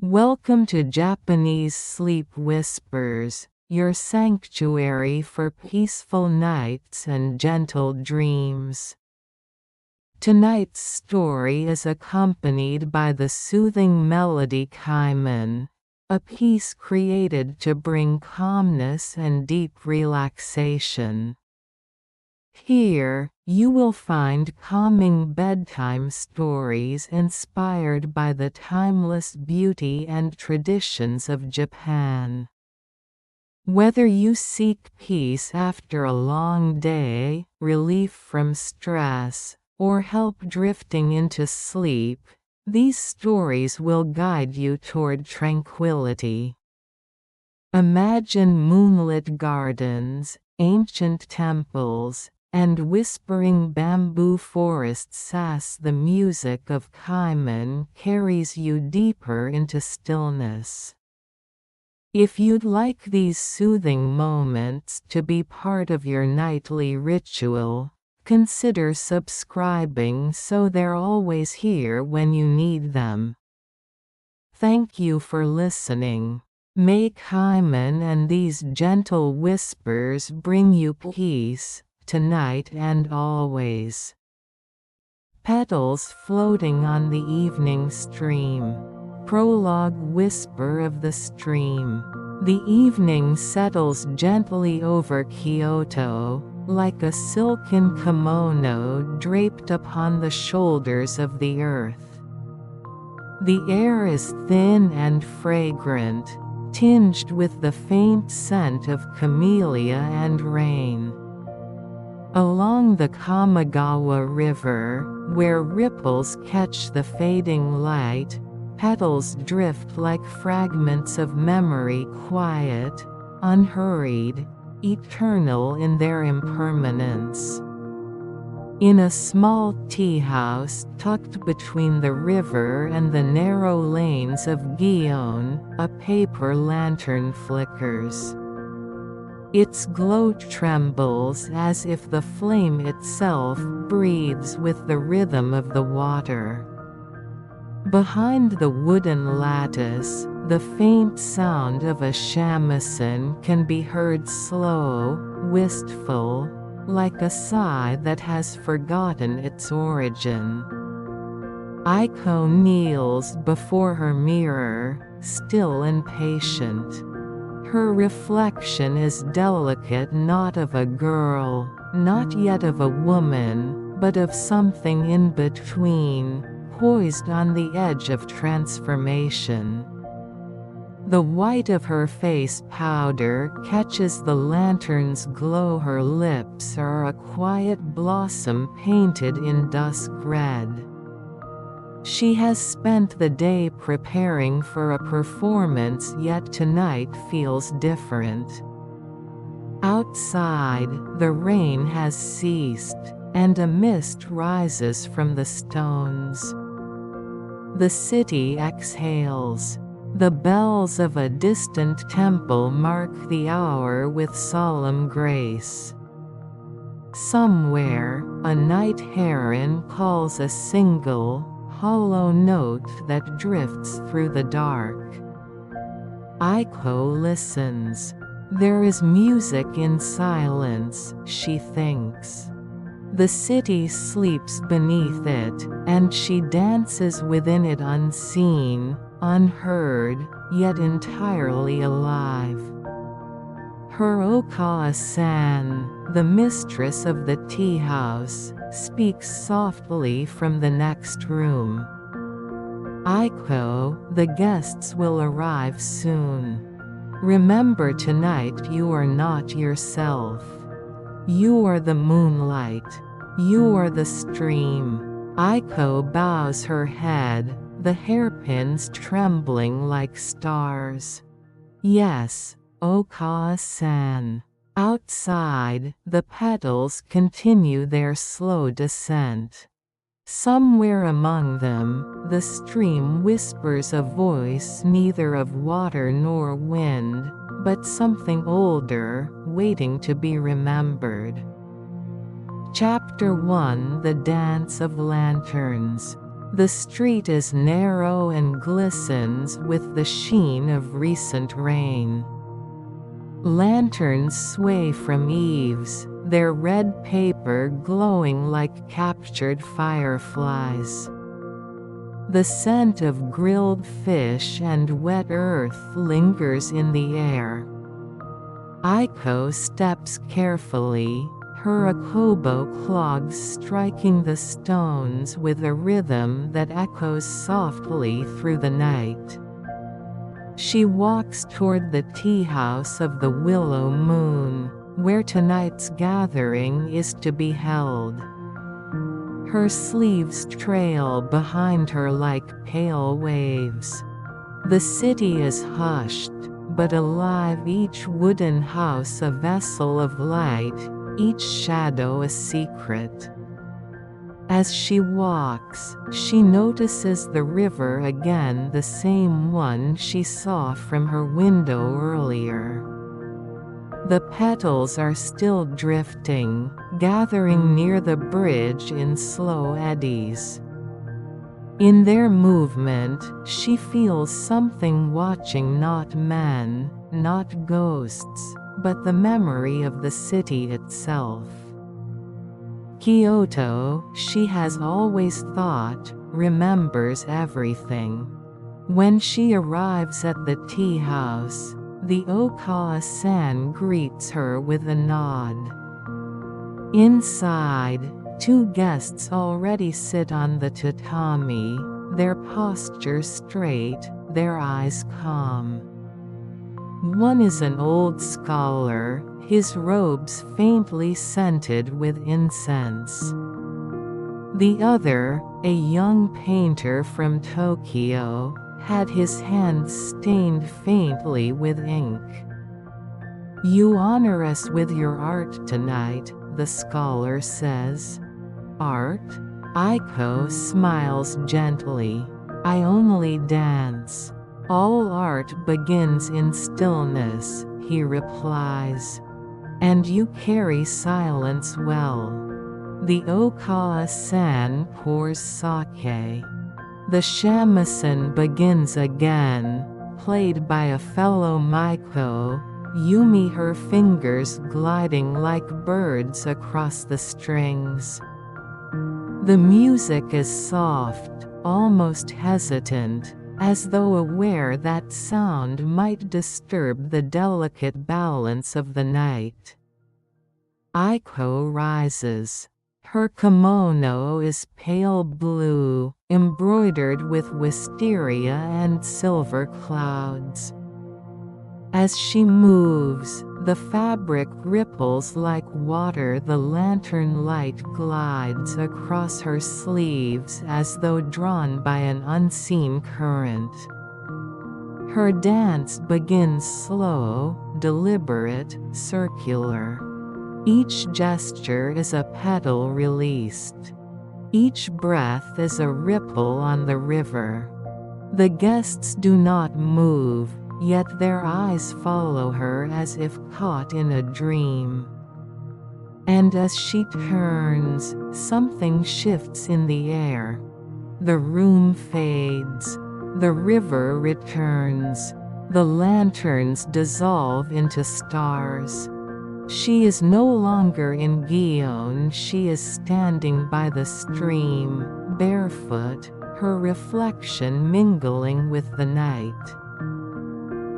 Welcome to Japanese Sleep Whispers, your sanctuary for peaceful nights and gentle dreams. Tonight's story is accompanied by the soothing melody Kaiman, a piece created to bring calmness and deep relaxation. Here, you will find calming bedtime stories inspired by the timeless beauty and traditions of Japan. Whether you seek peace after a long day, relief from stress, or help drifting into sleep, these stories will guide you toward tranquility. Imagine moonlit gardens, ancient temples, and whispering bamboo forests as the music of Kaiman carries you deeper into stillness. If you'd like these soothing moments to be part of your nightly ritual, consider subscribing so they're always here when you need them. Thank you for listening. May Kaiman and these gentle whispers bring you peace, tonight and always. Petals floating on the evening stream. Prologue whisper of the stream. The evening settles gently over Kyoto, like a silken kimono draped upon the shoulders of the earth. The air is thin and fragrant, tinged with the faint scent of camellia and rain. Along the Kamigawa River, where ripples catch the fading light, petals drift like fragments of memory, quiet, unhurried, eternal in their impermanence. In a small tea house tucked between the river and the narrow lanes of Gion, a paper lantern flickers. Its glow trembles as if the flame itself breathes with the rhythm of the water. Behind the wooden lattice, the faint sound of a shamisen can be heard, slow, wistful, like a sigh that has forgotten its origin. Aiko kneels before her mirror, still and patient. Her reflection is delicate, not of a girl, not yet of a woman, but of something in between, poised on the edge of transformation. The white of her face powder catches the lantern's glow. Her lips are a quiet blossom painted in dusk red. She has spent the day preparing for a performance, yet tonight feels different. Outside, the rain has ceased, and a mist rises from the stones. The city exhales. The bells of a distant temple mark the hour with solemn grace. Somewhere, a night heron calls a single, hollow note that drifts through the dark. Aiko listens. There is music in silence, she thinks. The city sleeps beneath it, and she dances within it, unseen, unheard, yet entirely alive. Her Okaa-san, the mistress of the tea house, speaks softly from the next room. Aiko, the guests will arrive soon. Remember, tonight you are not yourself. You are the moonlight. You are the stream. Aiko bows her head, the hairpins trembling like stars. Yes, Okaa-san. Outside, the petals continue their slow descent. Somewhere among them, the stream whispers a voice, neither of water nor wind, but something older, waiting to be remembered. Chapter 1: The Dance of Lanterns. The street is narrow and glistens with the sheen of recent rain. Lanterns sway from eaves, their red paper glowing like captured fireflies. The scent of grilled fish and wet earth lingers in the air. Aiko steps carefully, her akobo clogs striking the stones with a rhythm that echoes softly through the night. She walks toward the tea house of the Willow Moon, where tonight's gathering is to be held. Her sleeves trail behind her like pale waves. The city is hushed, but alive, each wooden house a vessel of light, each shadow a secret. As she walks, she notices the river again, the same one she saw from her window earlier. The petals are still drifting, gathering near the bridge in slow eddies. In their movement, she feels something watching, not men, not ghosts, but the memory of the city itself. Kyoto, she has always thought, remembers everything. When she arrives at the tea house, the Okawa-san greets her with a nod. Inside, two guests already sit on the tatami, their posture straight, their eyes calm. One is an old scholar, his robes faintly scented with incense. The other, a young painter from Tokyo, had his hands stained faintly with ink. "You honor us with your art tonight," the scholar says. "Art?" Aiko smiles gently. "I only dance. All art begins in stillness," he replies. "And you carry silence well." The Okawa-san pours sake. The shamisen begins again, played by a fellow Maiko, Yumi, her fingers gliding like birds across the strings. The music is soft, almost hesitant, as though aware that sound might disturb the delicate balance of the night. Aiko rises. Her kimono is pale blue, embroidered with wisteria and silver clouds. As she moves, the fabric ripples like water, the lantern light glides across her sleeves as though drawn by an unseen current. Her dance begins slow, deliberate, circular. Each gesture is a petal released. Each breath is a ripple on the river. The guests do not move, yet their eyes follow her as if caught in a dream. And as she turns, something shifts in the air. The room fades. The river returns. The lanterns dissolve into stars. She is no longer in Gion, she is standing by the stream, barefoot, her reflection mingling with the night.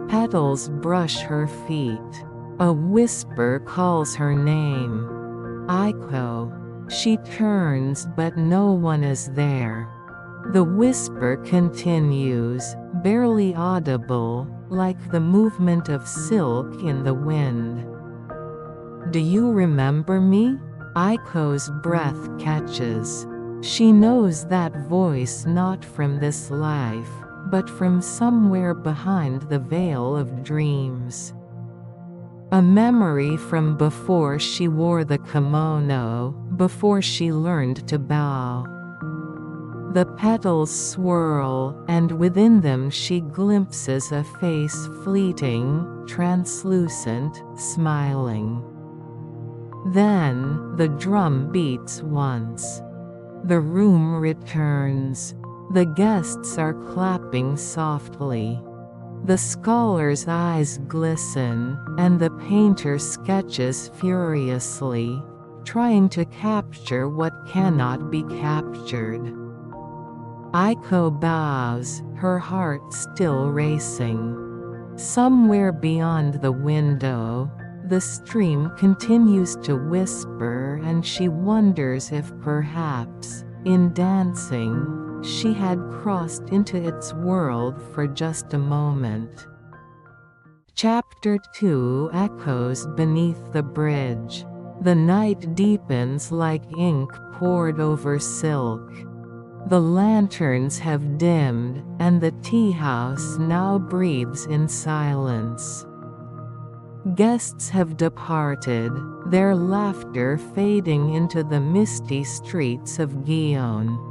Petals brush her feet. A whisper calls her name. Aiko. She turns but no one is there. The whisper continues, barely audible, like the movement of silk in the wind. "Do you remember me?" Aiko's breath catches. She knows that voice not from this life, but from somewhere behind the veil of dreams. A memory from before she wore the kimono, before she learned to bow. The petals swirl, and within them she glimpses a face fleeting, translucent, smiling. Then, the drum beats once. The room returns. The guests are clapping softly. The scholar's eyes glisten, and the painter sketches furiously, trying to capture what cannot be captured. Aiko bows, her heart still racing. Somewhere beyond the window, the stream continues to whisper, and she wonders if perhaps, in dancing, she had crossed into its world for just a moment. Chapter 2 echoes beneath the bridge. The night deepens like ink poured over silk. The lanterns have dimmed, and the tea house now breathes in silence. Guests have departed, their laughter fading into the misty streets of Guyon.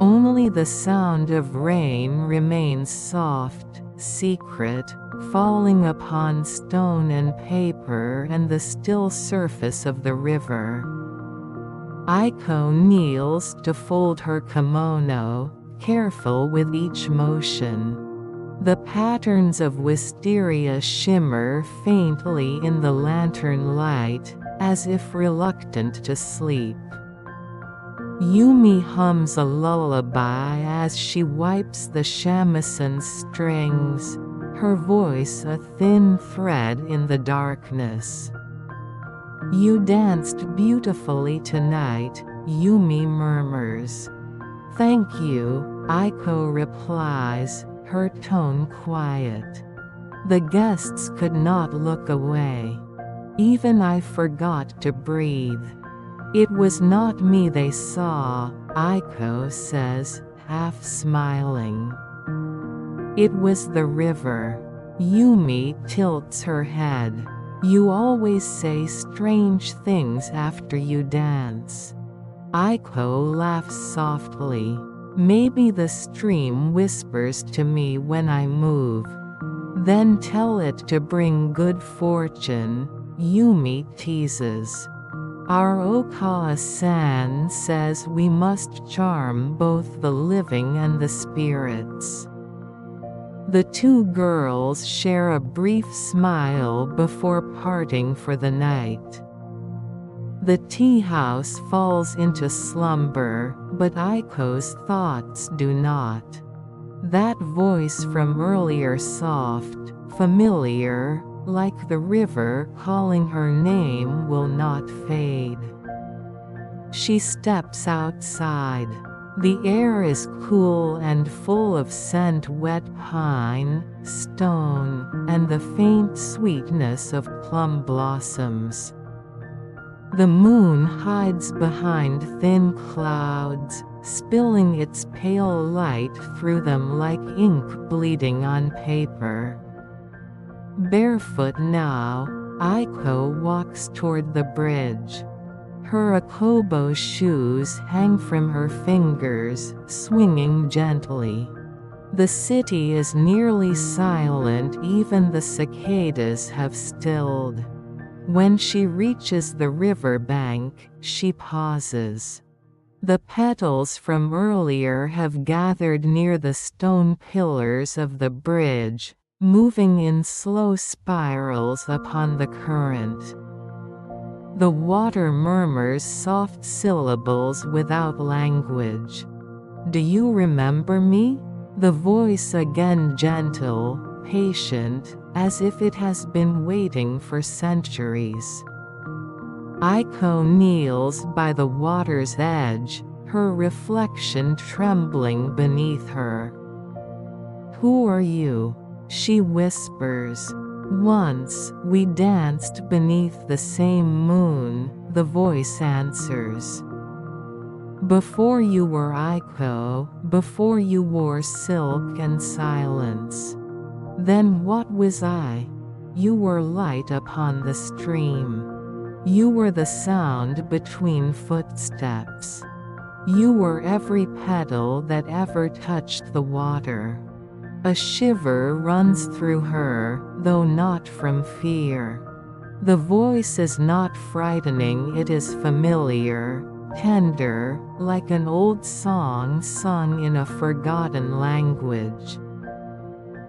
Only the sound of rain remains soft, secret, falling upon stone and paper and the still surface of the river. Aiko kneels to fold her kimono, careful with each motion. The patterns of wisteria shimmer faintly in the lantern light, as if reluctant to sleep. Yumi hums a lullaby as she wipes the shamisen strings, her voice a thin thread in the darkness. "You danced beautifully tonight," Yumi murmurs. "Thank you," Aiko replies, her tone quiet. The guests could not look away. Even I forgot to breathe. "It was not me they saw," Aiko says, half smiling. "It was the river." Yumi tilts her head. "You always say strange things after you dance." Aiko laughs softly. "Maybe the stream whispers to me when I move. Then tell it to bring good fortune," Yumi teases. "Our Okawa-san says we must charm both the living and the spirits." The two girls share a brief smile before parting for the night. The tea house falls into slumber, but Aiko's thoughts do not. That voice from earlier, soft, familiar, like the river calling her name, will not fade. She steps outside. The air is cool and full of scent, wet pine, stone, and the faint sweetness of plum blossoms. The moon hides behind thin clouds, spilling its pale light through them like ink bleeding on paper. Barefoot now, Aiko walks toward the bridge. Her akobo shoes hang from her fingers, swinging gently. The city is nearly silent, even the cicadas have stilled. When she reaches the river bank, she pauses. The petals from earlier have gathered near the stone pillars of the bridge, moving in slow spirals upon the current. The water murmurs soft syllables without language. "Do you remember me?" The voice again gentle, patient, as if it has been waiting for centuries. Aiko kneels by the water's edge, her reflection trembling beneath her. "Who are you?" she whispers. "Once, we danced beneath the same moon," the voice answers. "Before you were Aiko, before you wore silk and silence. Then what was I? You were light upon the stream. You were the sound between footsteps. You were every petal that ever touched the water." A shiver runs through her, though not from fear. The voice is not frightening, it is familiar, tender, like an old song sung in a forgotten language.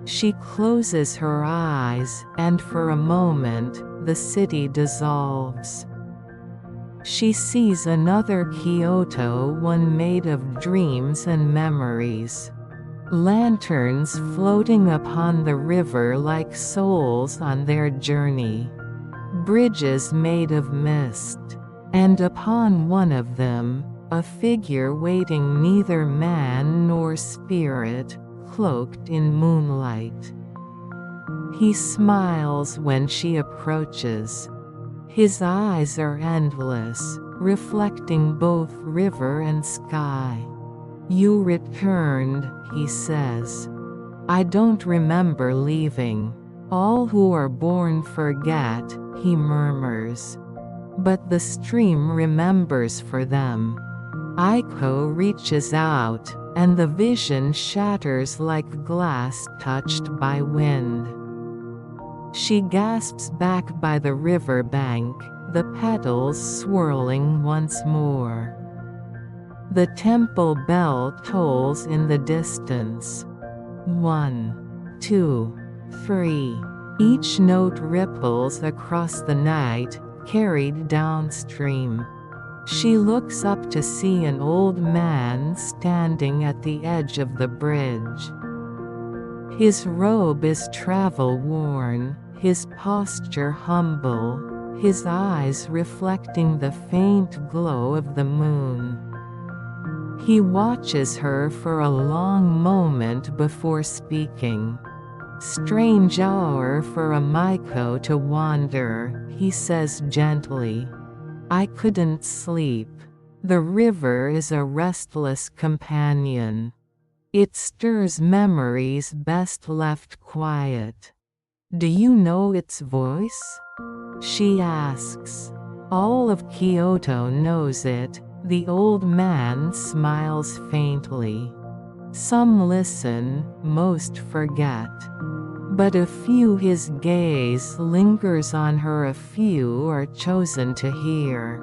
She closes her eyes, and for a moment, the city dissolves. She sees another Kyoto, one made of dreams and memories. Lanterns floating upon the river like souls on their journey. Bridges made of mist. And upon one of them, a figure waiting, neither man nor spirit, cloaked in moonlight. He smiles when she approaches. His eyes are endless, reflecting both river and sky. "You returned," he says. "I don't remember leaving. All who are born forget," he murmurs. "But the stream remembers for them." Aiko reaches out, and the vision shatters like glass touched by wind. She gasps back by the river bank, the petals swirling once more. The temple bell tolls in the distance. 1, 2, 3. Each note ripples across the night, carried downstream. She looks up to see an old man standing at the edge of the bridge. His robe is travel-worn, his posture humble, his eyes reflecting the faint glow of the moon. He watches her for a long moment before speaking. "Strange hour for a Maiko to wander," he says gently. "I couldn't sleep. The river is a restless companion. It stirs memories best left quiet." "Do you know its voice?" she asks. "All of Kyoto knows it," the old man smiles faintly. "Some listen, most forget. But a few, his gaze lingers on her, a few are chosen to hear."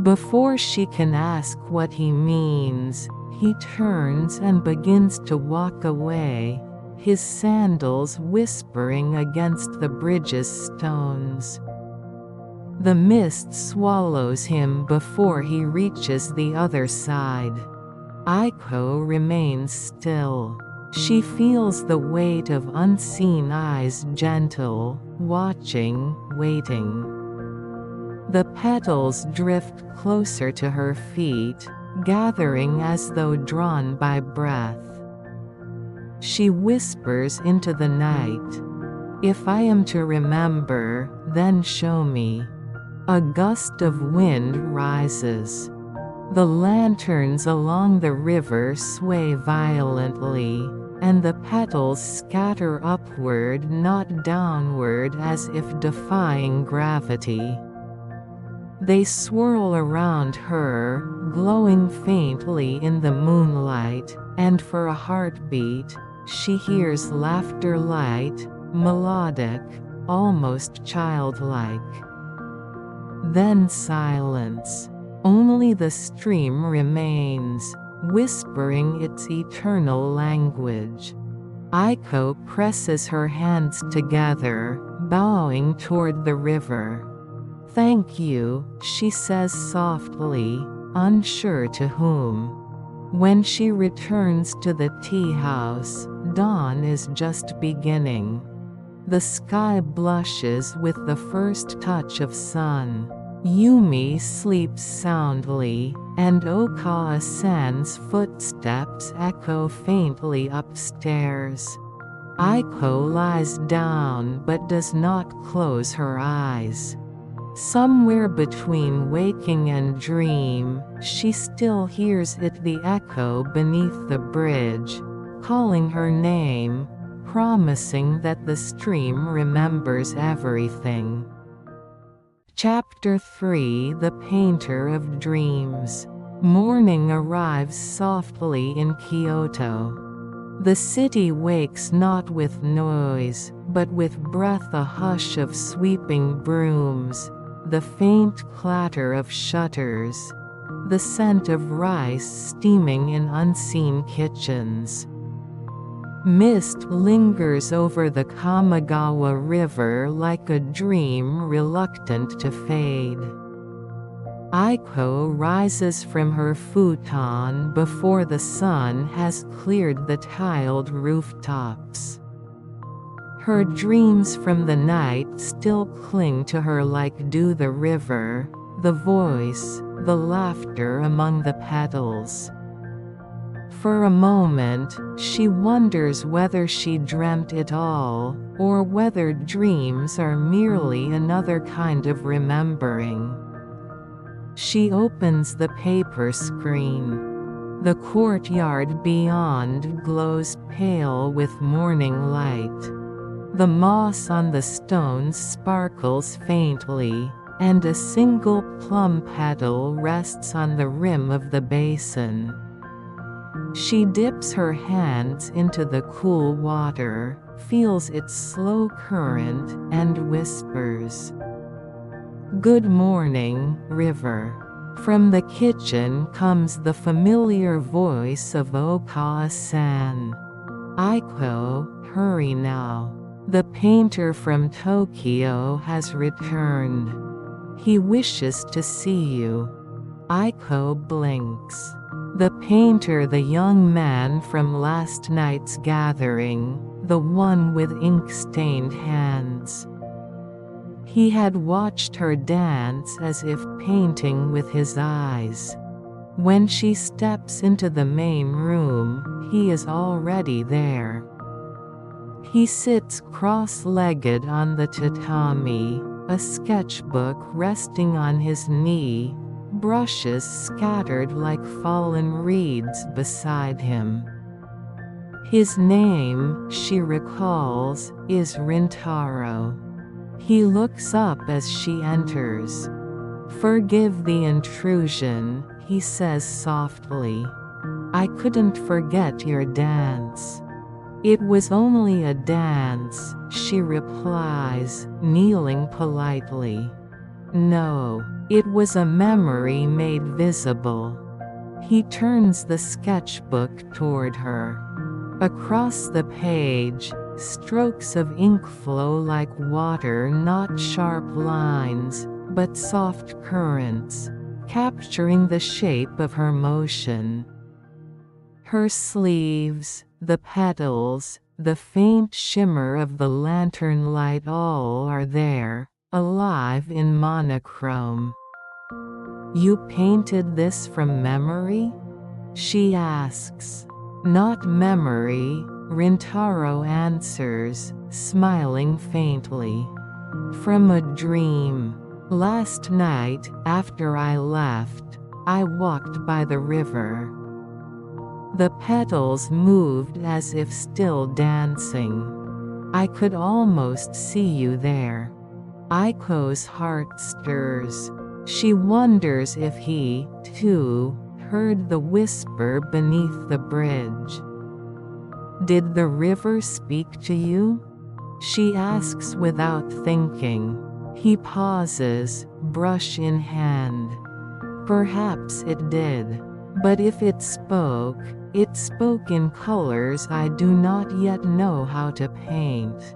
Before she can ask what he means, he turns and begins to walk away, his sandals whispering against the bridge's stones. The mist swallows him before he reaches the other side. Aiko remains still. She feels the weight of unseen eyes, gentle, watching, waiting. The petals drift closer to her feet, gathering as though drawn by breath. She whispers into the night, "If I am to remember, then show me." A gust of wind rises. The lanterns along the river sway violently, and the petals scatter upward, not downward, as if defying gravity. They swirl around her, glowing faintly in the moonlight, and for a heartbeat, she hears laughter, light, melodic, almost childlike. Then silence. Only the stream remains, whispering its eternal language. Aiko presses her hands together, bowing toward the river. "Thank you," she says softly, unsure to whom. When she returns to the tea house, dawn is just beginning. The sky blushes with the first touch of sun. Yumi sleeps soundly, and Okawa-san's footsteps echo faintly upstairs. Aiko lies down but does not close her eyes. Somewhere between waking and dream, she still hears it, the echo beneath the bridge, calling her name, promising that the stream remembers everything. Chapter 3: The Painter of Dreams. Morning arrives softly in Kyoto. The city wakes not with noise, but with breath, a hush of sweeping brooms, the faint clatter of shutters, the scent of rice steaming in unseen kitchens. Mist lingers over the Kamagawa River like a dream reluctant to fade. Aiko rises from her futon before the sun has cleared the tiled rooftops. Her dreams from the night still cling to her like dew the river, the voice, the laughter among the petals. For a moment, she wonders whether she dreamt it all, or whether dreams are merely another kind of remembering. She opens the paper screen. The courtyard beyond glows pale with morning light. The moss on the stones sparkles faintly, and a single plum petal rests on the rim of the basin. She dips her hands into the cool water, feels its slow current, and whispers, "Good morning, river." From the kitchen comes the familiar voice of Okawa-san. "Aiko, hurry now. The painter from Tokyo has returned. He wishes to see you." Aiko blinks. The painter, the young man from last night's gathering, the one with ink-stained hands. He had watched her dance as if painting with his eyes. When she steps into the main room, he is already there. He sits cross-legged on the tatami, a sketchbook resting on his knee, brushes scattered like fallen reeds beside him. His name, she recalls, is Rintaro. He looks up as she enters. "Forgive the intrusion," he says softly. "I couldn't forget your dance." "It was only a dance," she replies, kneeling politely. "No, it was a memory made visible." He turns the sketchbook toward her. Across the page, strokes of ink flow like water, not sharp lines, but soft currents, capturing the shape of her motion. Her sleeves, the petals, the faint shimmer of the lantern light, all are there, alive in monochrome. "You painted this from memory?" she asks. "Not memory," Rintaro answers, smiling faintly. "From a dream. Last night, after I left, I walked by the river." The petals moved as if still dancing. "I could almost see you there." Aiko's heart stirs. She wonders if he, too, heard the whisper beneath the bridge. "Did the river speak to you?" she asks without thinking. He pauses, brush in hand. "Perhaps it did. But if it spoke in colors I do not yet know how to paint."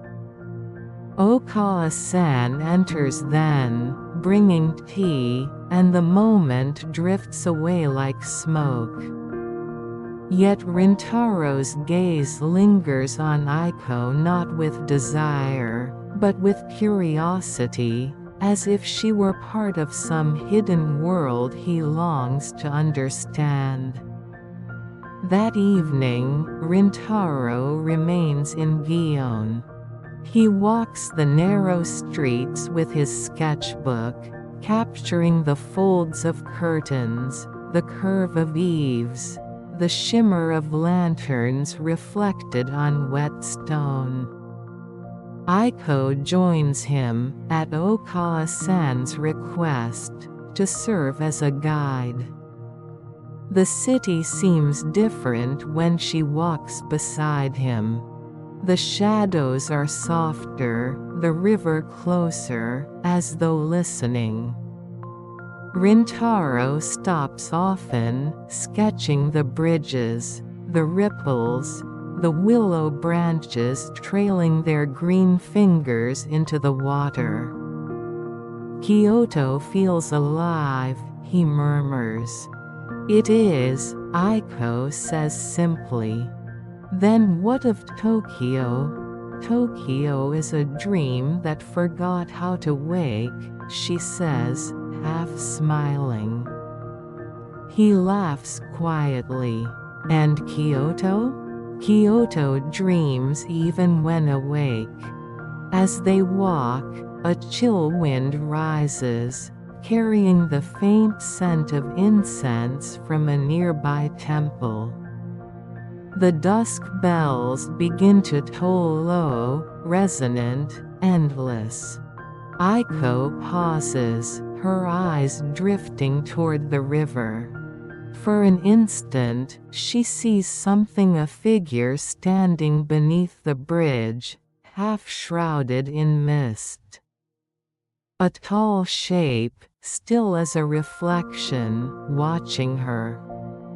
Okawa-san enters then, bringing tea, and the moment drifts away like smoke. Yet Rintaro's gaze lingers on Aiko, not with desire, but with curiosity, as if she were part of some hidden world he longs to understand. That evening, Rintaro remains in Gion. He walks the narrow streets with his sketchbook, capturing the folds of curtains, the curve of eaves, the shimmer of lanterns reflected on wet stone. Aiko joins him, at Okawa-san's request, to serve as a guide. The city seems different when she walks beside him. The shadows are softer, the river closer, as though listening. Rintaro stops often, sketching the bridges, the ripples, the willow branches trailing their green fingers into the water. Kyoto feels alive, he murmurs. It is, Aiko says simply. Then what of Tokyo? Tokyo is a dream that forgot how to wake, she says, half smiling. He laughs quietly. And Kyoto? Kyoto dreams even when awake. As they walk, a chill wind rises, carrying the faint scent of incense from a nearby temple. The dusk bells begin to toll low, resonant, endless. Aiko pauses, her eyes drifting toward the river. For an instant, she sees something, a figure standing beneath the bridge, half shrouded in mist. A tall shape, still as a reflection, watching her.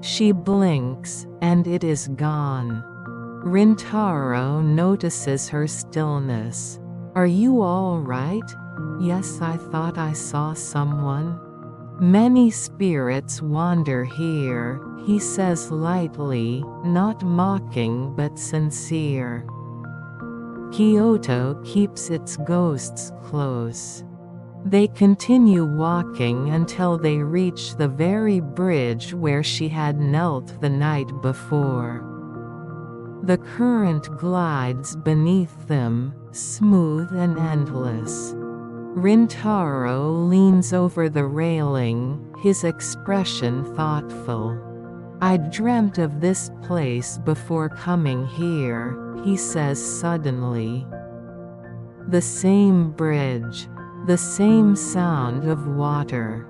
She blinks, and it is gone. Rintaro notices her stillness. Are you all right? Yes, I thought I saw someone. Many spirits wander here, he says lightly, not mocking but sincere. Kyoto keeps its ghosts close. They continue walking until they reach the very bridge where she had knelt the night before. The current glides beneath them, smooth and endless. Rintaro leans over the railing, his expression thoughtful. I dreamt of this place before coming here, he says suddenly. The same bridge. The same sound of water.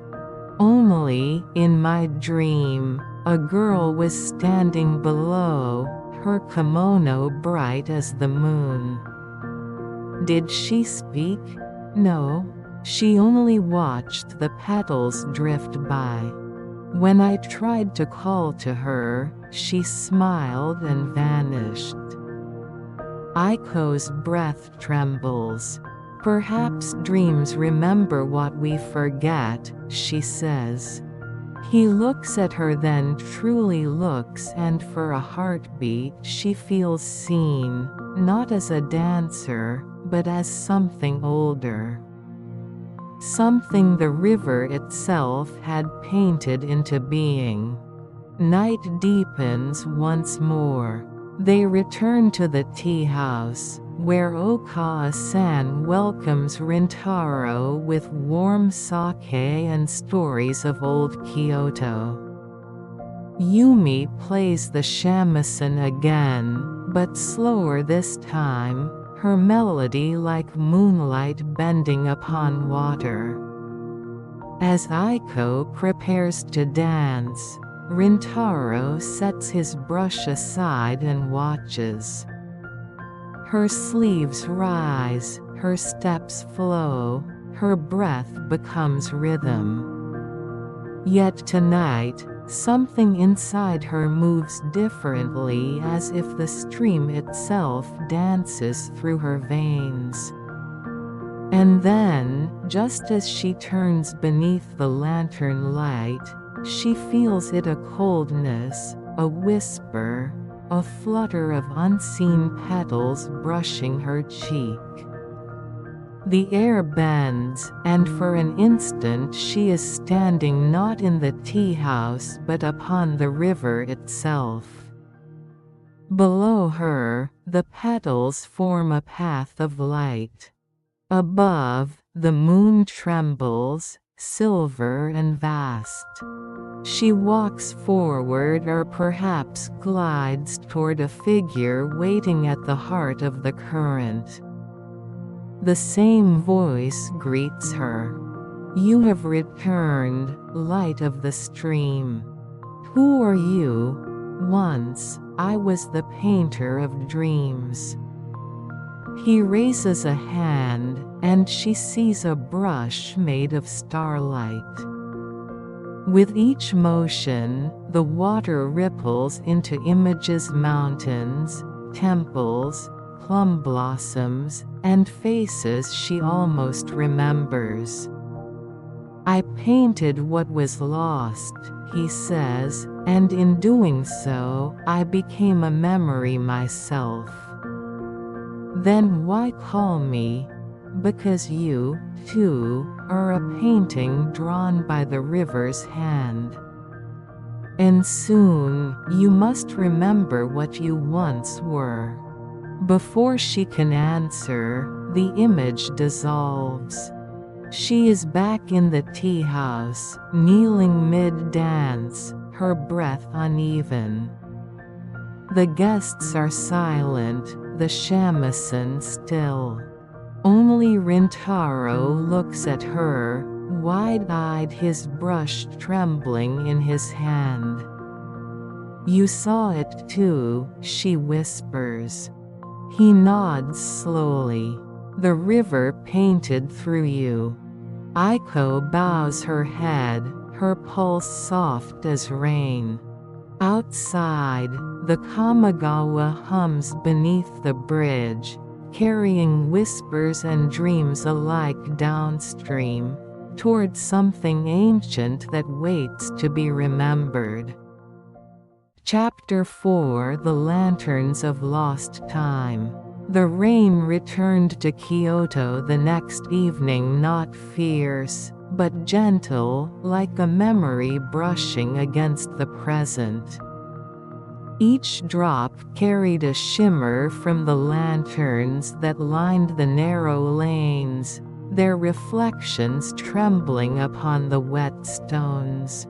Only, in my dream, a girl was standing below, her kimono bright as the moon. Did she speak? No. She only watched the petals drift by. When I tried to call to her, she smiled and vanished. Aiko's breath trembles. Perhaps dreams remember what we forget, she says. He looks at her, then truly looks, and for a heartbeat she feels seen, not as a dancer, but as something older. Something the river itself had painted into being. Night deepens once more. They return to the tea house, where Okawa-san welcomes Rintaro with warm sake and stories of old Kyoto. Yumi plays the shamisen again, but slower this time, her melody like moonlight bending upon water. As Aiko prepares to dance, Rintaro sets his brush aside and watches. Her sleeves rise, her steps flow, her breath becomes rhythm. Yet tonight, something inside her moves differently, as if the stream itself dances through her veins. And then, just as she turns beneath the lantern light, she feels it, a coldness, a whisper, a flutter of unseen petals brushing her cheek. The air bends, and for an instant she is standing not in the tea house but upon the river itself. Below her, the petals form a path of light. Above, the moon trembles, silver and vast. She walks forward, or perhaps glides toward a figure waiting at the heart of the current. The same voice greets her. You have returned, light of the stream. Who are you? Once, I was the painter of dreams. He raises a hand, and she sees a brush made of starlight. With each motion, the water ripples into images: mountains, temples, plum blossoms, and faces she almost remembers. "I painted what was lost," he says, "and in doing so, I became a memory myself." "Then why call me?" "Because you, too, are a painting drawn by the river's hand. And soon, you must remember what you once were." Before she can answer, the image dissolves. She is back in the tea house, kneeling mid-dance, her breath uneven. The guests are silent, the shamisen still. Only Rintaro looks at her, wide-eyed, his brush trembling in his hand. "You saw it too," she whispers. He nods slowly. "The river painted through you." Aiko bows her head, her pulse soft as rain. Outside, the Kamigawa hums beneath the bridge, carrying whispers and dreams alike downstream, toward something ancient that waits to be remembered. Chapter 4: The Lanterns of Lost Time. The rain returned to Kyoto the next evening, not fierce, but gentle, like a memory brushing against the present. Each drop carried a shimmer from the lanterns that lined the narrow lanes, their reflections trembling upon the wet stones.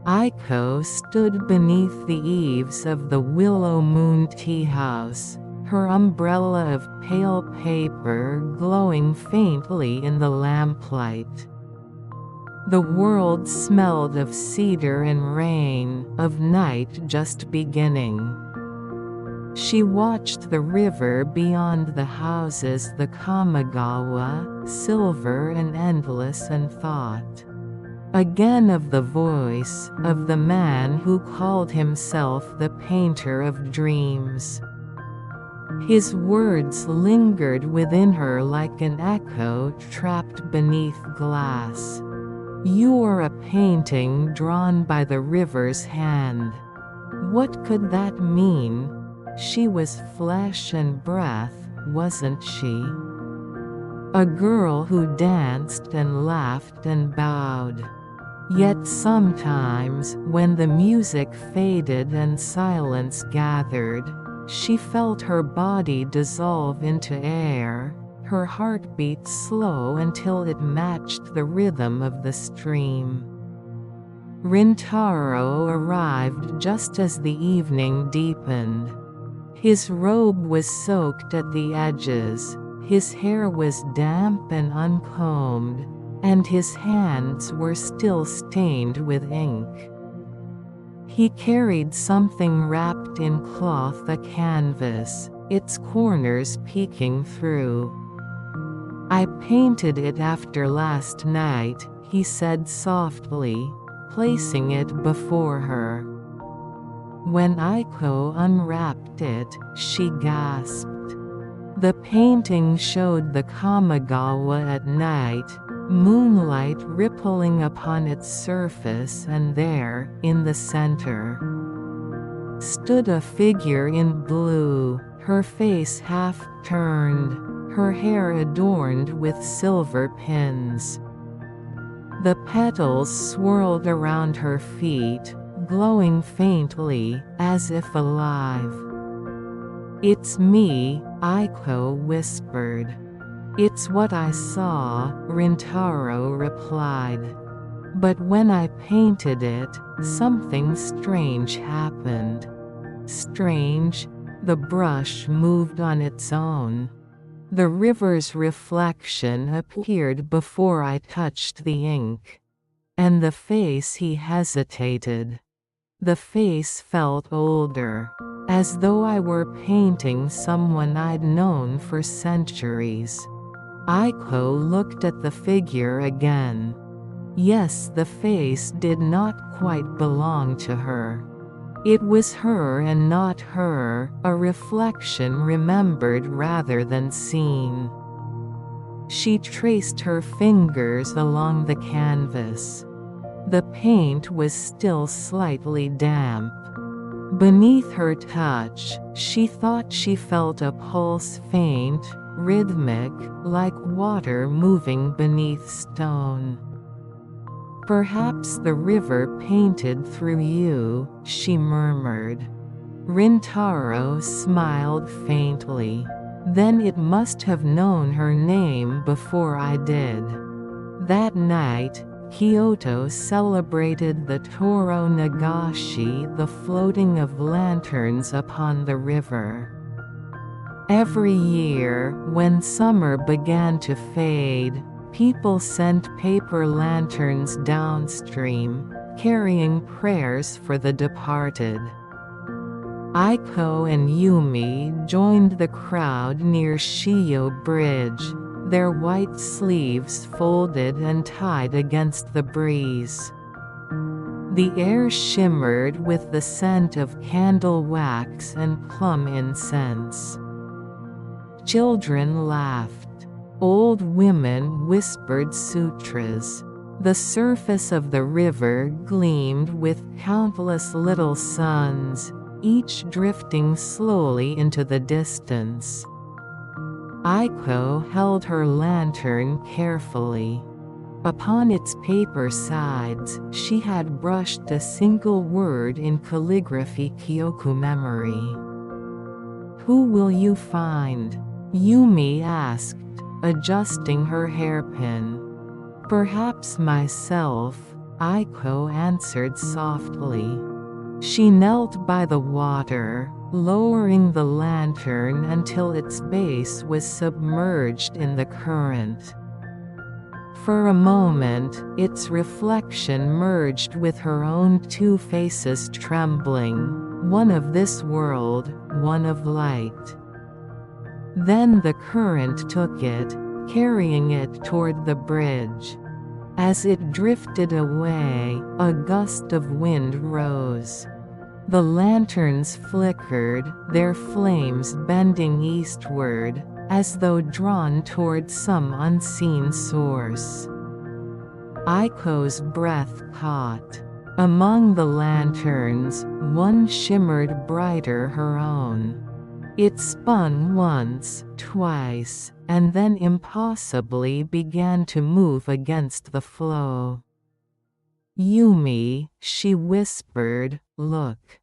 Aiko stood beneath the eaves of the Willow Moon Tea House, her umbrella of pale paper glowing faintly in the lamplight. The world smelled of cedar and rain, of night just beginning. She watched the river beyond the houses, the Kamigawa, silver and endless, and thought again of the voice of the man who called himself the painter of dreams. His words lingered within her like an echo trapped beneath glass. "You are a painting drawn by the river's hand." What could that mean? She was flesh and breath, wasn't she? A girl who danced and laughed and bowed. Yet sometimes, when the music faded and silence gathered, she felt her body dissolve into air, her heartbeat slow until it matched the rhythm of the stream. Rintaro arrived just as the evening deepened. His robe was soaked at the edges, his hair was damp and uncombed, and his hands were still stained with ink. He carried something wrapped in cloth, a canvas, its corners peeking through. "I painted it after last night," he said softly, placing it before her. When Aiko unwrapped it, she gasped. The painting showed the Kamigawa at night, moonlight rippling upon its surface, and there, in the center, stood a figure in blue, her face half turned, her hair adorned with silver pins. The petals swirled around her feet, glowing faintly, as if alive. "It's me," Aiko whispered. "It's what I saw," Rintaro replied. "But when I painted it, something strange happened." Strange? The brush moved on its own. The river's reflection appeared before I touched the ink. And the face, he hesitated. The face felt older, as though I were painting someone I'd known for centuries. Aiko looked at the figure again. Yes, the face did not quite belong to her. It was her and not her, a reflection remembered rather than seen. She traced her fingers along the canvas. The paint was still slightly damp. Beneath her touch, she thought she felt a pulse, faint, rhythmic, like water moving beneath stone. "Perhaps the river painted through you," she murmured. Rintaro smiled faintly. "Then it must have known her name before I did." That night, Kyoto celebrated the Toro Nagashi, the floating of lanterns upon the river. Every year, when summer began to fade, people sent paper lanterns downstream, carrying prayers for the departed. Aiko and Yumi joined the crowd near Shiyo Bridge, their white sleeves folded and tied against the breeze. The air shimmered with the scent of candle wax and plum incense. Children laughed. Old women whispered sutras. The surface of the river gleamed with countless little suns, each drifting slowly into the distance. Aiko held her lantern carefully. Upon its paper sides, she had brushed a single word in calligraphy, Kyoku memory. "Who will you find?" Yumi asked, adjusting her hairpin. "Perhaps myself," Aiko answered softly. She knelt by the water, lowering the lantern until its base was submerged in the current. For a moment, its reflection merged with her own, two faces trembling, one of this world, one of light. Then the current took it, carrying it toward the bridge. As it drifted away, a gust of wind rose. The lanterns flickered, their flames bending eastward, as though drawn toward some unseen source. Aiko's breath caught. Among the lanterns, one shimmered brighter, her own. It spun once, twice, and then impossibly began to move against the flow. "Yumi," she whispered, "look."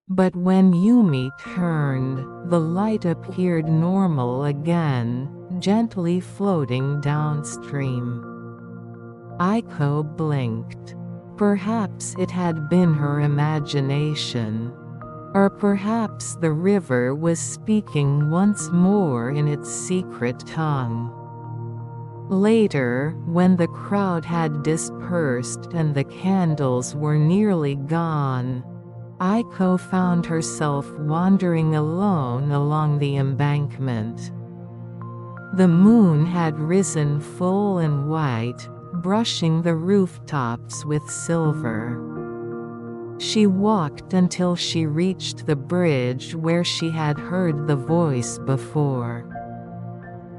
But when Yumi turned, the light appeared normal again, gently floating downstream. Aiko blinked. Perhaps it had been her imagination. Or perhaps the river was speaking once more in its secret tongue. Later, when the crowd had dispersed and the candles were nearly gone, Aiko found herself wandering alone along the embankment. The moon had risen full and white, brushing the rooftops with silver. She walked until she reached the bridge where she had heard the voice before.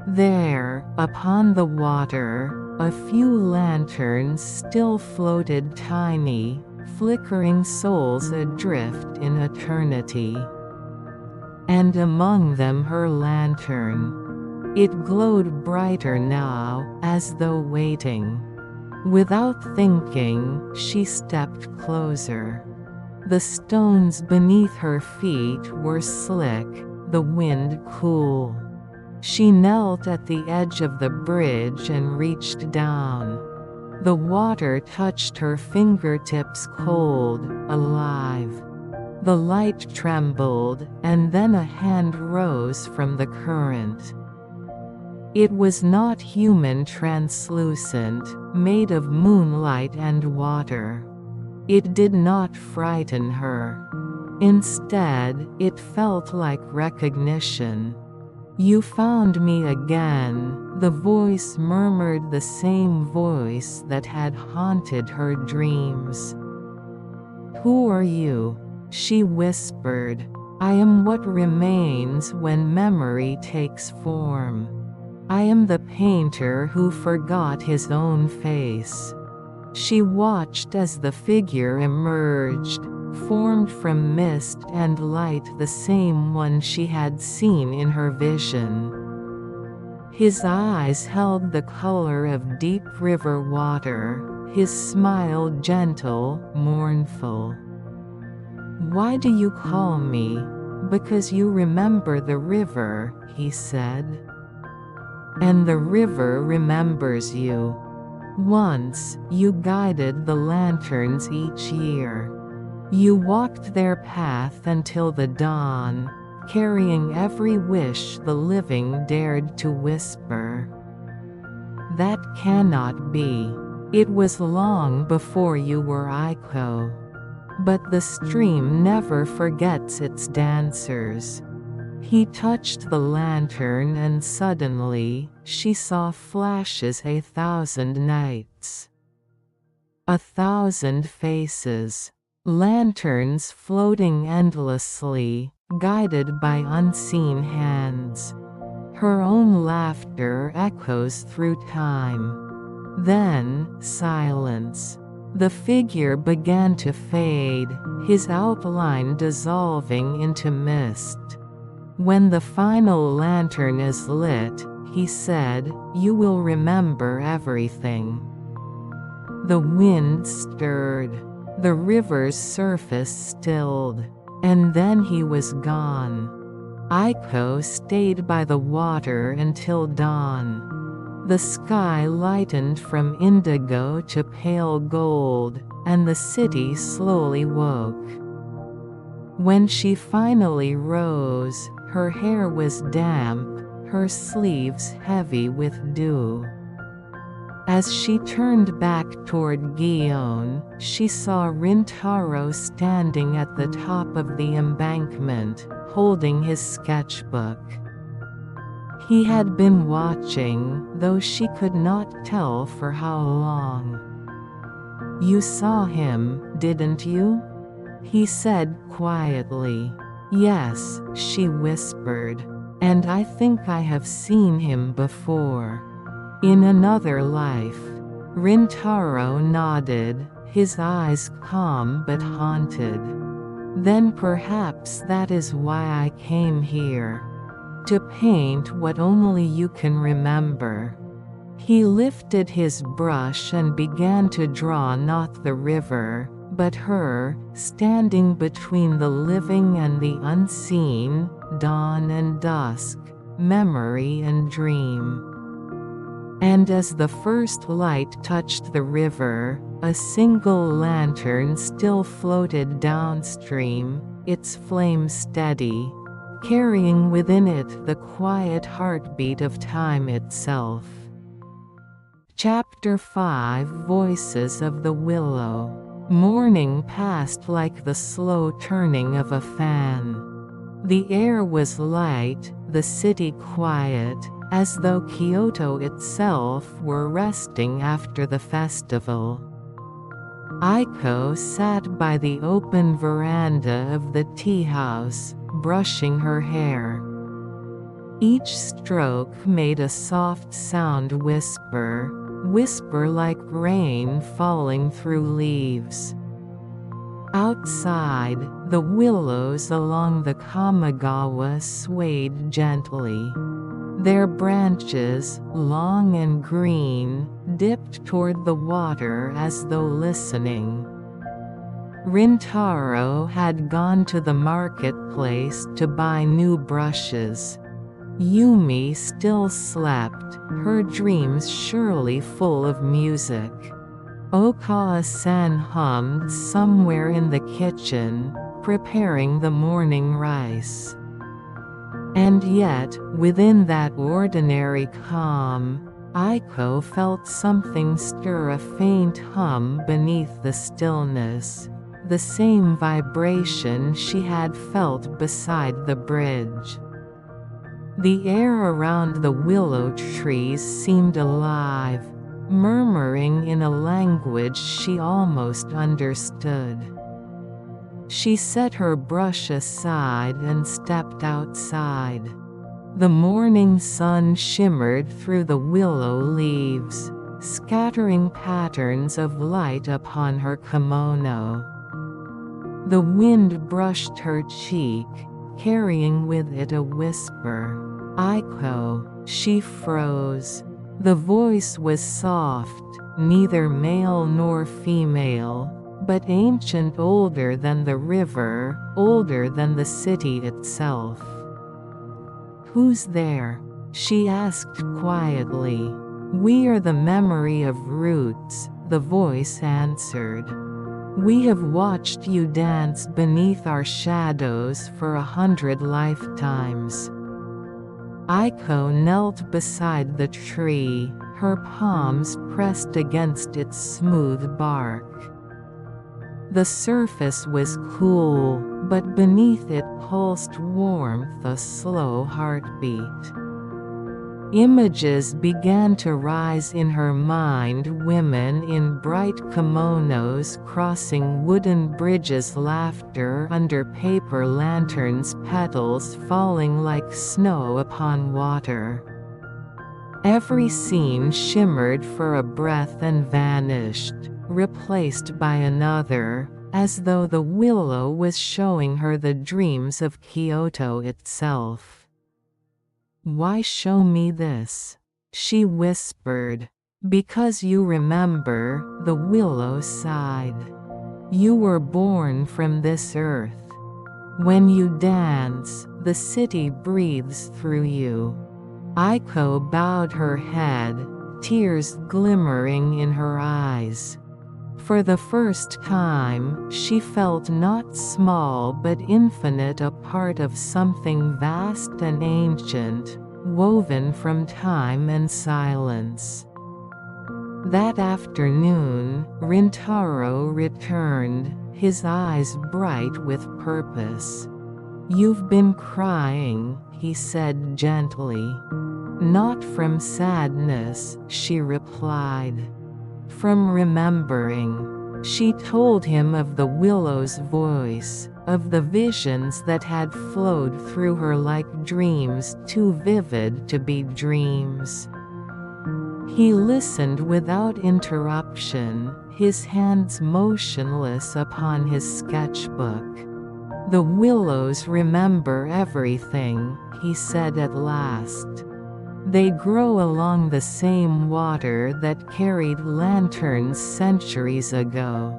There, upon the water, a few lanterns still floated, tiny, flickering souls adrift in eternity. And among them her lantern. It glowed brighter now, as though waiting. Without thinking, she stepped closer. The stones beneath her feet were slick, the wind cool. She knelt at the edge of the bridge and reached down. The water touched her fingertips, cold, alive. The light trembled, and then a hand rose from the current. It was not human, translucent, made of moonlight and water. It did not frighten her. Instead, it felt like recognition. You found me again, the voice murmured, the same voice that had haunted her dreams. Who are you? She whispered. I am what remains when memory takes form. I am the painter who forgot his own face. She watched as the figure emerged, formed from mist and light, the same one she had seen in her vision. His eyes held the color of deep river water, his smile gentle, mournful. Why do you call me? Because you remember the river, he said. And the river remembers you. Once, you guided the lanterns each year. You walked their path until the dawn, carrying every wish the living dared to whisper. That cannot be. It was long before you were Aiko. But the stream never forgets its dancers. He touched the lantern and suddenly, she saw flashes 1,000 nights. 1,000 faces. Lanterns floating endlessly, guided by unseen hands. Her own laughter echoes through time. Then, silence. The figure began to fade, his outline dissolving into mist. When the final lantern is lit, he said, you will remember everything. The wind stirred. The river's surface stilled. And then he was gone. Aiko stayed by the water until dawn. The sky lightened from indigo to pale gold, and the city slowly woke. When she finally rose, her hair was damp, her sleeves heavy with dew. As she turned back toward Gion, she saw Rintaro standing at the top of the embankment, holding his sketchbook. He had been watching, though she could not tell for how long. You saw him, didn't you? He said quietly. Yes, she whispered. And I think I have seen him before. In another life. Rintaro nodded, his eyes calm but haunted. Then perhaps that is why I came here. To paint what only you can remember. He lifted his brush and began to draw not the river, but her, standing between the living and the unseen, dawn and dusk, memory and dream. And as the first light touched the river, a single lantern still floated downstream, its flame steady, carrying within it the quiet heartbeat of time itself. Chapter 5 Voices of the Willow. Morning passed like the slow turning of a fan. The air was light, the city quiet, as though Kyoto itself were resting after the festival. Aiko sat by the open veranda of the tea house, brushing her hair. Each stroke made a soft sound whisper like rain falling through leaves. Outside, the willows along the Kamigawa swayed gently. Their branches, long and green, dipped toward the water as though listening. Rintaro had gone to the marketplace to buy new brushes. Yumi still slept, her dreams surely full of music. Okawa-san hummed somewhere in the kitchen, preparing the morning rice. And yet, within that ordinary calm, Aiko felt something stir, a faint hum beneath the stillness, the same vibration she had felt beside the bridge. The air around the willow trees seemed alive, murmuring in a language she almost understood. She set her brush aside and stepped outside. The morning sun shimmered through the willow leaves, scattering patterns of light upon her kimono. The wind brushed her cheek, carrying with it a whisper. "Aiko." She froze. The voice was soft, neither male nor female, but ancient, older than the river, older than the city itself. "Who's there?" she asked quietly. "We are the memory of roots," the voice answered. "We have watched you dance beneath our shadows for 100 lifetimes." Aiko knelt beside the tree, her palms pressed against its smooth bark. The surface was cool, but beneath it pulsed warmth, a slow heartbeat. Images began to rise in her mind, women in bright kimonos crossing wooden bridges, laughter under paper lanterns, petals falling like snow upon water. Every scene shimmered for a breath and vanished, replaced by another, as though the willow was showing her the dreams of Kyoto itself. "Why show me this?" she whispered. "Because you remember," the willow sighed. "You were born from this earth. When you dance, the city breathes through you." Aiko bowed her head, tears glimmering in her eyes. For the first time, she felt not small but infinite, a part of something vast and ancient, woven from time and silence. That afternoon, Rintaro returned, his eyes bright with purpose. "You've been crying," he said gently. "Not from sadness," she replied. "From remembering." She told him of the willow's voice, of the visions that had flowed through her like dreams too vivid to be dreams. He listened without interruption, his hands motionless upon his sketchbook. "The willows remember everything," he said at last. "They grow along the same water that carried lanterns centuries ago.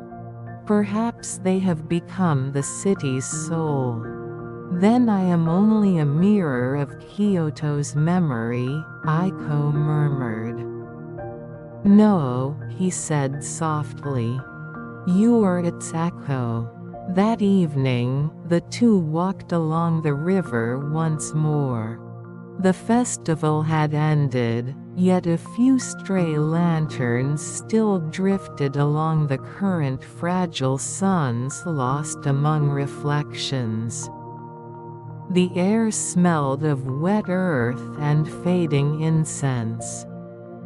Perhaps they have become the city's soul. Then I am only a mirror of Kyoto's memory," Aiko murmured. "No," he said softly. "You are its echo." That evening, the two walked along the river once more. The festival had ended, yet a few stray lanterns still drifted along the current, fragile suns lost among reflections. The air smelled of wet earth and fading incense.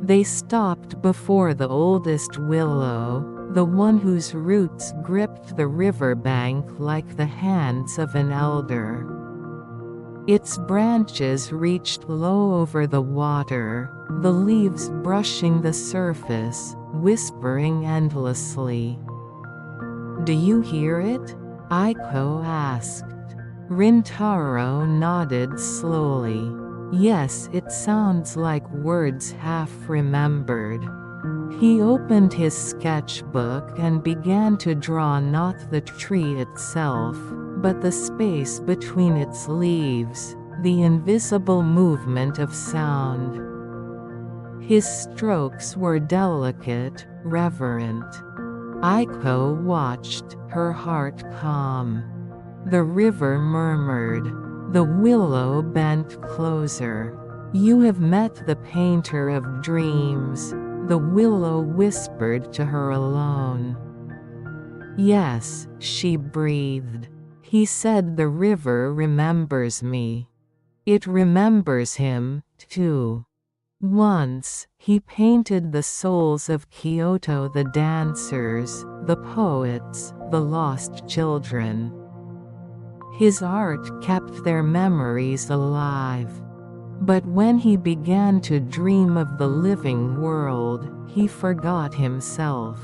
They stopped before the oldest willow, the one whose roots gripped the riverbank like the hands of an elder. Its branches reached low over the water, the leaves brushing the surface, whispering endlessly. "Do you hear it?" Aiko asked. Rintaro nodded slowly. "Yes, it sounds like words half remembered." He opened his sketchbook and began to draw not the tree itself, but the space between its leaves, the invisible movement of sound. His strokes were delicate, reverent. Aiko watched, her heart calm. The river murmured. The willow bent closer. "You have met the painter of dreams," the willow whispered to her alone. "Yes," she breathed. "He said the river remembers me." It remembers him, too. Once, he painted the souls of Kyoto, the dancers, the poets, the lost children. His art kept their memories alive. But when he began to dream of the living world, he forgot himself.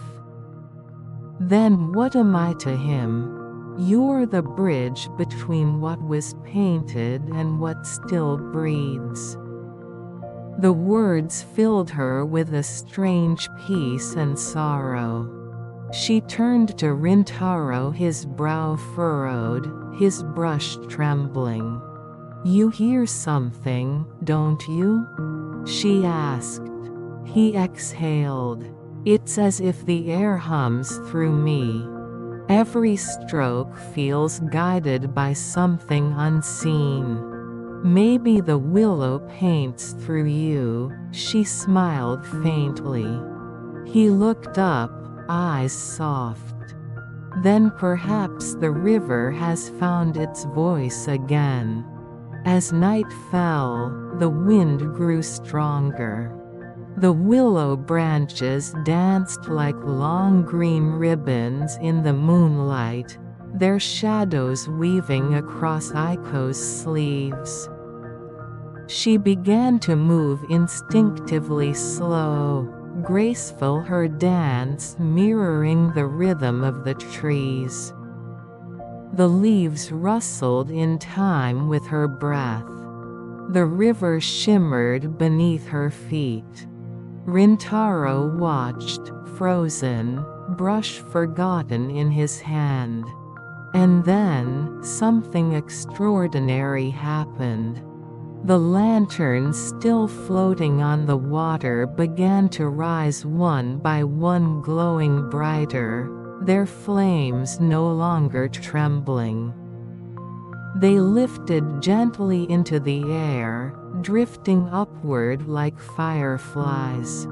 Then what am I to him? You're the bridge between what was painted and what still breathes. The words filled her with a strange peace and sorrow. She turned to Rintaro, his brow furrowed, his brush trembling. "You hear something, don't you?" she asked. He exhaled. "It's as if the air hums through me. Every stroke feels guided by something unseen. Maybe the willow paints through you," she smiled faintly. He looked up, eyes soft. "Then perhaps the river has found its voice again." As night fell, the wind grew stronger. The willow branches danced like long green ribbons in the moonlight, their shadows weaving across Aiko's sleeves. She began to move instinctively slow, graceful, her dance mirroring the rhythm of the trees. The leaves rustled in time with her breath. The river shimmered beneath her feet. Rintaro watched, frozen, brush forgotten in his hand. And then, something extraordinary happened. The lanterns still floating on the water began to rise one by one, glowing brighter, their flames no longer trembling. They lifted gently into the air, drifting upward like fireflies.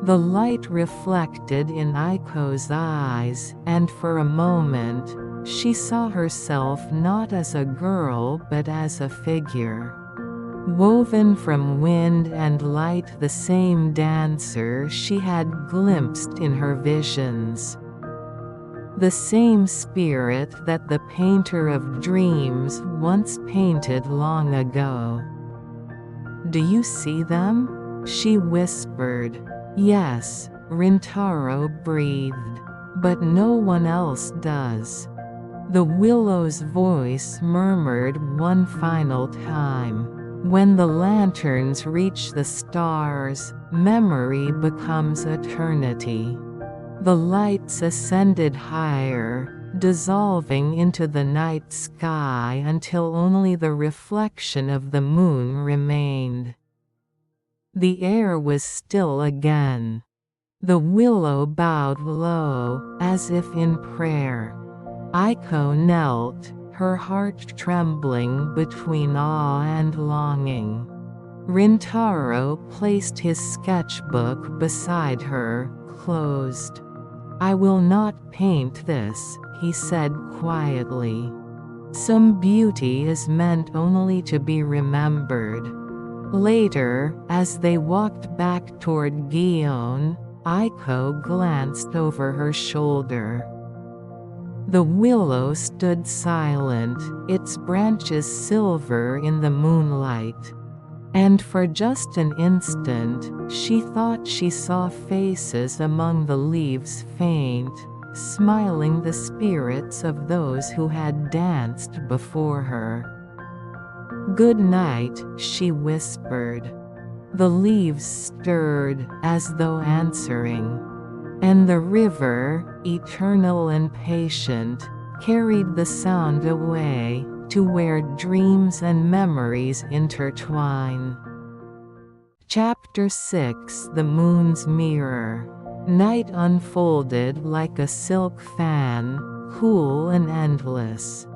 The light reflected in Aiko's eyes, and for a moment, she saw herself not as a girl but as a figure. Woven from wind and light, the same dancer she had glimpsed in her visions. The same spirit that the painter of dreams once painted long ago. "Do you see them?" she whispered. "Yes," Rintaro breathed. "But no one else does." The willow's voice murmured one final time. "When the lanterns reach the stars, memory becomes eternity." The lights ascended higher, dissolving into the night sky until only the reflection of the moon remained. The air was still again. The willow bowed low, as if in prayer. Aiko knelt, her heart trembling between awe and longing. Rintaro placed his sketchbook beside her, closed. "I will not paint this," he said quietly. "Some beauty is meant only to be remembered." Later, as they walked back toward Gion, Aiko glanced over her shoulder. The willow stood silent, its branches silver in the moonlight. And for just an instant, she thought she saw faces among the leaves, faint, smiling, the spirits of those who had danced before her. "Good night," she whispered. The leaves stirred, as though answering. And the river, eternal and patient, carried the sound away, to where dreams and memories intertwine. Chapter 6: The Moon's Mirror. Night unfolded like a silk fan, cool and endless.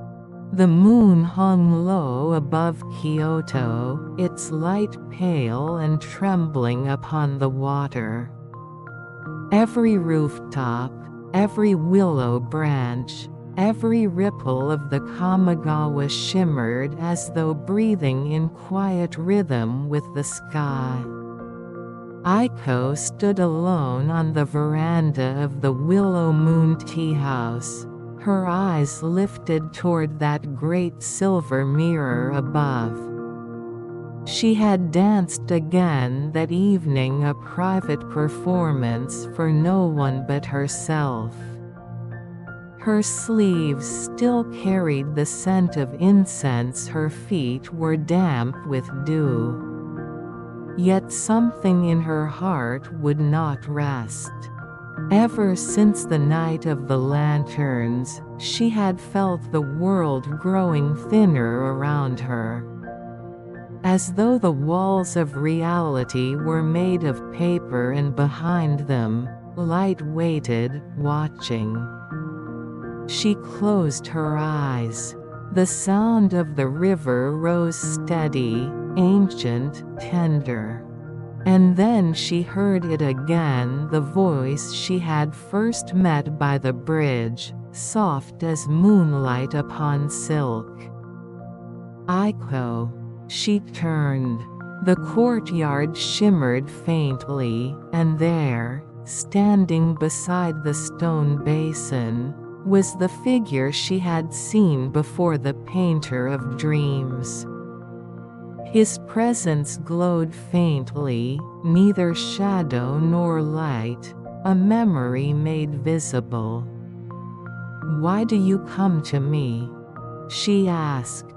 The moon hung low above Kyoto, its light pale and trembling upon the water. Every rooftop, every willow branch, Every ripple of the Kamigawa shimmered as though breathing in quiet rhythm with the sky. Aiko stood alone on the veranda of the Willow Moon Tea House, her eyes lifted toward that great silver mirror above. She had danced again that evening, a private performance for no one but herself. Her sleeves still carried the scent of incense, her feet were damp with dew. Yet something in her heart would not rest. Ever since the night of the lanterns, she had felt the world growing thinner around her. As though the walls of reality were made of paper and behind them, light waited, watching. She closed her eyes. The sound of the river rose steady, ancient, tender. And then she heard it again, the voice she had first met by the bridge, soft as moonlight upon silk. Aiko. She turned. The courtyard shimmered faintly, and there, standing beside the stone basin, was the figure she had seen before, the painter of dreams. His presence glowed faintly, neither shadow nor light, a memory made visible. "Why do you come to me?" she asked.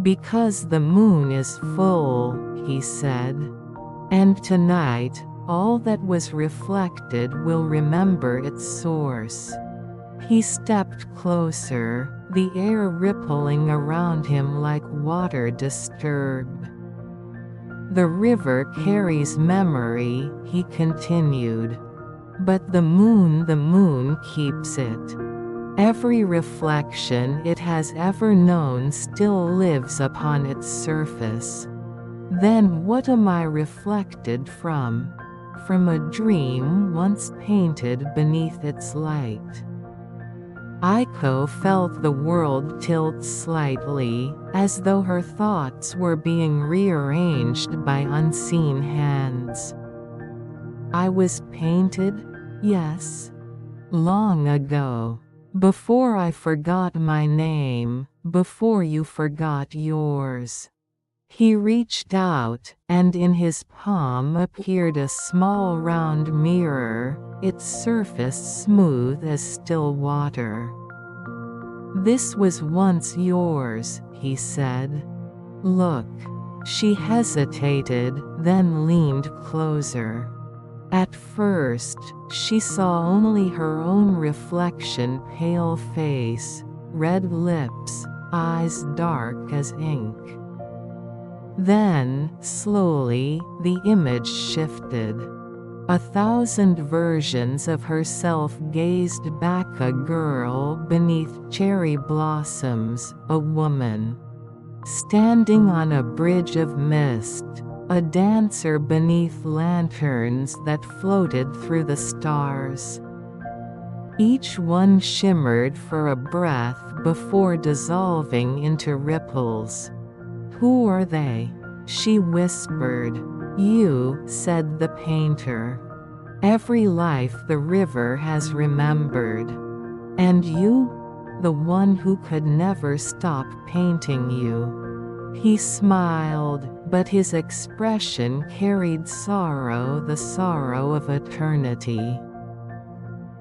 "Because the moon is full," he said. "And tonight, all that was reflected will remember its source." He stepped closer, the air rippling around him like water disturbed. "The river carries memory," he continued. "But the moon keeps it. Every reflection it has ever known still lives upon its surface. Then what am I reflected from? From a dream once painted beneath its light." Aiko felt the world tilt slightly, as though her thoughts were being rearranged by unseen hands. "I was painted? Yes. Long ago. Before I forgot my name, before you forgot yours." He reached out, and in his palm appeared a small round mirror, its surface smooth as still water. "This was once yours," he said. "Look." She hesitated, then leaned closer. At first, she saw only her own reflection, pale face, red lips, eyes dark as ink. Then, slowly, the image shifted. 1,000 versions of herself gazed back, a girl beneath cherry blossoms, a woman standing on a bridge of mist, a dancer beneath lanterns that floated through the stars. Each one shimmered for a breath before dissolving into ripples. "Who are they?" she whispered. "You," said the painter. "Every life the river has remembered. And you? The one who could never stop painting you." He smiled, but his expression carried sorrow, the sorrow of eternity.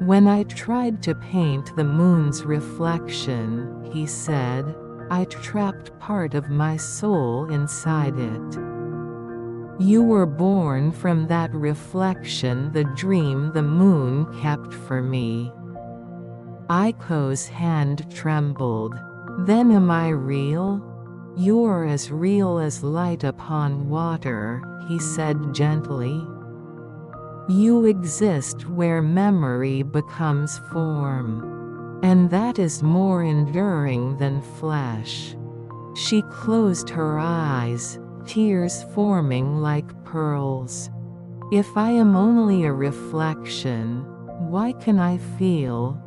"When I tried to paint the moon's reflection," he said, "I trapped part of my soul inside it. You were born from that reflection, the dream the moon kept for me." Aiko's hand trembled. "Then am I real?" "You're as real as light upon water," he said gently. "You exist where memory becomes form. And that is more enduring than flesh." She closed her eyes, tears forming like pearls. "If I am only a reflection, why can I feel?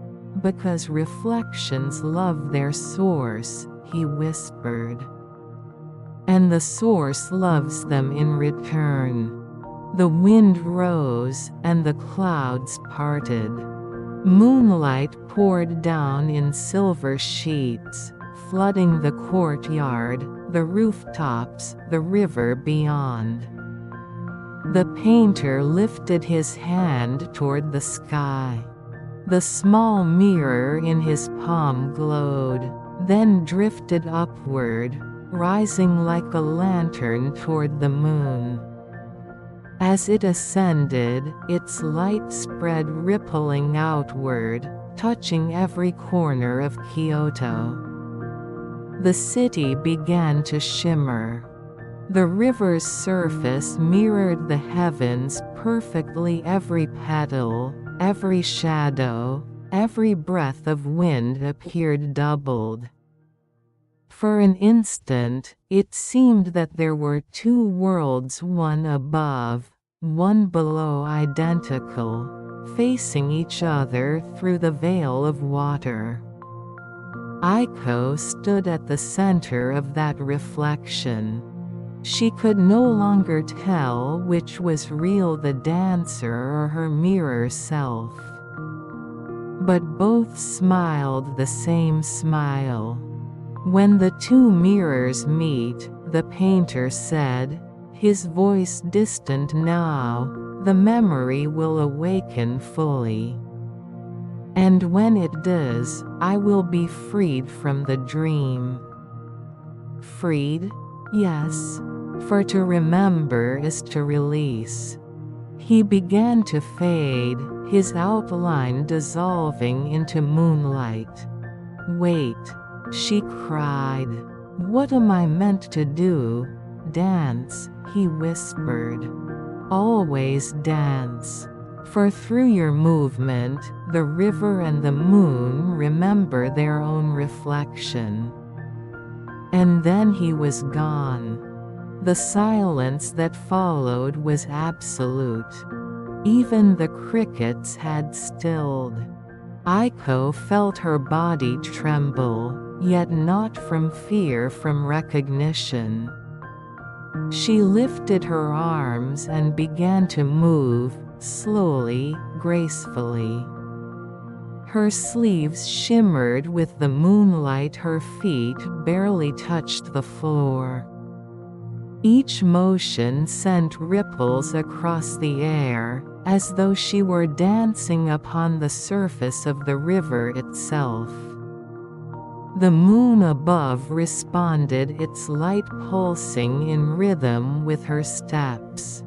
Because reflections love their source, he whispered. And the source loves them in return. The wind rose, and the clouds parted. Moonlight poured down in silver sheets, flooding the courtyard, the rooftops, the river beyond. The painter lifted his hand toward the sky. The small mirror in his palm glowed, then drifted upward, rising like a lantern toward the moon. As it ascended, its light spread rippling outward, touching every corner of Kyoto. The city began to shimmer. The river's surface mirrored the heavens perfectly. Every petal, every shadow, every breath of wind appeared doubled. For an instant, it seemed that there were two worlds, one above, one below, identical, facing each other through the veil of water. Aiko stood at the center of that reflection. She could no longer tell which was real, the dancer or her mirror self. But both smiled the same smile. When the two mirrors meet, the painter said, his voice distant now, the memory will awaken fully. And when it does, I will be freed from the dream. Freed? Yes. For to remember is to release. He began to fade, his outline dissolving into moonlight. Wait, she cried. What am I meant to do? Dance, he whispered. Always dance. For through your movement, the river and the moon remember their own reflection. And then he was gone. The silence that followed was absolute. Even the crickets had stilled. Aiko felt her body tremble, yet not from fear, from recognition. She lifted her arms and began to move, slowly, gracefully. Her sleeves shimmered with the moonlight, her feet barely touched the floor. Each motion sent ripples across the air, as though she were dancing upon the surface of the river itself. The moon above responded, its light pulsing in rhythm with her steps.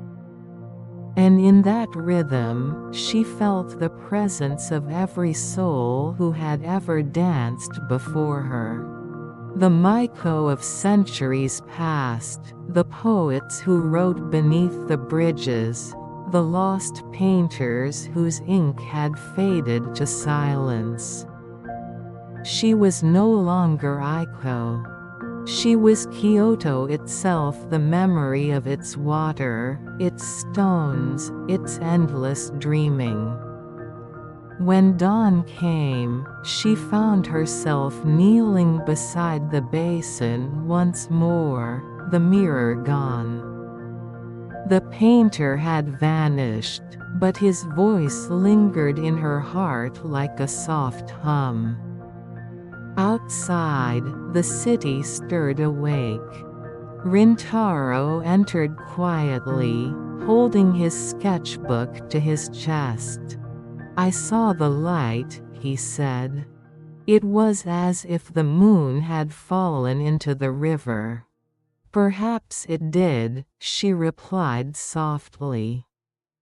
And in that rhythm, she felt the presence of every soul who had ever danced before her. The Maiko of centuries past, the poets who wrote beneath the bridges, the lost painters whose ink had faded to silence. She was no longer Aiko. She was Kyoto itself, the memory of its water, its stones, its endless dreaming. When dawn came, she found herself kneeling beside the basin once more, the mirror gone. The painter had vanished, but his voice lingered in her heart like a soft hum. Outside, the city stirred awake. Rintaro entered quietly, holding his sketchbook to his chest. I saw the light, he said. It was as if the moon had fallen into the river. Perhaps it did, she replied softly.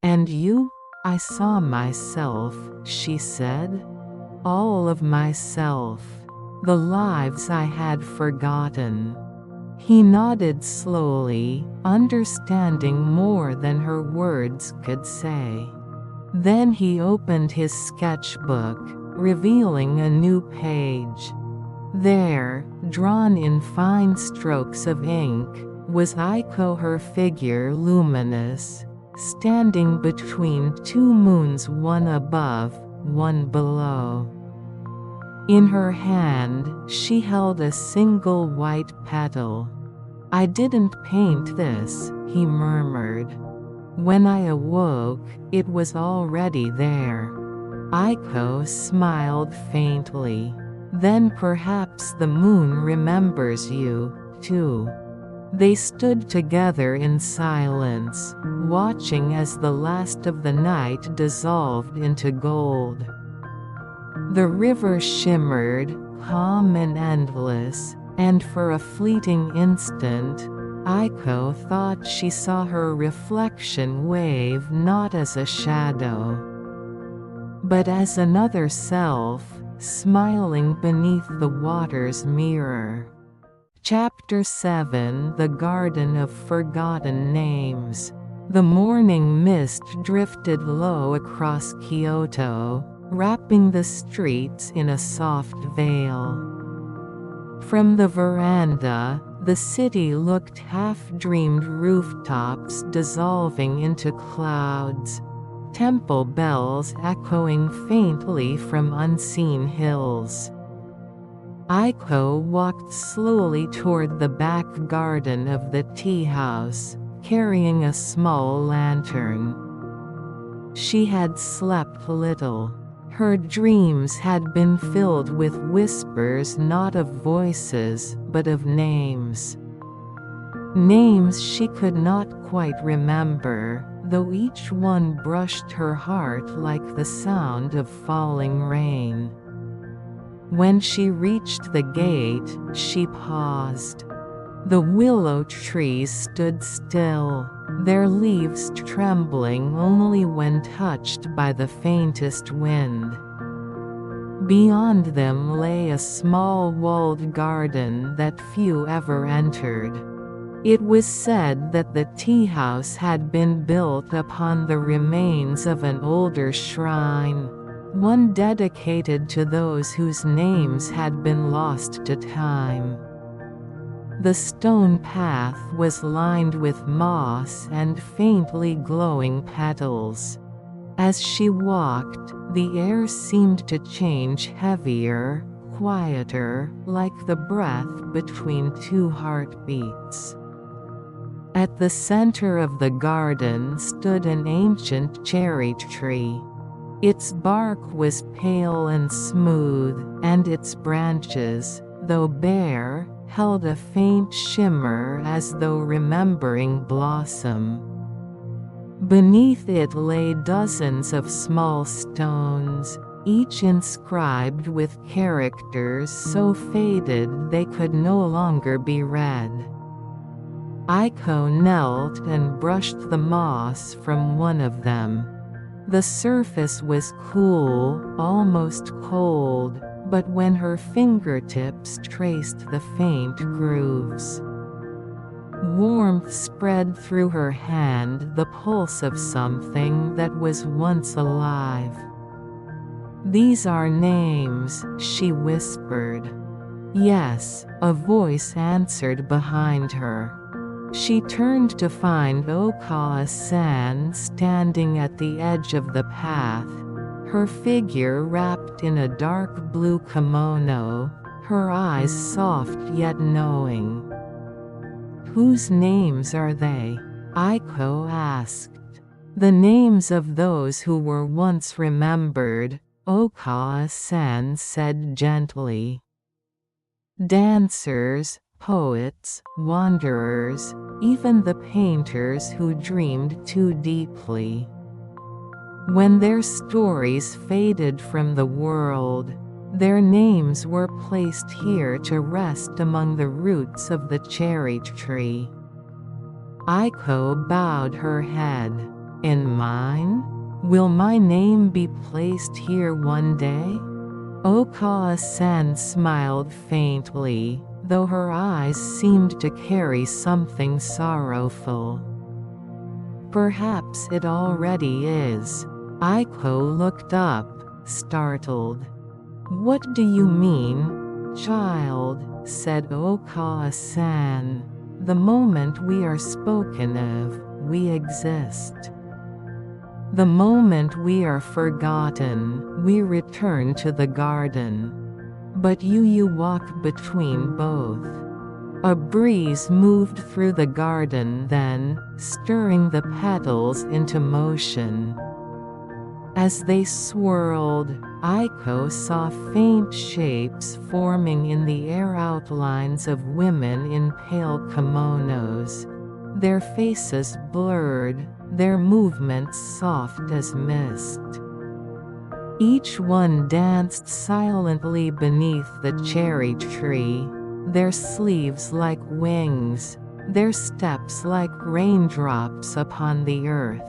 And you? I saw myself, she said. All of myself. The lives I had forgotten. He nodded slowly, understanding more than her words could say. Then he opened his sketchbook, revealing a new page. There, drawn in fine strokes of ink, was Aiko, her figure luminous, standing between two moons, one above, one below. In her hand, she held a single white petal. "I didn't paint this," he murmured. "When I awoke, it was already there." Aiko smiled faintly. "Then perhaps the moon remembers you, too." They stood together in silence, watching as the last of the night dissolved into gold. The river shimmered, calm and endless, and for a fleeting instant, Aiko thought she saw her reflection wave not as a shadow, but as another self, smiling beneath the water's mirror. Chapter 7: The Garden of Forgotten Names. The morning mist drifted low across Kyoto, wrapping the streets in a soft veil. From the veranda, the city looked half-dreamed, rooftops dissolving into clouds, temple bells echoing faintly from unseen hills. Aiko walked slowly toward the back garden of the tea house, carrying a small lantern. She had slept little. Her dreams had been filled with whispers, not of voices, but of names. Names she could not quite remember, though each one brushed her heart like the sound of falling rain. When she reached the gate, she paused. The willow trees stood still, their leaves trembling only when touched by the faintest wind. Beyond them lay a small walled garden that few ever entered. It was said that the tea house had been built upon the remains of an older shrine, one dedicated to those whose names had been lost to time. The stone path was lined with moss and faintly glowing petals. As she walked, the air seemed to change heavier, quieter, like the breath between two heartbeats. At the center of the garden stood an ancient cherry tree. Its bark was pale and smooth, and its branches, though bare, held a faint shimmer as though remembering blossom. Beneath it lay dozens of small stones, each inscribed with characters so faded they could no longer be read. Aiko knelt and brushed the moss from one of them. The surface was cool, almost cold, but when her fingertips traced the faint grooves, warmth spread through her hand, the pulse of something that was once alive. "These are names," she whispered. "Yes," a voice answered behind her. She turned to find Okawa-san standing at the edge of the path, her figure wrapped in a dark blue kimono, her eyes soft yet knowing. "Whose names are they?" Aiko asked. "The names of those who were once remembered," Okawa-san said gently. "Dancers, poets, wanderers, even the painters who dreamed too deeply. When their stories faded from the world, their names were placed here to rest among the roots of the cherry tree." Aiko bowed her head. "And mine? Will my name be placed here one day?" Okawa-san smiled faintly, though her eyes seemed to carry something sorrowful. "Perhaps it already is." Aiko looked up, startled. "What do you mean, child?" said Okawa-san. "The moment we are spoken of, we exist. The moment we are forgotten, we return to the garden." but you walk between both. A breeze moved through the garden then, stirring the petals into motion. As they swirled, Aiko saw faint shapes forming in the air, outlines of women in pale kimonos. Their faces blurred, their movements soft as mist. Each one danced silently beneath the cherry tree, their sleeves like wings, their steps like raindrops upon the earth.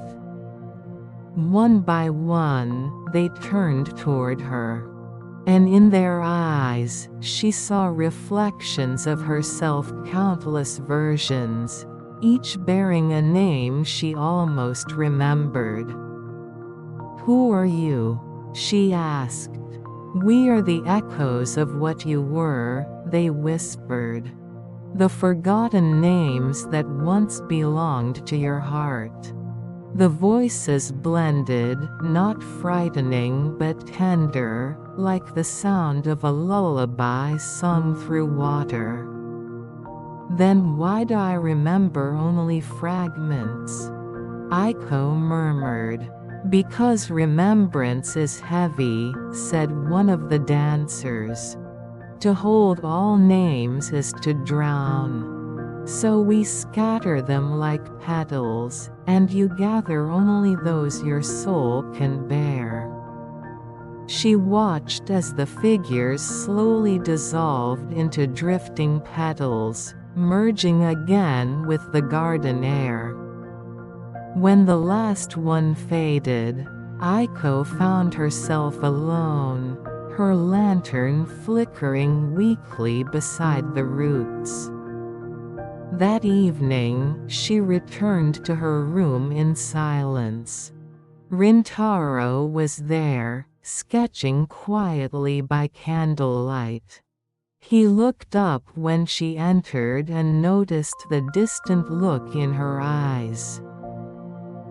One by one, they turned toward her. And in their eyes, she saw reflections of herself, countless versions, each bearing a name she almost remembered. "Who are you?" she asked. "We are the echoes of what you were," they whispered. "The forgotten names that once belonged to your heart." The voices blended, not frightening but tender, like the sound of a lullaby sung through water. "Then why do I remember only fragments?" Aiko murmured. "Because remembrance is heavy," said one of the dancers. "To hold all names is to drown. So we scatter them like petals, and you gather only those your soul can bear." She watched as the figures slowly dissolved into drifting petals, merging again with the garden air. When the last one faded, Aiko found herself alone, her lantern flickering weakly beside the roots. That evening, she returned to her room in silence. Rintaro was there, sketching quietly by candlelight. He looked up when she entered and noticed the distant look in her eyes.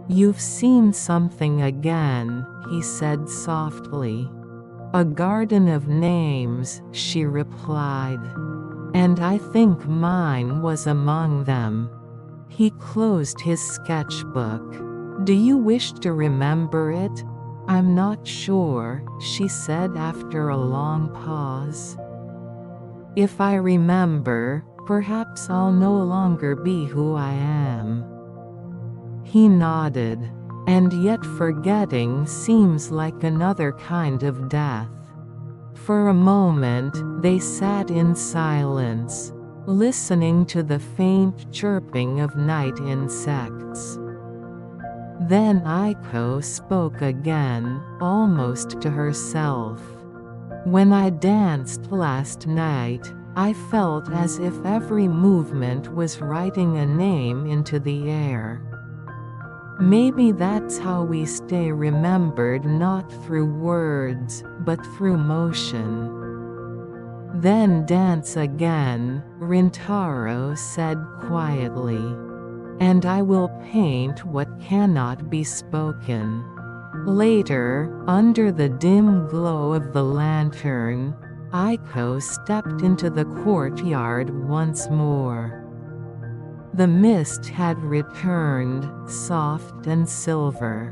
"You've seen something again," he said softly. "A garden of names," she replied. "And I think mine was among them." He closed his sketchbook. "Do you wish to remember it?" "I'm not sure," she said after a long pause. "If I remember, perhaps I'll no longer be who I am." He nodded. "And yet forgetting seems like another kind of death." For a moment, they sat in silence, listening to the faint chirping of night insects. Then Aiko spoke again, almost to herself. "When I danced last night, I felt as if every movement was writing a name into the air. Maybe that's how we stay remembered, not through words, but through motion." "Then dance again," Rintaro said quietly. "And I will paint what cannot be spoken." Later, under the dim glow of the lantern, Aiko stepped into the courtyard once more. The mist had returned, soft and silver.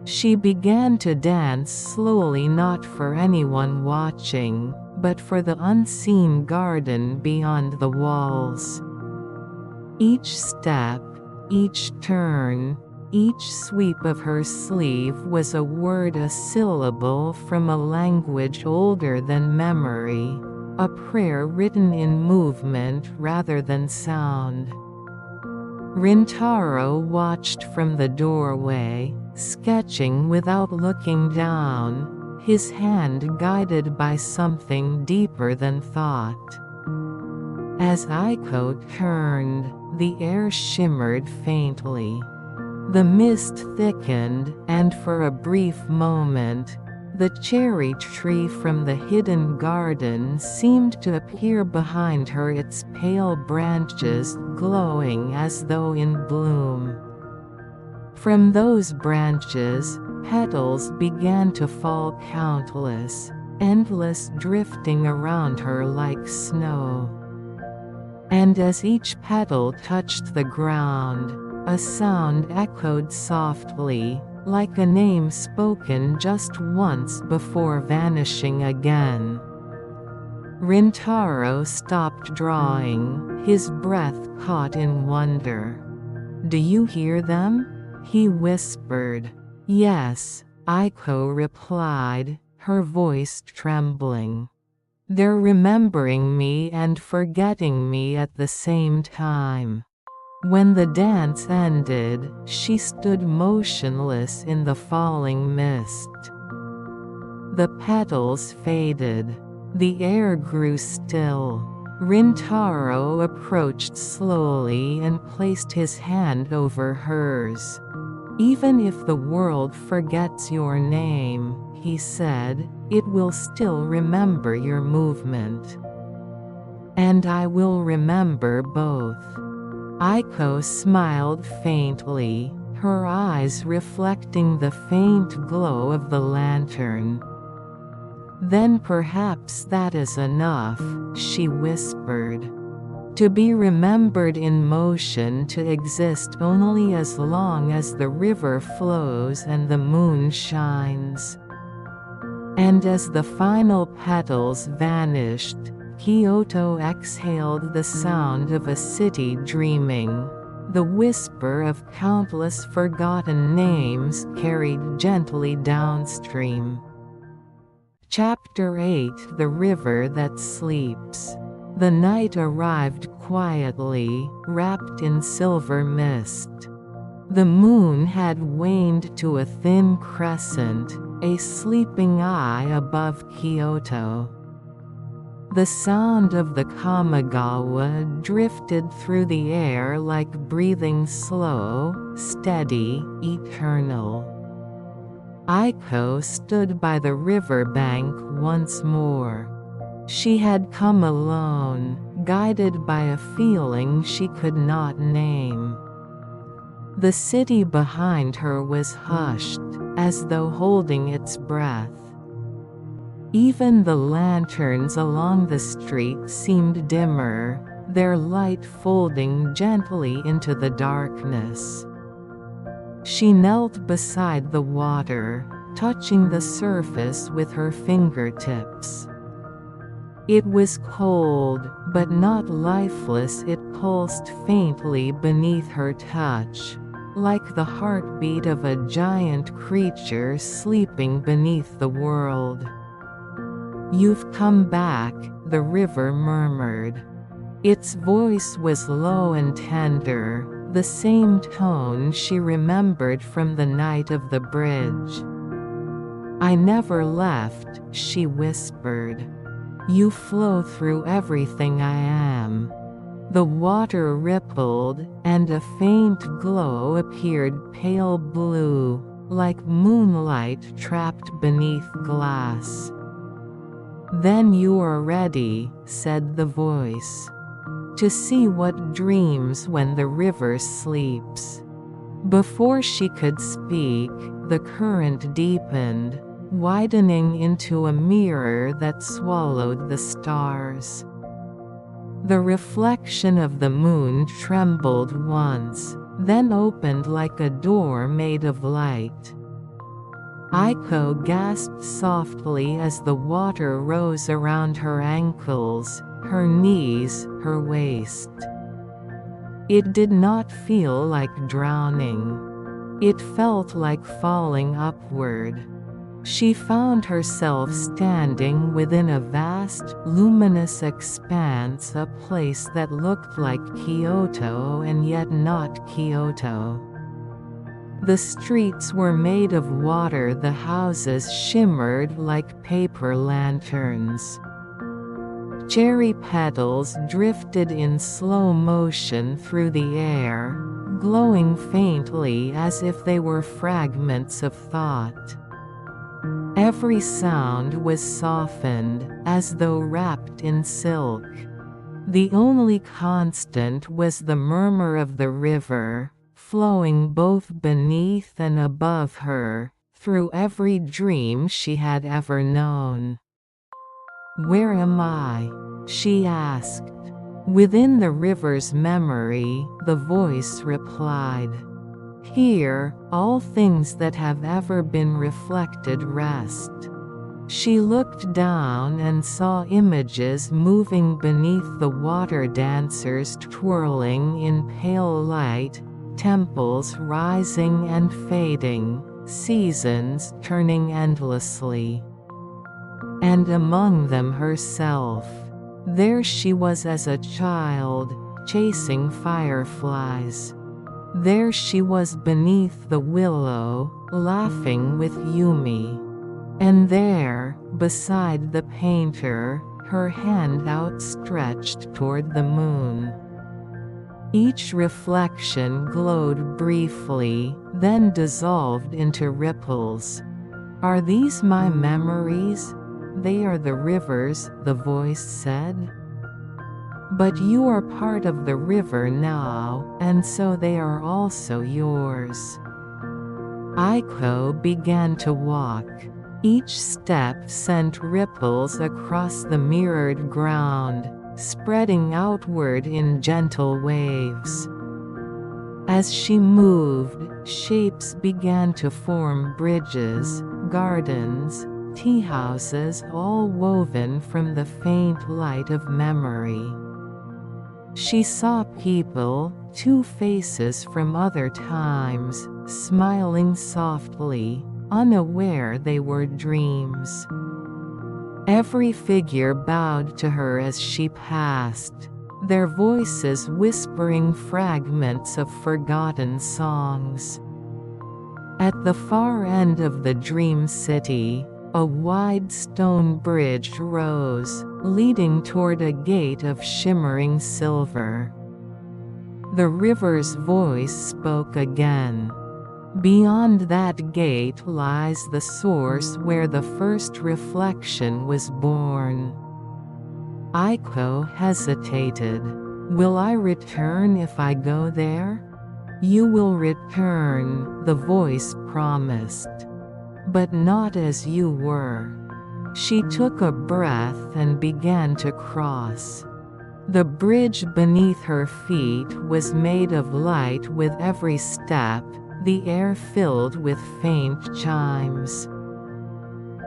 She began to dance slowly, not for anyone watching, but for the unseen garden beyond the walls. Each step, each turn, each sweep of her sleeve was a word, a syllable from a language older than memory, a prayer written in movement rather than sound. Rintaro watched from the doorway, sketching without looking down, his hand guided by something deeper than thought. As Aiko turned, the air shimmered faintly. The mist thickened, and for a brief moment, the cherry tree from the hidden garden seemed to appear behind her, its pale branches glowing as though in bloom. From those branches, petals began to fall, countless, endless drifting around her like snow. And as each petal touched the ground, a sound echoed softly, like a name spoken just once before vanishing again. Rintaro stopped drawing, his breath caught in wonder. "Do you hear them?" he whispered. "Yes," Aiko replied, her voice trembling. "They're remembering me and forgetting me at the same time." When the dance ended, she stood motionless in the falling mist. The petals faded. The air grew still. Rintaro approached slowly and placed his hand over hers. "Even if the world forgets your name," he said, "it will still remember your movement. And I will remember both." Aiko smiled faintly, her eyes reflecting the faint glow of the lantern. "Then perhaps that is enough," she whispered. "To be remembered in motion, to exist only as long as the river flows and the moon shines." And as the final petals vanished, Kyoto exhaled the sound of a city dreaming, the whisper of countless forgotten names carried gently downstream. Chapter 8: The River That Sleeps. The night arrived quietly, wrapped in silver mist. The moon had waned to a thin crescent, a sleeping eye above Kyoto. The sound of the Kamigawa drifted through the air like breathing slow, steady, eternal. Aiko stood by the riverbank once more. She had come alone, guided by a feeling she could not name. The city behind her was hushed, as though holding its breath. Even the lanterns along the street seemed dimmer, their light folding gently into the darkness. She knelt beside the water, touching the surface with her fingertips. It was cold, but not lifeless. It pulsed faintly beneath her touch, like the heartbeat of a giant creature sleeping beneath the world. "You've come back," the river murmured. Its voice was low and tender, the same tone she remembered from the night of the bridge. "I never left," she whispered. "You flow through everything I am." The water rippled, and a faint glow appeared, pale blue, like moonlight trapped beneath glass. "Then you are ready," said the voice, "to see what dreams when the river sleeps." Before she could speak, the current deepened, widening into a mirror that swallowed the stars. The reflection of the moon trembled once, then opened like a door made of light. Aiko gasped softly as the water rose around her ankles, her knees, her waist. It did not feel like drowning. It felt like falling upward. She found herself standing within a vast, luminous expanse, a place that looked like Kyoto and yet not Kyoto. The streets were made of water, the houses shimmered like paper lanterns. Cherry petals drifted in slow motion through the air, glowing faintly as if they were fragments of thought. Every sound was softened, as though wrapped in silk. The only constant was the murmur of the river, flowing both beneath and above her, through every dream she had ever known. "Where am I?" she asked. Within the river's memory, the voice replied, "Here, all things that have ever been reflected rest." She looked down and saw images moving beneath the water, dancers twirling in pale light, temples rising and fading, seasons turning endlessly. And among them herself. There she was as a child, chasing fireflies. There she was beneath the willow, laughing with Yumi. And there, beside the painter, her hand outstretched toward the moon. Each reflection glowed briefly, then dissolved into ripples. "Are these my memories?" "They are the rivers," the voice said. "But you are part of the river now, and so they are also yours." Aiko began to walk. Each step sent ripples across the mirrored ground, spreading outward in gentle waves. As she moved, shapes began to form: bridges, gardens, tea houses, all woven from the faint light of memory. She saw people, two faces from other times, smiling softly, unaware they were dreams. Every figure bowed to her as she passed, their voices whispering fragments of forgotten songs. At the far end of the dream city, a wide stone bridge rose, leading toward a gate of shimmering silver. The river's voice spoke again. "Beyond that gate lies the source where the first reflection was born." Aiko hesitated. "Will I return if I go there?" "You will return," the voice promised. "But not as you were." She took a breath and began to cross. The bridge beneath her feet was made of light with every step, the air filled with faint chimes.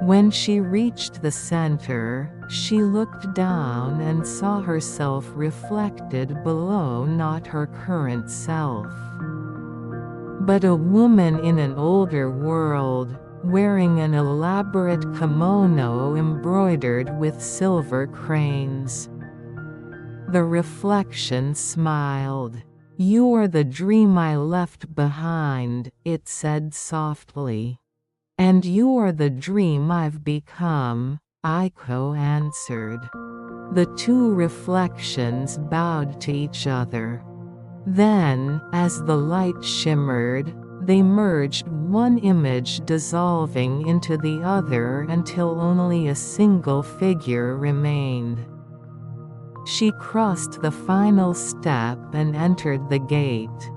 When she reached the center, she looked down and saw herself reflected below, not her current self, but a woman in an older world, wearing an elaborate kimono embroidered with silver cranes. The reflection smiled. "You are the dream I left behind," it said softly. "And you are the dream I've become," Aiko answered. The two reflections bowed to each other. Then, as the light shimmered, they merged, one image dissolving into the other until only a single figure remained. She crossed the final step and entered the gate.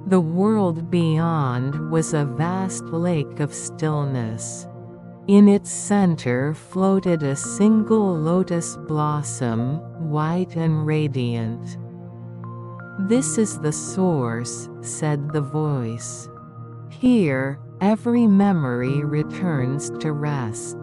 The world beyond was a vast lake of stillness. In its center floated a single lotus blossom, white and radiant. "This is the source," said the voice. "Here, every memory returns to rest."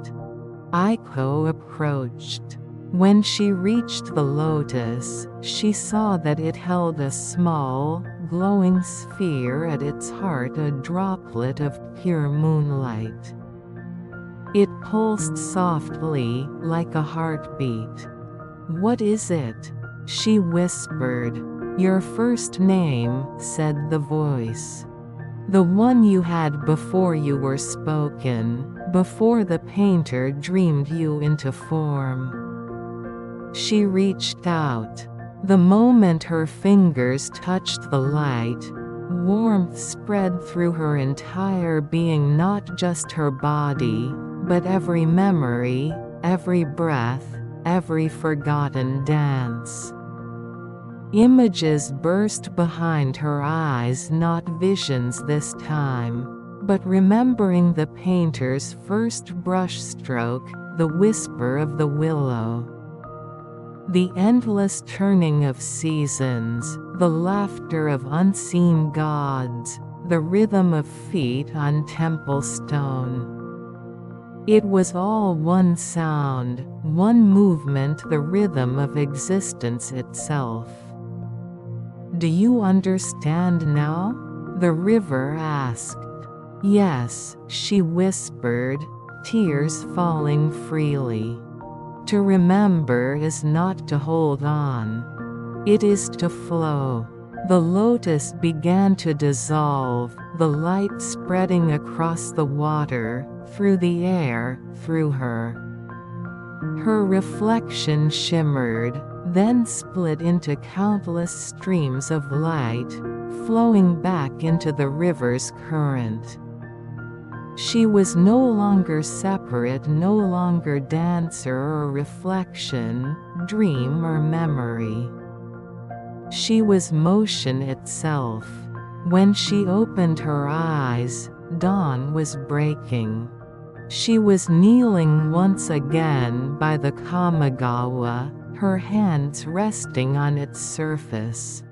Aiko approached. When she reached the lotus, she saw that it held a small, glowing sphere at its heart, a droplet of pure moonlight. It pulsed softly, like a heartbeat. "What is it?" she whispered. "Your first name," said the voice. "The one you had before you were spoken, before the painter dreamed you into form." She reached out. The moment her fingers touched the light, warmth spread through her entire being, not just her body, but every memory, every breath, every forgotten dance. Images burst behind her eyes, not visions this time, but remembering the painter's first brushstroke, the whisper of the willow. The endless turning of seasons, the laughter of unseen gods, the rhythm of feet on temple stone. It was all one sound, one movement, the rhythm of existence itself. "Do you understand now?" the river asked. "Yes," she whispered, tears falling freely. "To remember is not to hold on. It is to flow." The lotus began to dissolve, the light spreading across the water, through the air, through her. Her reflection shimmered, then split into countless streams of light, flowing back into the river's current. She was no longer separate, no longer dancer or reflection, dream or memory. She was motion itself. When she opened her eyes, dawn was breaking. She was kneeling once again by the Kamigawa, her hands resting on its surface.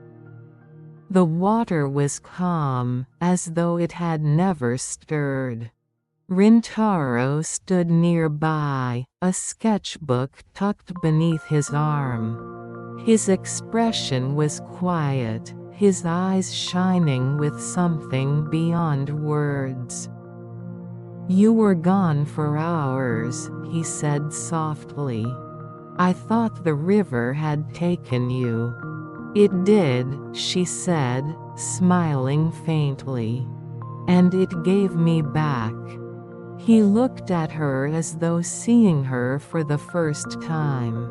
The water was calm, as though it had never stirred. Rintaro stood nearby, a sketchbook tucked beneath his arm. His expression was quiet, his eyes shining with something beyond words. "You were gone for hours," he said softly. "I thought the river had taken you." "It did," she said, smiling faintly. "And it gave me back." He looked at her as though seeing her for the first time.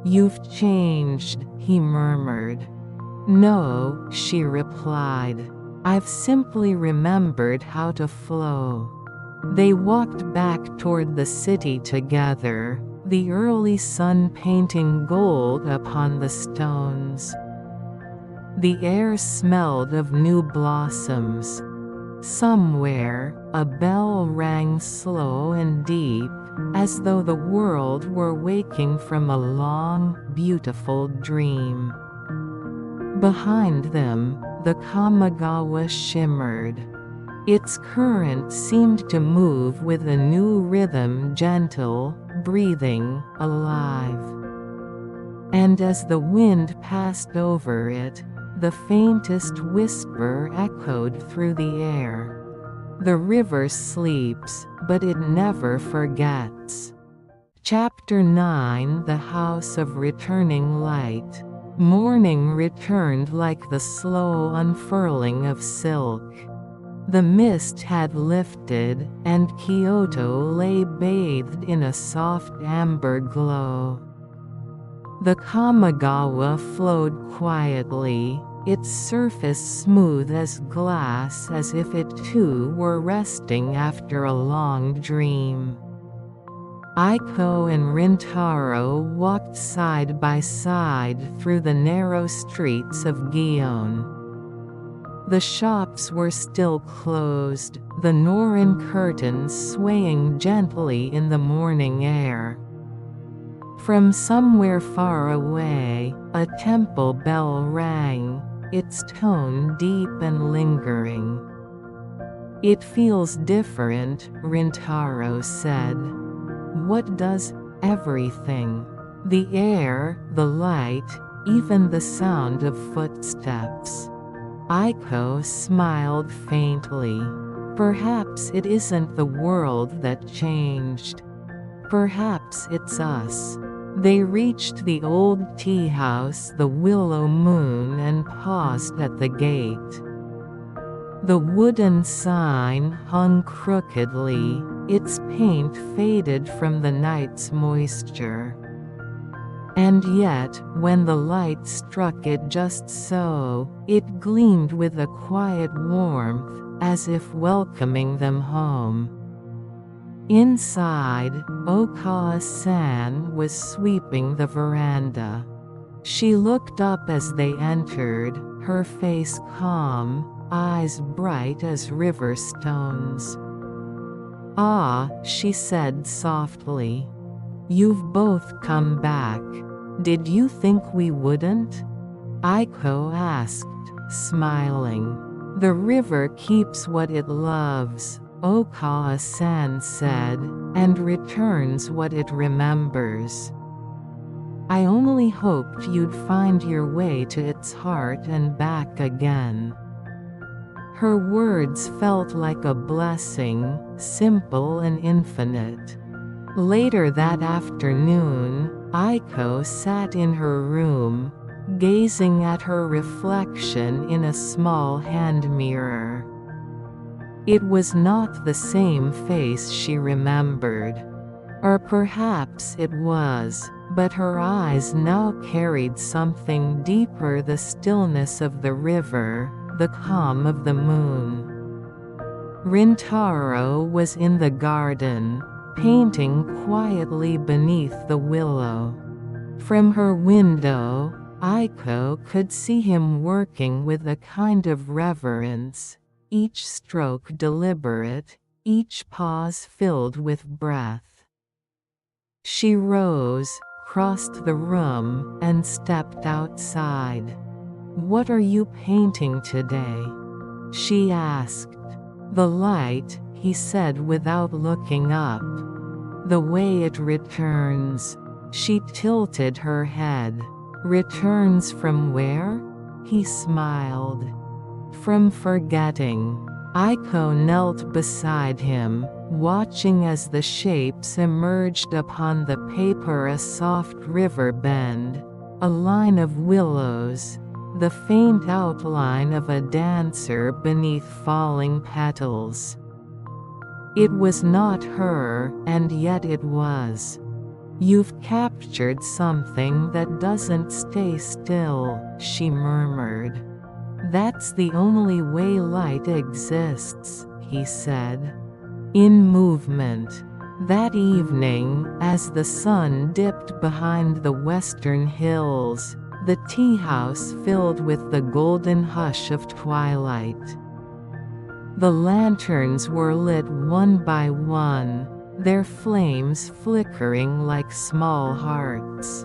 "You've changed," he murmured. "No," she replied. "I've simply remembered how to flow." They walked back toward the city together, the early sun painting gold upon the stones. The air smelled of new blossoms. Somewhere, a bell rang slow and deep, as though the world were waking from a long, beautiful dream. Behind them, the Kamigawa shimmered. Its current seemed to move with a new rhythm, gentle, breathing, alive. And as the wind passed over it, the faintest whisper echoed through the air. The river sleeps, but it never forgets. Chapter 9: The House of Returning Light. Morning returned like the slow unfurling of silk. The mist had lifted, and Kyoto lay bathed in a soft amber glow. The Kamigawa flowed quietly, its surface smooth as glass, as if it too were resting after a long dream. Aiko and Rintaro walked side by side through the narrow streets of Gion. The shops were still closed, the Norin curtains swaying gently in the morning air. From somewhere far away, a temple bell rang, its tone deep and lingering. "It feels different," Rintaro said. "What does?" "Everything. The air, the light, even the sound of footsteps." Aiko smiled faintly. "Perhaps it isn't the world that changed. Perhaps it's us." They reached the old tea house, the Willow Moon, and paused at the gate. The wooden sign hung crookedly, its paint faded from the night's moisture. And yet, when the light struck it just so, it gleamed with a quiet warmth, as if welcoming them home. Inside, Okawa-san was sweeping the veranda. She looked up as they entered, her face calm, eyes bright as river stones. "Ah," she said softly. "You've both come back. Did you think we wouldn't?" Aiko asked, smiling. "The river keeps what it loves," Okawa-san said, "and returns what it remembers. I only hoped you'd find your way to its heart and back again." Her words felt like a blessing, simple and infinite. Later that afternoon, Aiko sat in her room, gazing at her reflection in a small hand mirror. It was not the same face she remembered. Or perhaps it was, but her eyes now carried something deeper: the stillness of the river, the calm of the moon. Rintaro was in the garden, painting quietly beneath the willow. From her window, Aiko could see him working with a kind of reverence, each stroke deliberate, each pause filled with breath. She rose, crossed the room, and stepped outside. "What are you painting today?" she asked. "The light," he said without looking up. "The way it returns." She tilted her head. "Returns from where?" He smiled. "From forgetting." Aiko knelt beside him, watching as the shapes emerged upon the paper: a soft river bend, a line of willows, the faint outline of a dancer beneath falling petals. It was not her, and yet it was. "You've captured something that doesn't stay still," she murmured. "That's the only way light exists," he said. "In movement." That evening, as the sun dipped behind the western hills, the tea house filled with the golden hush of twilight. The lanterns were lit one by one, their flames flickering like small hearts.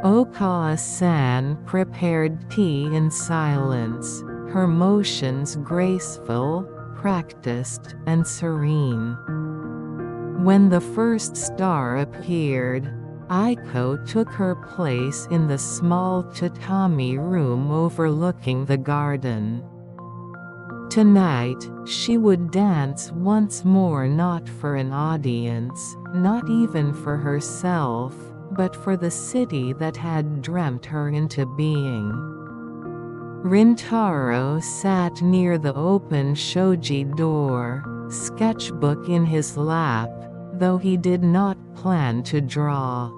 Okawa-san prepared tea in silence, her motions graceful, practiced, and serene. When the first star appeared, Aiko took her place in the small tatami room overlooking the garden. Tonight, she would dance once more, not for an audience, not even for herself, but for the city that had dreamt her into being. Rintaro sat near the open shoji door, sketchbook in his lap, though he did not plan to draw.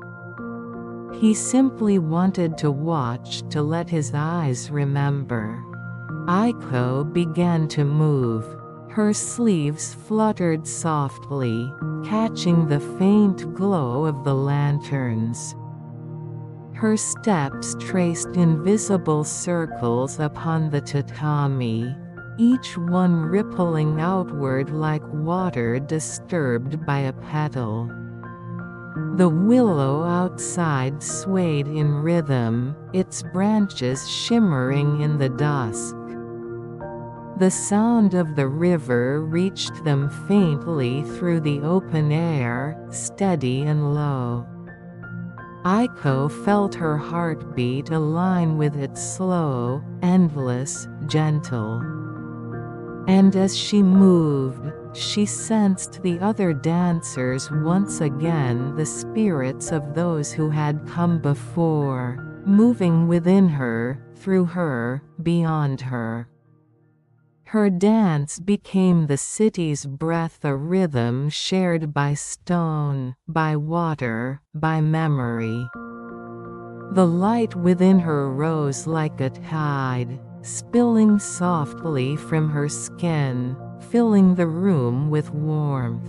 He simply wanted to watch, to let his eyes remember. Aiko began to move. Her sleeves fluttered softly, catching the faint glow of the lanterns. Her steps traced invisible circles upon the tatami, each one rippling outward like water disturbed by a petal. The willow outside swayed in rhythm, its branches shimmering in the dusk. The sound of the river reached them faintly through the open air, steady and low. Aiko felt her heartbeat align with it, slow, endless, gentle. And as she moved, she sensed the other dancers once again, the spirits of those who had come before, moving within her, through her, beyond her. Her dance became the city's breath, a rhythm shared by stone, by water, by memory. The light within her rose like a tide, spilling softly from her skin, filling the room with warmth.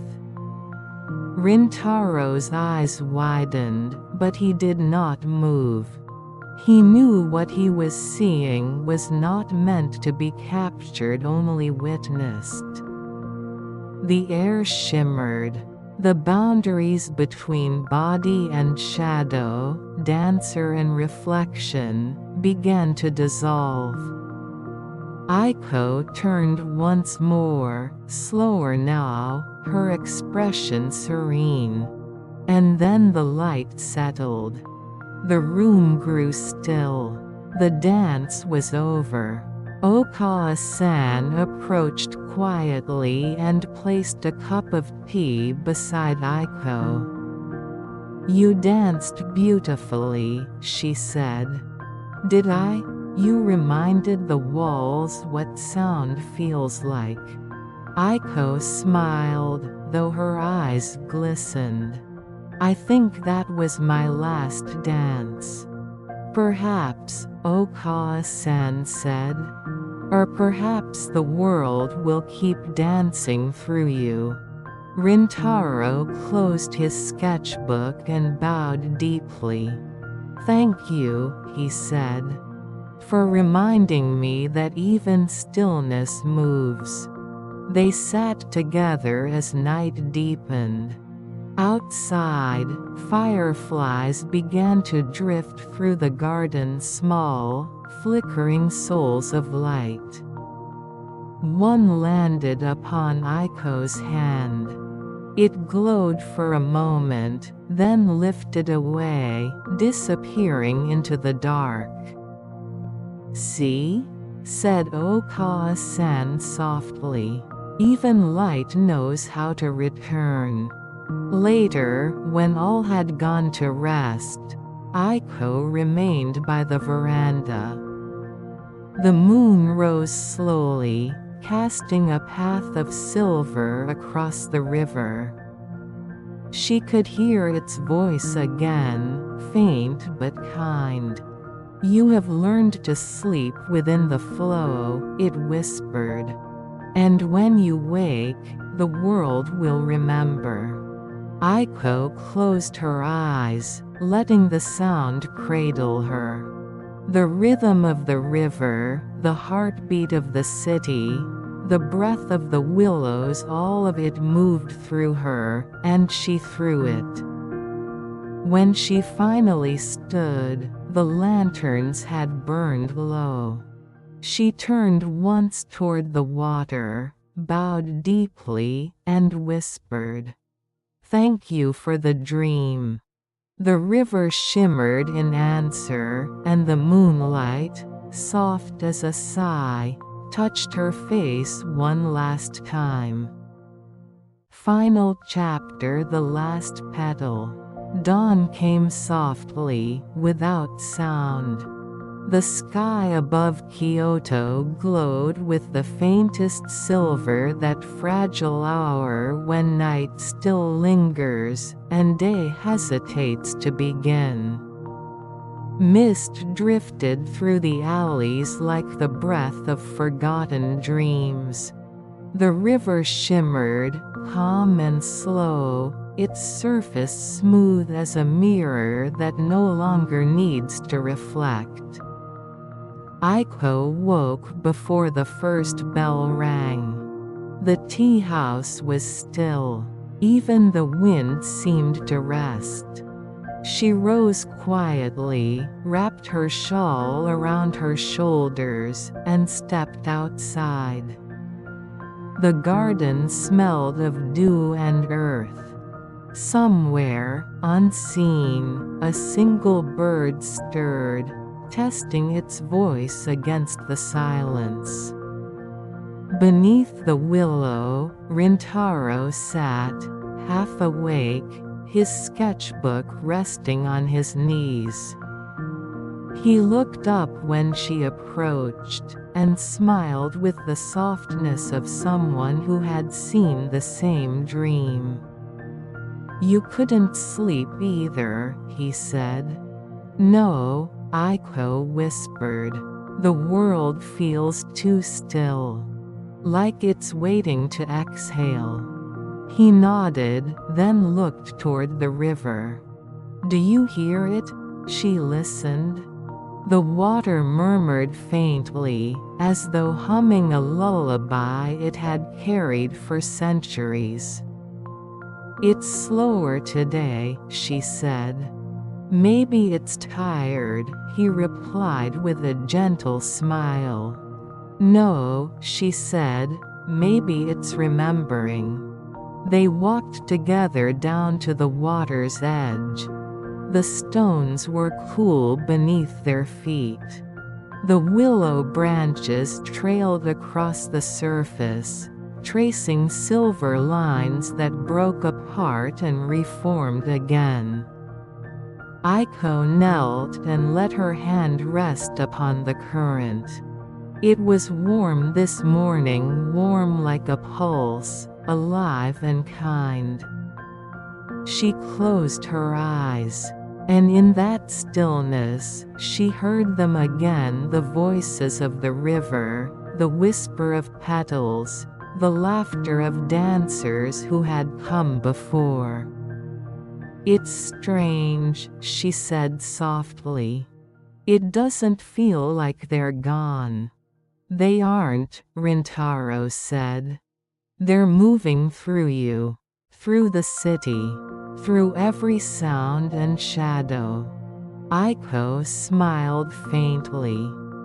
Rintaro's eyes widened, but he did not move. He knew what he was seeing was not meant to be captured, only witnessed. The air shimmered. The boundaries between body and shadow, dancer and reflection, began to dissolve. Aiko turned once more, slower now, her expression serene. And then the light settled. The room grew still. The dance was over. Okawa-san approached quietly and placed a cup of tea beside Aiko. "You danced beautifully," she said. "Did I? You reminded the walls what sound feels like." Aiko smiled, though her eyes glistened. "I think that was my last dance." "Perhaps," Okawa-san said. "Or perhaps the world will keep dancing through you." Rintaro closed his sketchbook and bowed deeply. "Thank you," he said, "for reminding me that even stillness moves." They sat together as night deepened. Outside, fireflies began to drift through the garden, small, flickering souls of light. One landed upon Aiko's hand. It glowed for a moment, then lifted away, disappearing into the dark. "See?" said Okawa-san softly. "Even light knows how to return." Later, when all had gone to rest, Aiko remained by the veranda. The moon rose slowly, casting a path of silver across the river. She could hear its voice again, faint but kind. "You have learned to sleep within the flow," it whispered. "And when you wake, the world will remember." Aiko closed her eyes, letting the sound cradle her. The rhythm of the river, the heartbeat of the city, the breath of the willows, all of it moved through her, and she through it. When she finally stood, the lanterns had burned low. She turned once toward the water, bowed deeply, and whispered, "Thank you for the dream." The river shimmered in answer, and the moonlight, soft as a sigh, touched her face one last time. Final chapter: The last petal. Dawn came softly, without sound. The sky above Kyoto glowed with the faintest silver, that fragile hour when night still lingers, and day hesitates to begin. Mist drifted through the alleys like the breath of forgotten dreams. The river shimmered, calm and slow, its surface smooth as a mirror that no longer needs to reflect. Aiko woke before the first bell rang. The tea house was still. Even the wind seemed to rest. She rose quietly, wrapped her shawl around her shoulders, and stepped outside. The garden smelled of dew and earth. Somewhere, unseen, a single bird stirred, testing its voice against the silence. Beneath the willow, Rintaro sat, half awake, his sketchbook resting on his knees. He looked up when she approached, and smiled with the softness of someone who had seen the same dream. "You couldn't sleep either," he said. "No," Aiko whispered. "The world feels too still. Like it's waiting to exhale." He nodded, then looked toward the river. "Do you hear it?" She listened. The water murmured faintly, as though humming a lullaby it had carried for centuries. "It's slower today," she said. "Maybe it's tired," he replied with a gentle smile. "No," she said, "maybe it's remembering." They walked together down to the water's edge. The stones were cool beneath their feet. The willow branches trailed across the surface, tracing silver lines that broke apart and reformed again. Aiko knelt and let her hand rest upon the current. It was warm this morning, warm like a pulse, alive and kind. She closed her eyes. And in that stillness, she heard them again, the voices of the river, the whisper of petals, the laughter of dancers who had come before. "It's strange," she said softly. "It doesn't feel like they're gone." "They aren't," Rintaro said. "They're moving through you. Through the city. Through every sound and shadow." Aiko smiled faintly.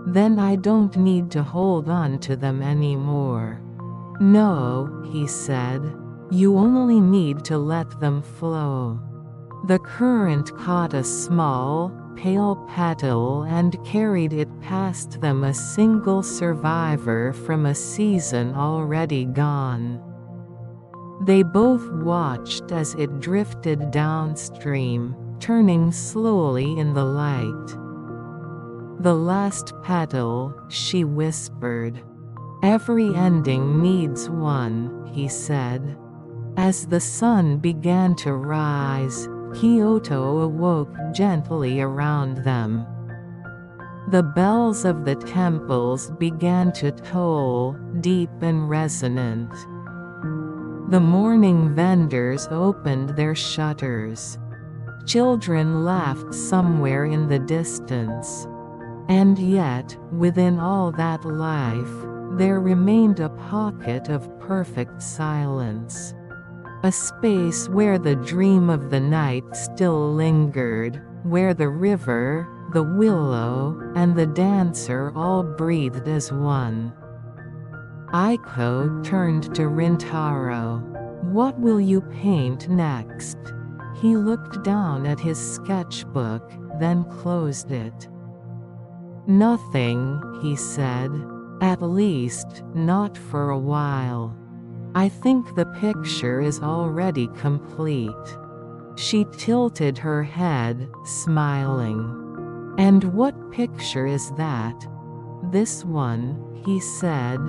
"Then I don't need to hold on to them anymore." "No," he said. "You only need to let them flow." The current caught a small, pale petal and carried it past them, a single survivor from a season already gone. They both watched as it drifted downstream, turning slowly in the light. "The last petal," she whispered. "Every ending needs one," he said. As the sun began to rise, Kyoto awoke gently around them. The bells of the temples began to toll, deep and resonant. The morning vendors opened their shutters. Children laughed somewhere in the distance. And yet, within all that life, there remained a pocket of perfect silence. A space where the dream of the night still lingered, where the river, the willow, and the dancer all breathed as one. Aiko turned to Rintaro. "What will you paint next?" He looked down at his sketchbook, then closed it. "Nothing," he said. "At least, not for a while. I think the picture is already complete." She tilted her head, smiling. "And what picture is that?" "This one," he said,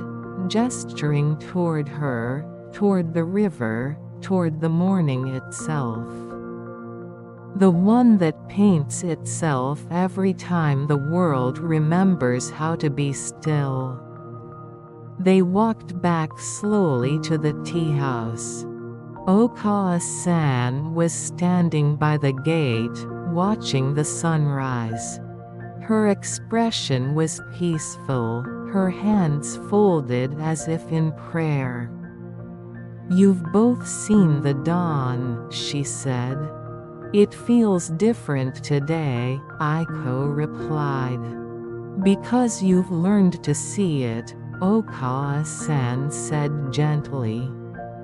gesturing toward her, toward the river, toward the morning itself. "The one that paints itself every time the world remembers how to be still." They walked back slowly to the tea house. Okawa-san was standing by the gate, watching the sunrise. Her expression was peaceful, her hands folded as if in prayer. "You've both seen the dawn," she said. "It feels different today," Aiko replied. "Because you've learned to see it," Okawa-san said gently.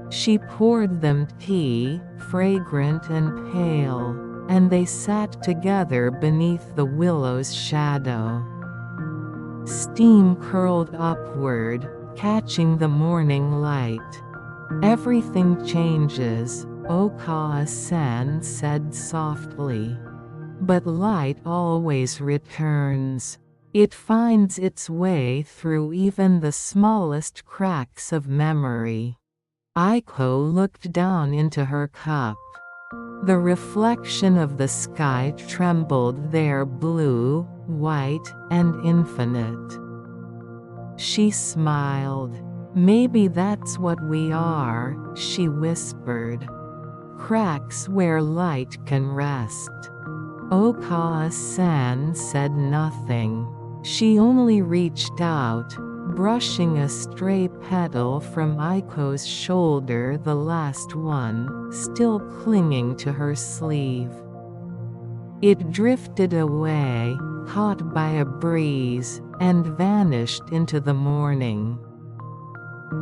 She poured them tea, fragrant and pale, and they sat together beneath the willow's shadow. Steam curled upward, catching the morning light. "Everything changes," Okawa-san said softly. "But light always returns. It finds its way through even the smallest cracks of memory." Aiko looked down into her cup. The reflection of the sky trembled there, blue, white, and infinite. She smiled. "Maybe that's what we are," she whispered. "Cracks where light can rest." Oka-san said nothing. She only reached out, brushing a stray petal from Aiko's shoulder, the last one, still clinging to her sleeve. It drifted away, caught by a breeze, and vanished into the morning.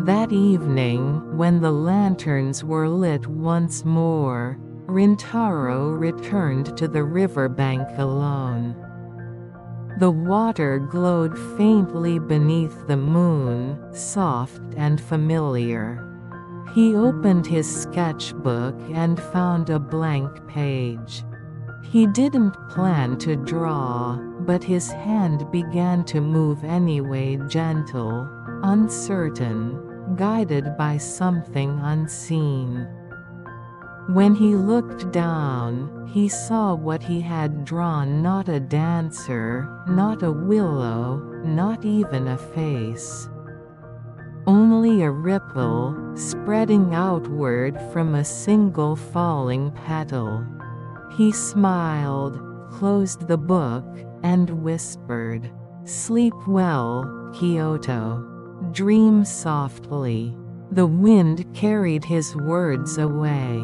That evening, when the lanterns were lit once more, Rintaro returned to the riverbank alone. The water glowed faintly beneath the moon, soft and familiar. He opened his sketchbook and found a blank page. He didn't plan to draw, but his hand began to move anyway, gentle, uncertain, guided by something unseen. When he looked down, he saw what he had drawn: not a dancer, not a willow, not even a face. Only a ripple, spreading outward from a single falling petal. He smiled, closed the book, and whispered, "Sleep well, Kyoto. Dream softly." The wind carried his words away.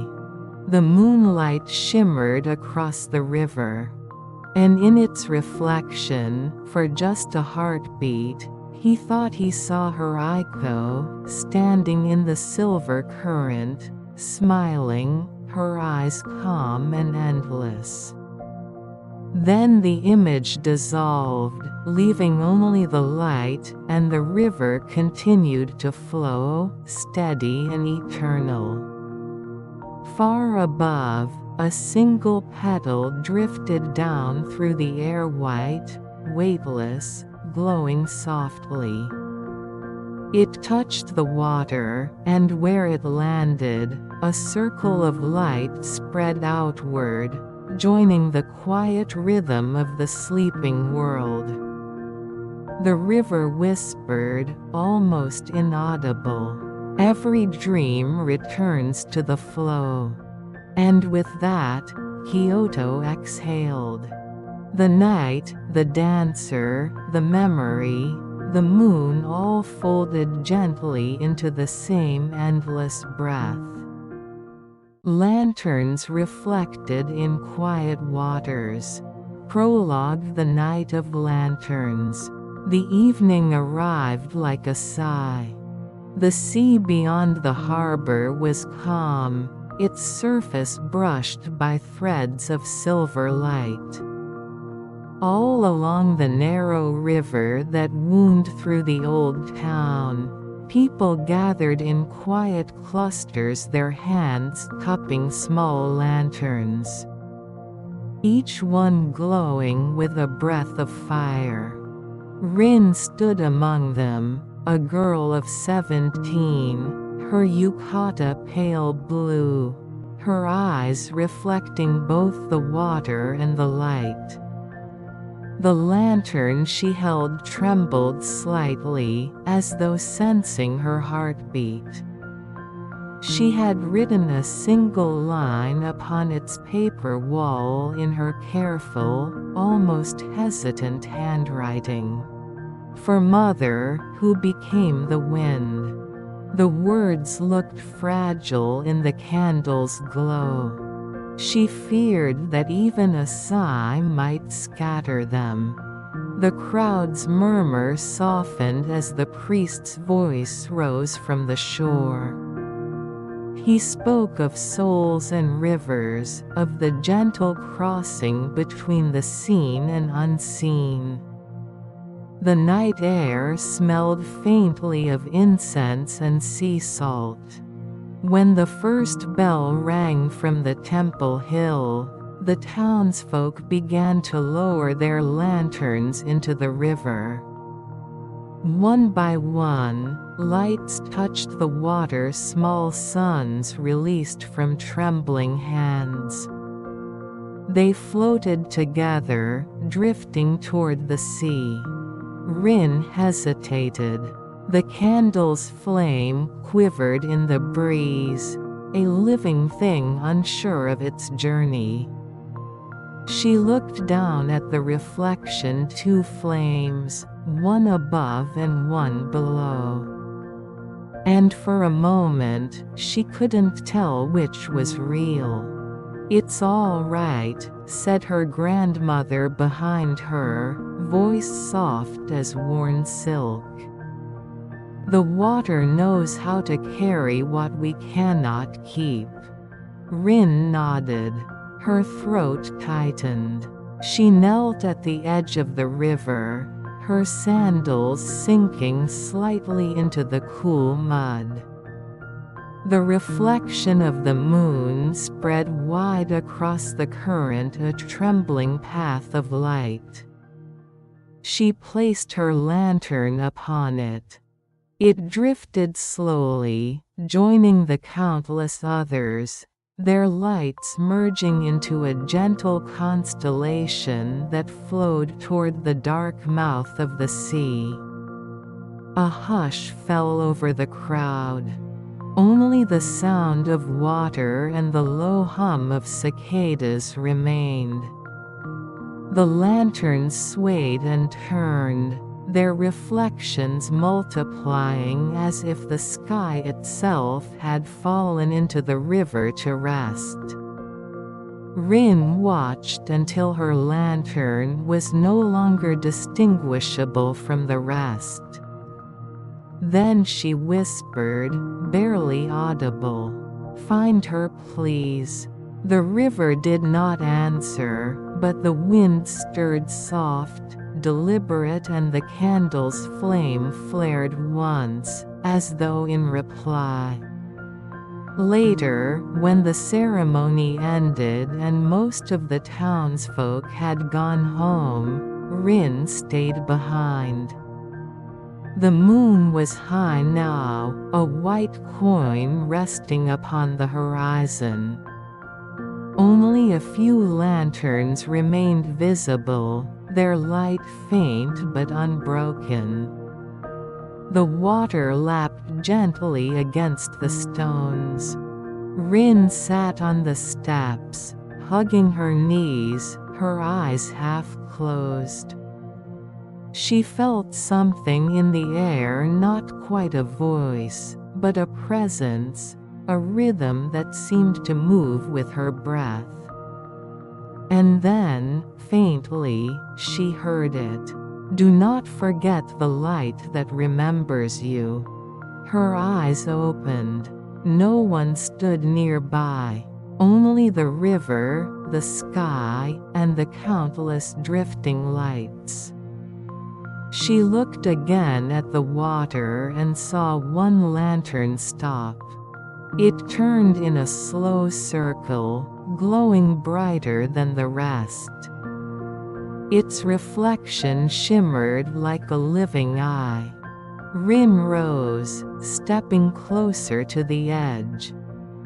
The moonlight shimmered across the river. And in its reflection, for just a heartbeat, he thought he saw her Aiko, standing in the silver current, smiling, her eyes calm and endless. Then the image dissolved, leaving only the light, and the river continued to flow, steady and eternal. Far above, a single petal drifted down through the air, white, weightless, glowing softly. It touched the water, and where it landed, a circle of light spread outward, joining the quiet rhythm of the sleeping world. The river whispered, almost inaudible, "Every dream returns to the flow." And with that, Kyoto exhaled. The night, the dancer, the memory, the moon all folded gently into the same endless breath. Lanterns reflected in quiet waters. Prologue: the night of lanterns. The evening arrived like a sigh. The sea beyond the harbor was calm, its surface brushed by threads of silver light. All along the narrow river that wound through the old town, people gathered in quiet clusters, their hands cupping small lanterns. Each one glowing with a breath of fire. Rin stood among them, a girl of 17, her yukata pale blue, her eyes reflecting both the water and the light. The lantern she held trembled slightly, as though sensing her heartbeat. She had written a single line upon its paper wall in her careful, almost hesitant handwriting. "For Mother, who became the wind." The words looked fragile in the candle's glow. She feared that even a sigh might scatter them. The crowd's murmur softened as the priest's voice rose from the shore. He spoke of souls and rivers, of the gentle crossing between the seen and unseen. The night air smelled faintly of incense and sea salt. When the first bell rang from the temple hill, the townsfolk began to lower their lanterns into the river. One by one, lights touched the water, small suns released from trembling hands. They floated together, drifting toward the sea. Rin hesitated. The candle's flame quivered in the breeze, a living thing unsure of its journey. She looked down at the reflection, two flames, one above and one below. And for a moment, she couldn't tell which was real. "It's all right," said her grandmother behind her, voice soft as worn silk. "The water knows how to carry what we cannot keep." Rin nodded. Her throat tightened. She knelt at the edge of the river, her sandals sinking slightly into the cool mud. The reflection of the moon spread wide across the current, a trembling path of light. She placed her lantern upon it. It drifted slowly, joining the countless others, their lights merging into a gentle constellation that flowed toward the dark mouth of the sea. A hush fell over the crowd. Only the sound of water and the low hum of cicadas remained. The lanterns swayed and turned, their reflections multiplying as if the sky itself had fallen into the river to rest. Rin watched until her lantern was no longer distinguishable from the rest. Then she whispered, barely audible, "Find her, please." The river did not answer, but the wind stirred soft, deliberate, and the candle's flame flared once, as though in reply. Later, when the ceremony ended and most of the townsfolk had gone home, Rin stayed behind. The moon was high now, a white coin resting upon the horizon. Only a few lanterns remained visible, their light faint but unbroken. The water lapped gently against the stones. Rin sat on the steps, hugging her knees, her eyes half closed. She felt something in the air, not quite a voice, but a presence, a rhythm that seemed to move with her breath. And then, faintly, she heard it. "Do not forget the light that remembers you." Her eyes opened. No one stood nearby. Only the river, the sky, and the countless drifting lights. She looked again at the water and saw one lantern stop. It turned in a slow circle, glowing brighter than the rest. Its reflection shimmered like a living eye. Rin rose, stepping closer to the edge.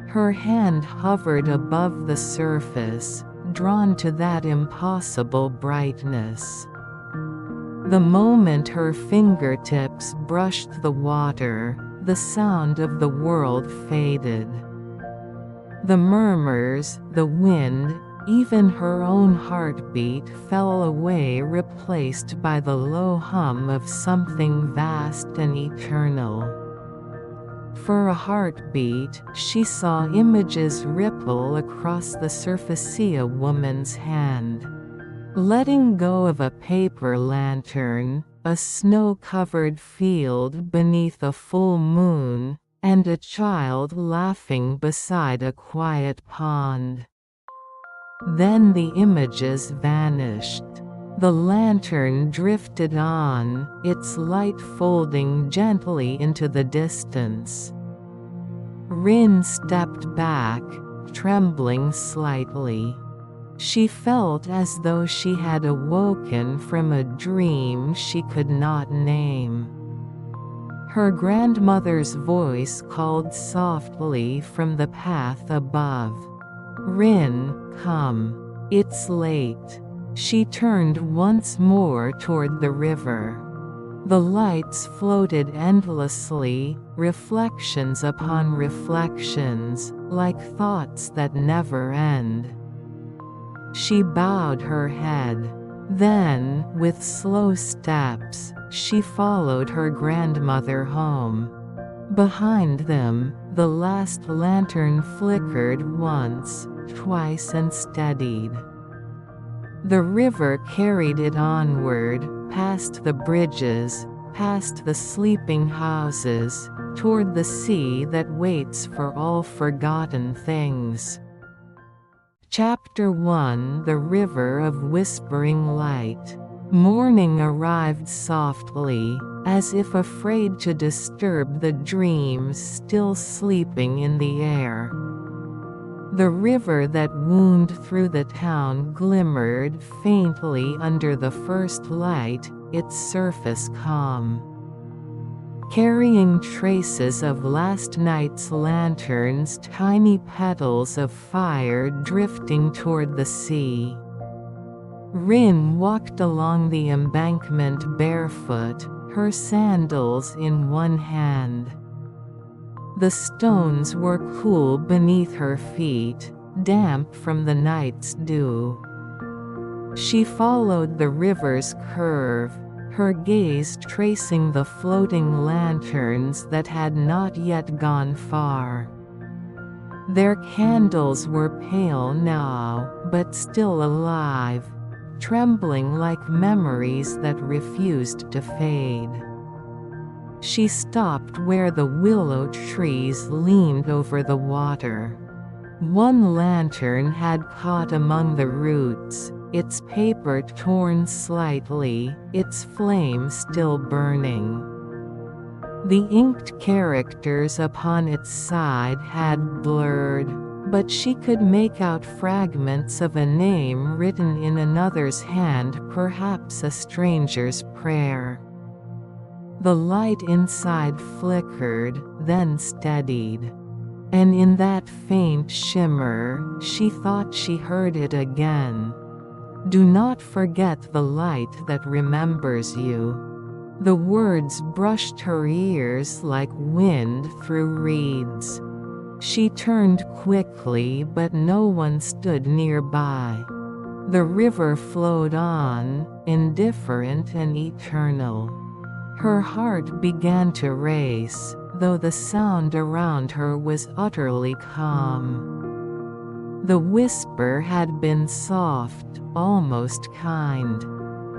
Her hand hovered above the surface, drawn to that impossible brightness. The moment her fingertips brushed the water, the sound of the world faded. The murmurs, the wind, even her own heartbeat fell away, replaced by the low hum of something vast and eternal. For a heartbeat, she saw images ripple across the surface. A woman's hand. Letting go of a paper lantern, a snow-covered field beneath a full moon, and a child laughing beside a quiet pond. Then the images vanished. The lantern drifted on, its light folding gently into the distance. Rin stepped back, trembling slightly. She felt as though she had awoken from a dream she could not name. Her grandmother's voice called softly from the path above. "Rin, come. It's late." She turned once more toward the river. The lights floated endlessly, reflections upon reflections, like thoughts that never end. She bowed her head. Then, with slow steps, she followed her grandmother home. Behind them, the last lantern flickered once, twice and steadied. The river carried it onward, past the bridges, past the sleeping houses, toward the sea that waits for all forgotten things. Chapter 1: The River of Whispering Light. Morning arrived softly, as if afraid to disturb the dreams still sleeping in the air. The river that wound through the town glimmered faintly under the first light, its surface calm. Carrying traces of last night's lanterns, tiny petals of fire drifting toward the sea. Rin walked along the embankment barefoot, her sandals in one hand. The stones were cool beneath her feet, damp from the night's dew. She followed the river's curve, her gaze tracing the floating lanterns that had not yet gone far. Their candles were pale now, but still alive, trembling like memories that refused to fade. She stopped where the willow trees leaned over the water. One lantern had caught among the roots, its paper torn slightly, its flame still burning. The inked characters upon its side had blurred, but she could make out fragments of a name written in another's hand, perhaps a stranger's prayer. The light inside flickered, then steadied. And in that faint shimmer, she thought she heard it again. "Do not forget the light that remembers you." The words brushed her ears like wind through reeds. She turned quickly, but no one stood nearby. The river flowed on, indifferent and eternal. Her heart began to race, though the sound around her was utterly calm. The whisper had been soft, almost kind.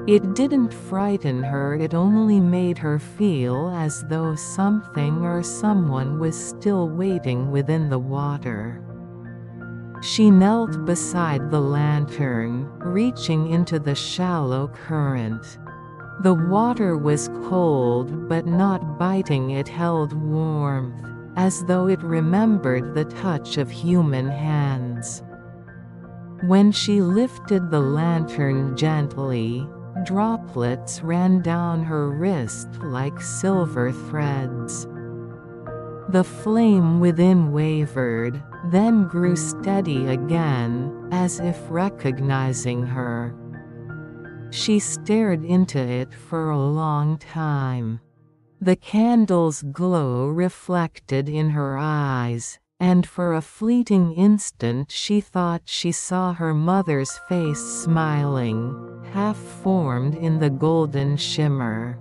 It didn't frighten her, it only made her feel as though something or someone was still waiting within the water. She knelt beside the lantern, reaching into the shallow current. The water was cold but not biting, it held warmth, as though it remembered the touch of human hands. When she lifted the lantern gently, droplets ran down her wrist like silver threads. The flame within wavered, then grew steady again, as if recognizing her. She stared into it for a long time. The candle's glow reflected in her eyes, and for a fleeting instant she thought she saw her mother's face smiling, half-formed in the golden shimmer.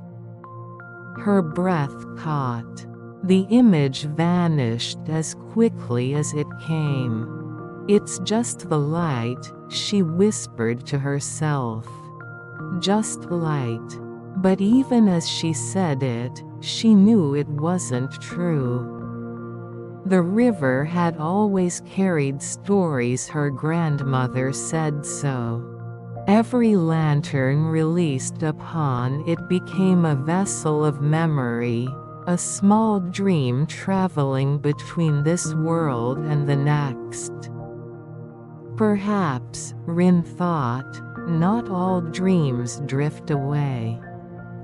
Her breath caught. The image vanished as quickly as it came. "It's just the light," she whispered to herself. "Just light." But even as she said it, she knew it wasn't true. The river had always carried stories, her grandmother said so. Every lantern released upon it became a vessel of memory, a small dream traveling between this world and the next. Perhaps, Rin thought, not all dreams drift away.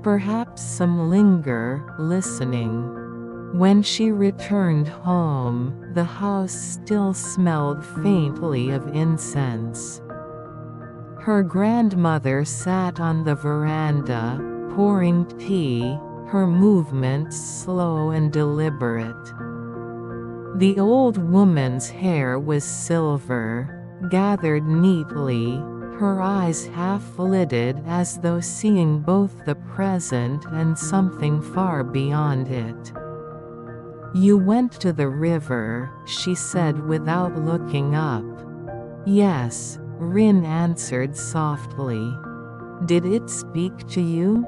Perhaps some linger, listening. When she returned home, the house still smelled faintly of incense. Her grandmother sat on the veranda, pouring tea, her movements slow and deliberate. The old woman's hair was silver, gathered neatly, her eyes half-lidded as though seeing both the present and something far beyond it. "You went to the river," she said without looking up. "Yes," Rin answered softly. "Did it speak to you?"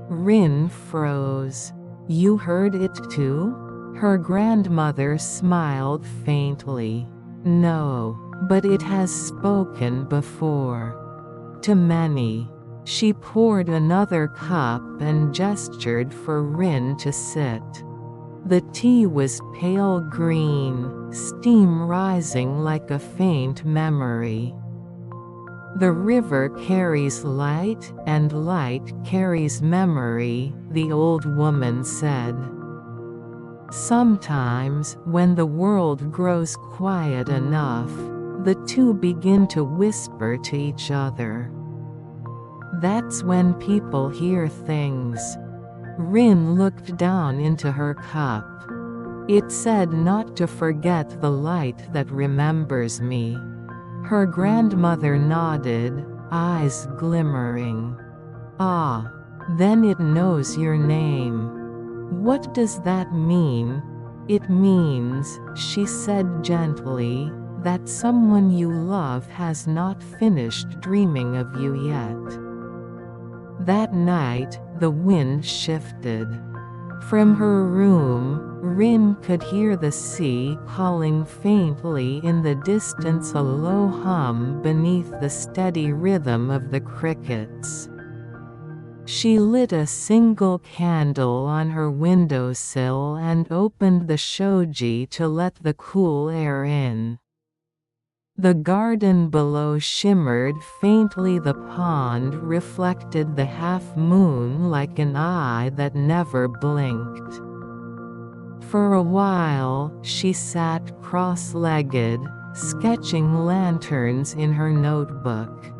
Rin froze. "You heard it too?" Her grandmother smiled faintly. "No, but it has spoken before. To many." She poured another cup and gestured for Rin to sit. The tea was pale green, steam rising like a faint memory. "The river carries light, and light carries memory," the old woman said. "Sometimes, when the world grows quiet enough, the two begin to whisper to each other. That's when people hear things." Rin looked down into her cup. "It said not to forget the light that remembers me." Her grandmother nodded, eyes glimmering. "Ah, then it knows your name." "What does that mean?" "It means," she said gently, "that someone you love has not finished dreaming of you yet." That night, the wind shifted. From her room, Rin could hear the sea calling faintly in the distance, a low hum beneath the steady rhythm of the crickets. She lit a single candle on her windowsill and opened the shoji to let the cool air in. The garden below shimmered faintly, the pond reflected the half-moon like an eye that never blinked. For a while, she sat cross-legged, sketching lanterns in her notebook.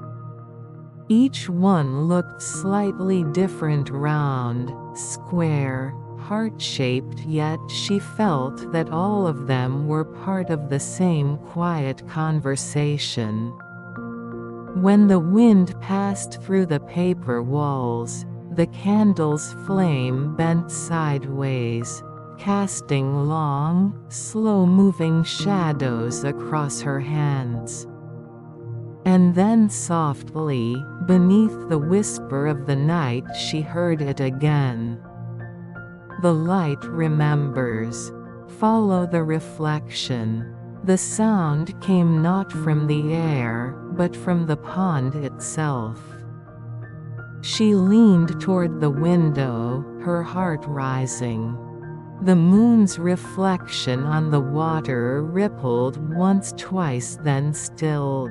Each one looked slightly different, round, square, heart-shaped, yet she felt that all of them were part of the same quiet conversation. When the wind passed through the paper walls, the candle's flame bent sideways, casting long, slow-moving shadows across her hands. And then softly, beneath the whisper of the night, she heard it again. "The light remembers. Follow the reflection." The sound came not from the air, but from the pond itself. She leaned toward the window, her heart rising. The moon's reflection on the water rippled once, twice, then stilled.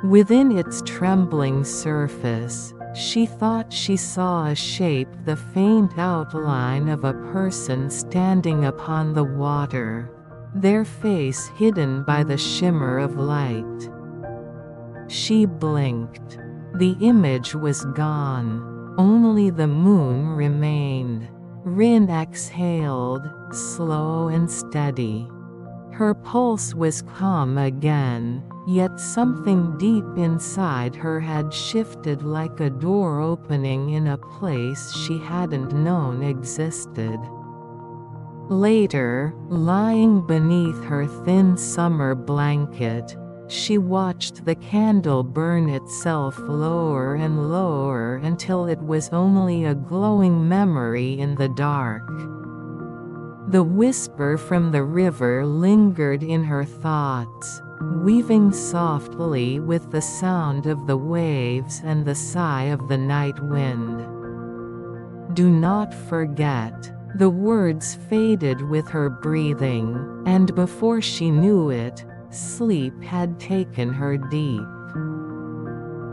Within its trembling surface, she thought she saw a shape, the faint outline of a person standing upon the water, their face hidden by the shimmer of light. She blinked. The image was gone. Only the moon remained. Rin exhaled, slow and steady. Her pulse was calm again, yet something deep inside her had shifted, like a door opening in a place she hadn't known existed. Later, lying beneath her thin summer blanket, she watched the candle burn itself lower and lower until it was only a glowing memory in the dark. The whisper from the river lingered in her thoughts, weaving softly with the sound of the waves and the sigh of the night wind. "Do not forget." The words faded with her breathing, and before she knew it, sleep had taken her deep.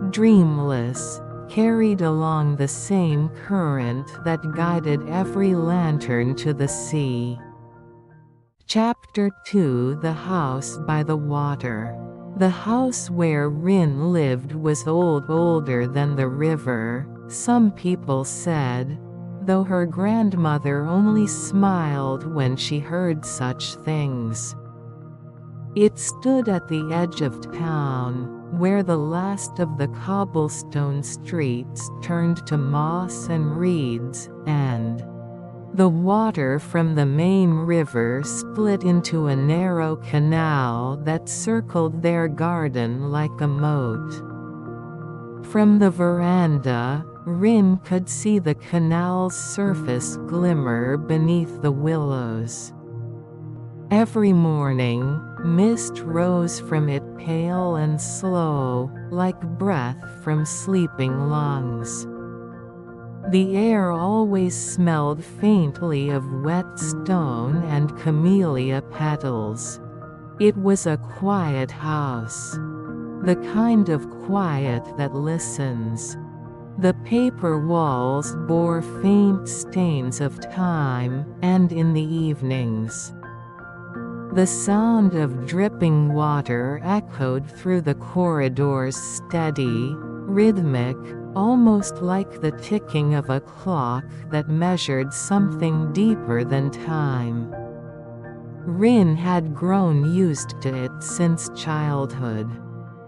Dreamless, carried along the same current that guided every lantern to the sea. Chapter 2: The House by the Water. The house where Rin lived was older than the river, some people said, though her grandmother only smiled when she heard such things. It stood at the edge of town, where the last of the cobblestone streets turned to moss and reeds, and the water from the main river split into a narrow canal that circled their garden like a moat. From the veranda, Rin could see the canal's surface glimmer beneath the willows. Every morning, mist rose from it pale and slow, like breath from sleeping lungs. The air always smelled faintly of wet stone and camellia petals. It was a quiet house. The kind of quiet that listens. The paper walls bore faint stains of time, and in the evenings, the sound of dripping water echoed through the corridors, steady, rhythmic, almost like the ticking of a clock that measured something deeper than time. Rin had grown used to it since childhood.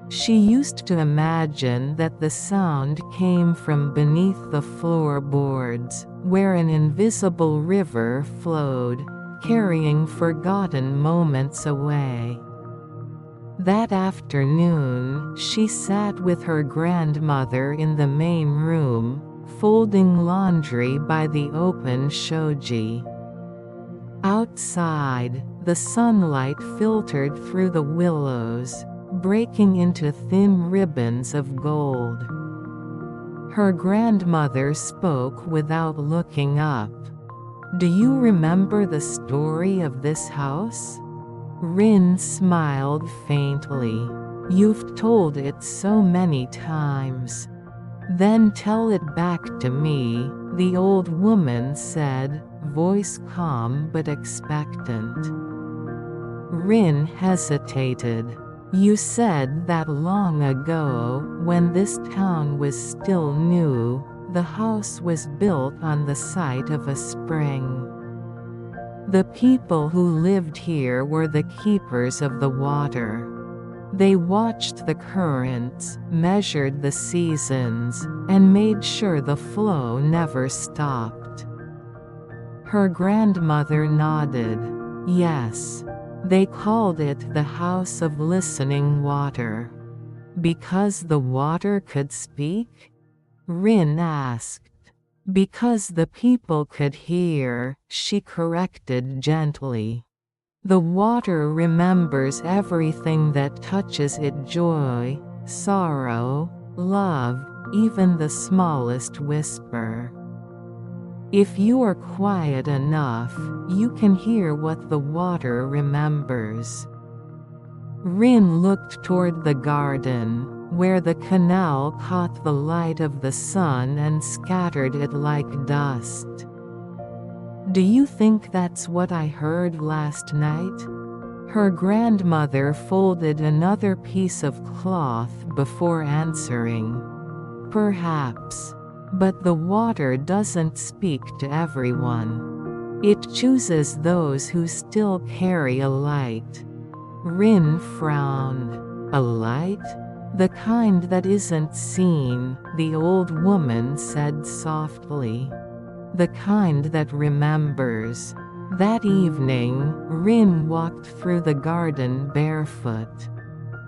She used to imagine that the sound came from beneath the floorboards, where an invisible river flowed, carrying forgotten moments away. That afternoon, she sat with her grandmother in the main room, folding laundry by the open shoji. Outside, the sunlight filtered through the willows, breaking into thin ribbons of gold. Her grandmother spoke without looking up. "Do you remember the story of this house?" Rin smiled faintly. "You've told it so many times." "Then tell it back to me," the old woman said, voice calm but expectant. Rin hesitated. "You said that long ago, when this town was still new, the house was built on the site of a spring. The people who lived here were the keepers of the water. They watched the currents, measured the seasons, and made sure the flow never stopped." Her grandmother nodded. "Yes. They called it the House of Listening Water." "Because the water could speak?" Rin asked. "Because the people could hear," she corrected gently. "The water remembers everything that touches it: joy, sorrow, love, even the smallest whisper. If you are quiet enough, you can hear what the water remembers." Rin looked toward the garden, where the canal caught the light of the sun and scattered it like dust. "Do you think that's what I heard last night?" Her grandmother folded another piece of cloth before answering. "Perhaps. But the water doesn't speak to everyone. It chooses those who still carry a light." Rin frowned. "A light? The kind that isn't seen," the old woman said softly. "The kind that remembers." That evening, Rin walked through the garden barefoot.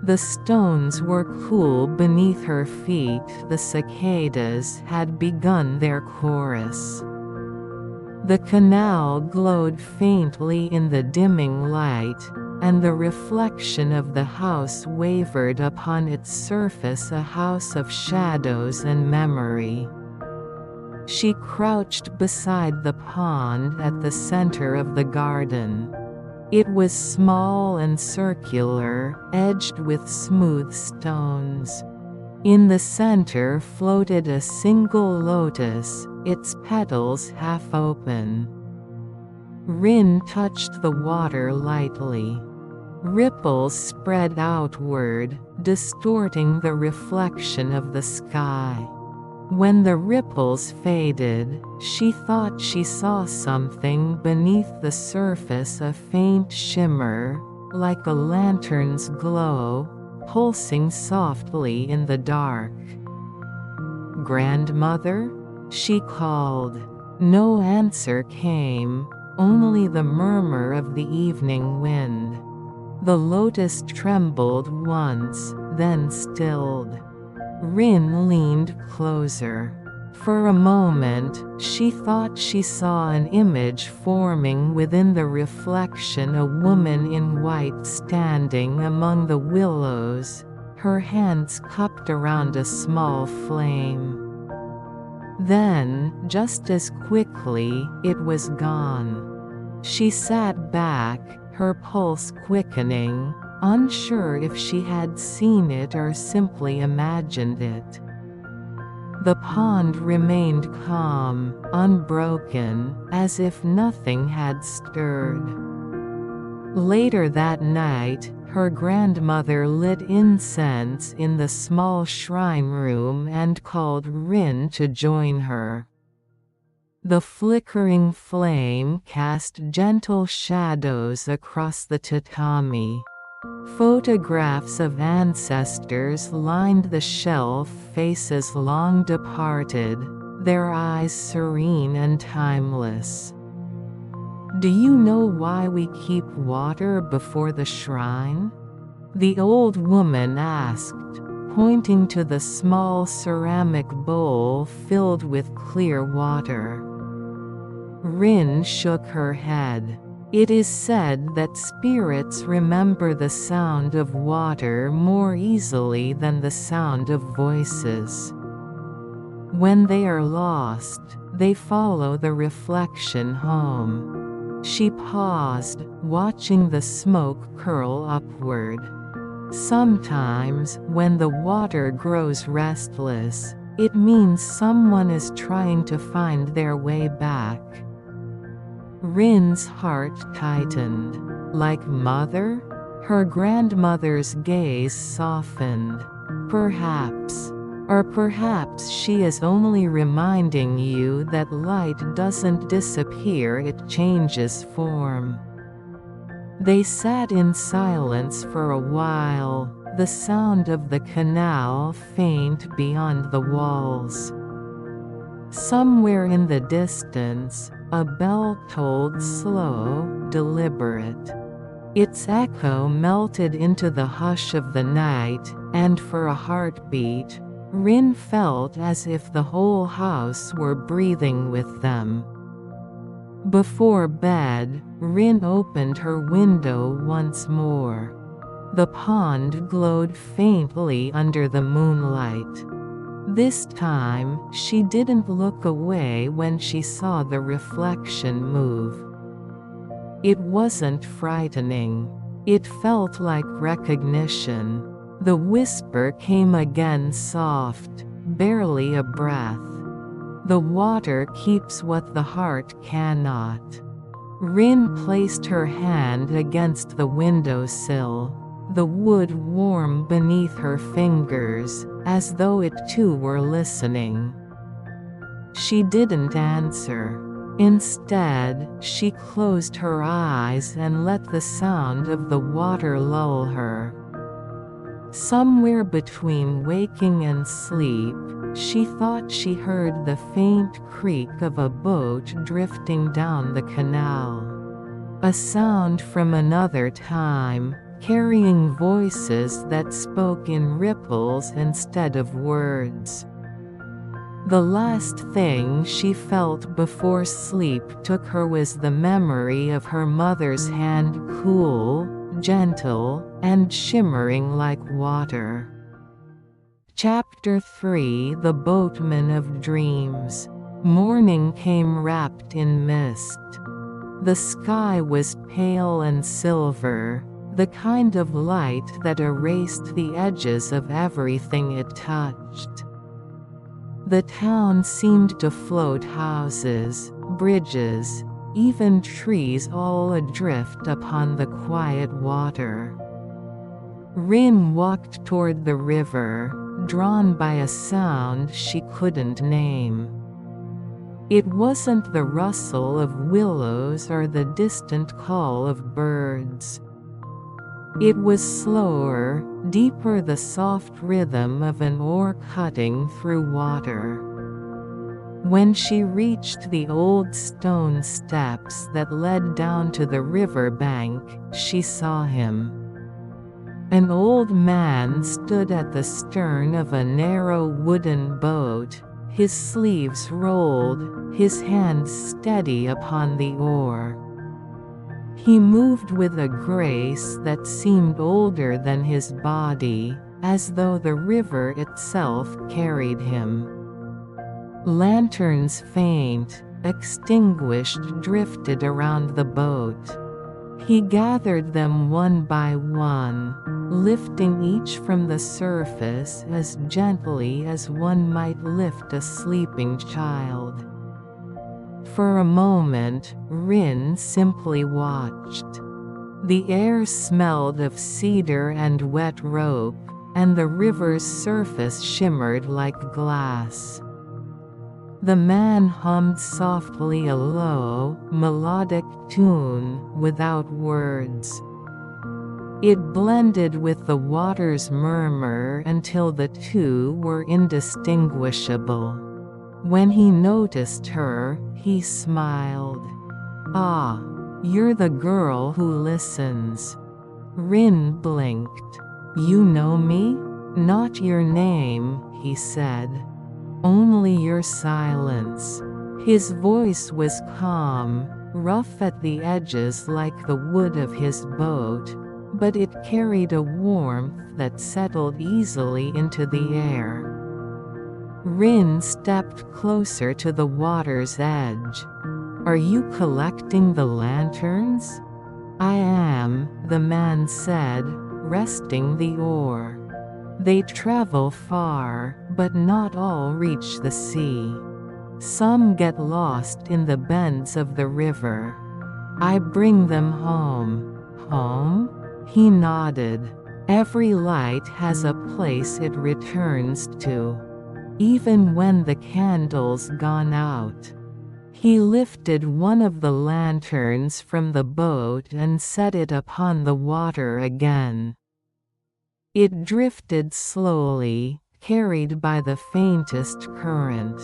The stones were cool beneath her feet. The cicadas had begun their chorus. The canal glowed faintly in the dimming light, and the reflection of the house wavered upon its surface, a house of shadows and memory. She crouched beside the pond at the center of the garden. It was small and circular, edged with smooth stones. In the center floated a single lotus, its petals half open. Rin touched the water lightly. Ripples spread outward, distorting the reflection of the sky. When the ripples faded, she thought she saw something beneath the surface, a faint shimmer, like a lantern's glow, pulsing softly in the dark. "Grandmother?" she called. No answer came, only the murmur of the evening wind. The lotus trembled once, then stilled. Rin leaned closer. For a moment, she thought she saw an image forming within the reflection, a woman in white standing among the willows, her hands cupped around a small flame. Then, just as quickly, it was gone. She sat back, her pulse quickening, unsure if she had seen it or simply imagined it. The pond remained calm, unbroken, as if nothing had stirred. Later that night, her grandmother lit incense in the small shrine room and called Rin to join her. The flickering flame cast gentle shadows across the tatami. Photographs of ancestors lined the shelf, faces long departed, their eyes serene and timeless. "Do you know why we keep water before the shrine?" the old woman asked, pointing to the small ceramic bowl filled with clear water. Rin shook her head. "It is said that spirits remember the sound of water more easily than the sound of voices. When they are lost, they follow the reflection home." She paused, watching the smoke curl upward. "Sometimes, when the water grows restless, it means someone is trying to find their way back." Rin's heart tightened. "Like mother?" Her grandmother's gaze softened. "Perhaps. Or perhaps she is only reminding you that light doesn't disappear, it changes form." They sat in silence for a while, the sound of the canal faint beyond the walls. Somewhere in the distance, a bell tolled slow, deliberate. Its echo melted into the hush of the night, and for a heartbeat, Rin felt as if the whole house were breathing with them. Before bed, Rin opened her window once more. The pond glowed faintly under the moonlight. This time, she didn't look away when she saw the reflection move. It wasn't frightening. It felt like recognition. The whisper came again, soft, barely a breath. "The water keeps what the heart cannot." Rin placed her hand against the windowsill, the wood warm beneath her fingers, as though it too were listening. She didn't answer. Instead, she closed her eyes and let the sound of the water lull her. Somewhere between waking and sleep, she thought she heard the faint creak of a boat drifting down the canal. A sound from another time, carrying voices that spoke in ripples instead of words. The last thing she felt before sleep took her was the memory of her mother's hand, cool, gentle, and shimmering like water. Chapter 3: The Boatman of Dreams. Morning came wrapped in mist. The sky was pale and silver, the kind of light that erased the edges of everything it touched. The town seemed to float, houses, bridges, even trees all adrift upon the quiet water. Rin walked toward the river, drawn by a sound she couldn't name. It wasn't the rustle of willows or the distant call of birds. It was slower, deeper, the soft rhythm of an oar cutting through water. When she reached the old stone steps that led down to the river bank, she saw him. An old man stood at the stern of a narrow wooden boat, his sleeves rolled, his hands steady upon the oar. He moved with a grace that seemed older than his body, as though the river itself carried him. Lanterns faint, extinguished, drifted around the boat. He gathered them one by one, lifting each from the surface as gently as one might lift a sleeping child. For a moment, Rin simply watched. The air smelled of cedar and wet rope, and the river's surface shimmered like glass. The man hummed softly a low, melodic tune without words. It blended with the water's murmur until the two were indistinguishable. When he noticed her, he smiled. "Ah, you're the girl who listens." Rin blinked. "You know me? Not your name," he said. "Only your silence." His voice was calm, rough at the edges like the wood of his boat, but it carried a warmth that settled easily into the air. Rin stepped closer to the water's edge. "Are you collecting the lanterns?" "I am," the man said, resting the oar. "They travel far, but not all reach the sea. Some get lost in the bends of the river. I bring them home." "Home?" He nodded. "Every light has a place it returns to. Even when the candle's gone out." He lifted one of the lanterns from the boat and set it upon the water again. It drifted slowly, carried by the faintest current.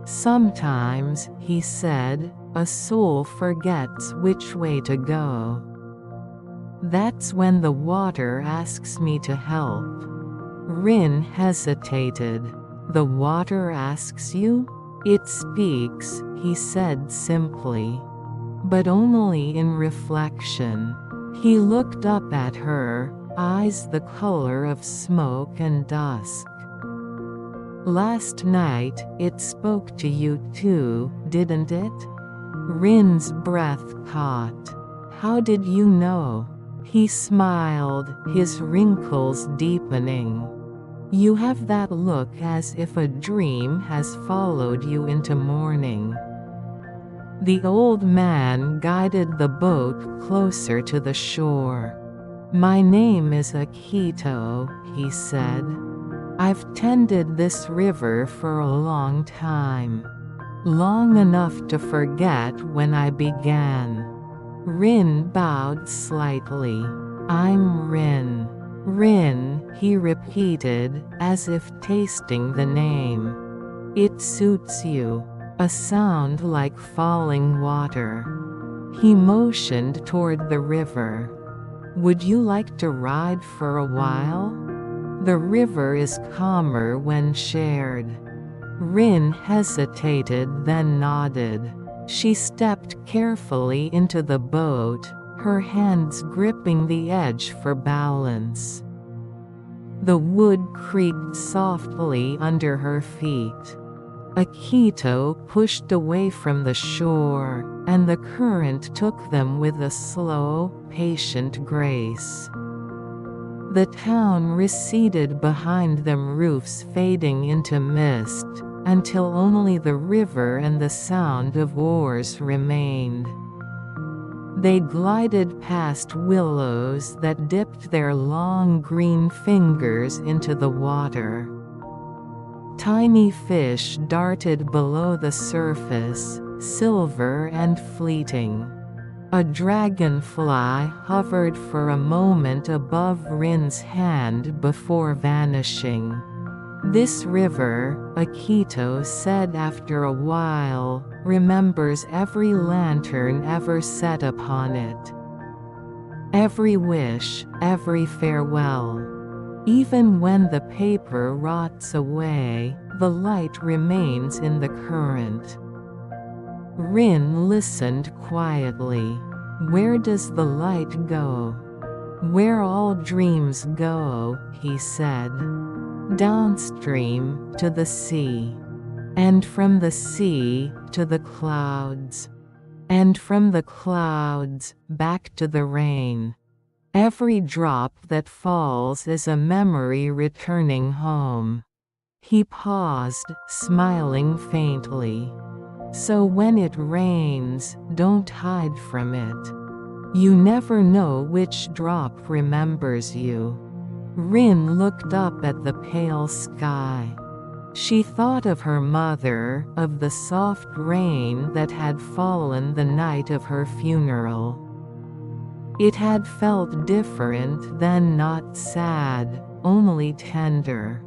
"Sometimes," he said, "a soul forgets which way to go. That's when the water asks me to help." Rin hesitated. "The water asks you?" "It speaks," he said simply. "But only in reflection." He looked up at her, eyes the color of smoke and dusk. "Last night, it spoke to you too, didn't it?" Rin's breath caught. "How did you know?" He smiled, his wrinkles deepening. "You have that look as if a dream has followed you into morning." The old man guided the boat closer to the shore. "My name is Akito," he said. "I've tended this river for a long time. Long enough to forget when I began." Rin bowed slightly. "I'm Rin." "Rin," he repeated, as if tasting the name. "It suits you." A sound like falling water. He motioned toward the river. "Would you like to ride for a while? The river is calmer when shared." Rin hesitated, then nodded. She stepped carefully into the boat, her hands gripping the edge for balance. The wood creaked softly under her feet. Akito pushed away from the shore, and the current took them with a slow, patient grace. The town receded behind them, roofs fading into mist, until only the river and the sound of oars remained. They glided past willows that dipped their long green fingers into the water. Tiny fish darted below the surface, silver and fleeting. A dragonfly hovered for a moment above Rin's hand before vanishing. This river, Akito said after a while, remembers every lantern ever set upon it. Every wish, every farewell. Even when the paper rots away, the light remains in the current. Rin listened quietly. Where does the light go? Where all dreams go, he said. Downstream, to the sea. And from the sea, to the clouds. And from the clouds, back to the rain. Every drop that falls is a memory returning home. He paused, smiling faintly. So when it rains, don't hide from it. You never know which drop remembers you. Rin looked up at the pale sky. She thought of her mother, of the soft rain that had fallen the night of her funeral. It had felt different then, not sad, only tender.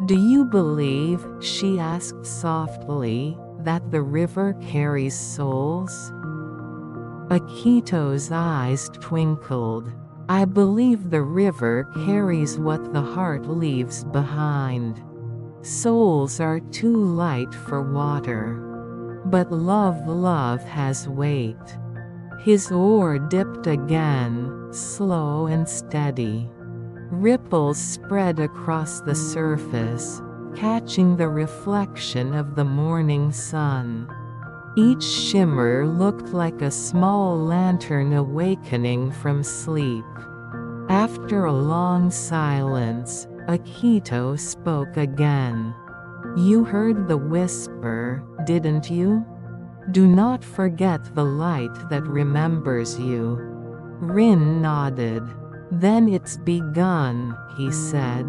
Do you believe, she asked softly, that the river carries souls? Akito's eyes twinkled. I believe the river carries what the heart leaves behind. Souls are too light for water. But love has weight. His oar dipped again, slow and steady. Ripples spread across the surface, catching the reflection of the morning sun. Each shimmer looked like a small lantern awakening from sleep. After a long silence, Akito spoke again. You heard the whisper, didn't you? Do not forget the light that remembers you. Rin nodded. Then it's begun, he said.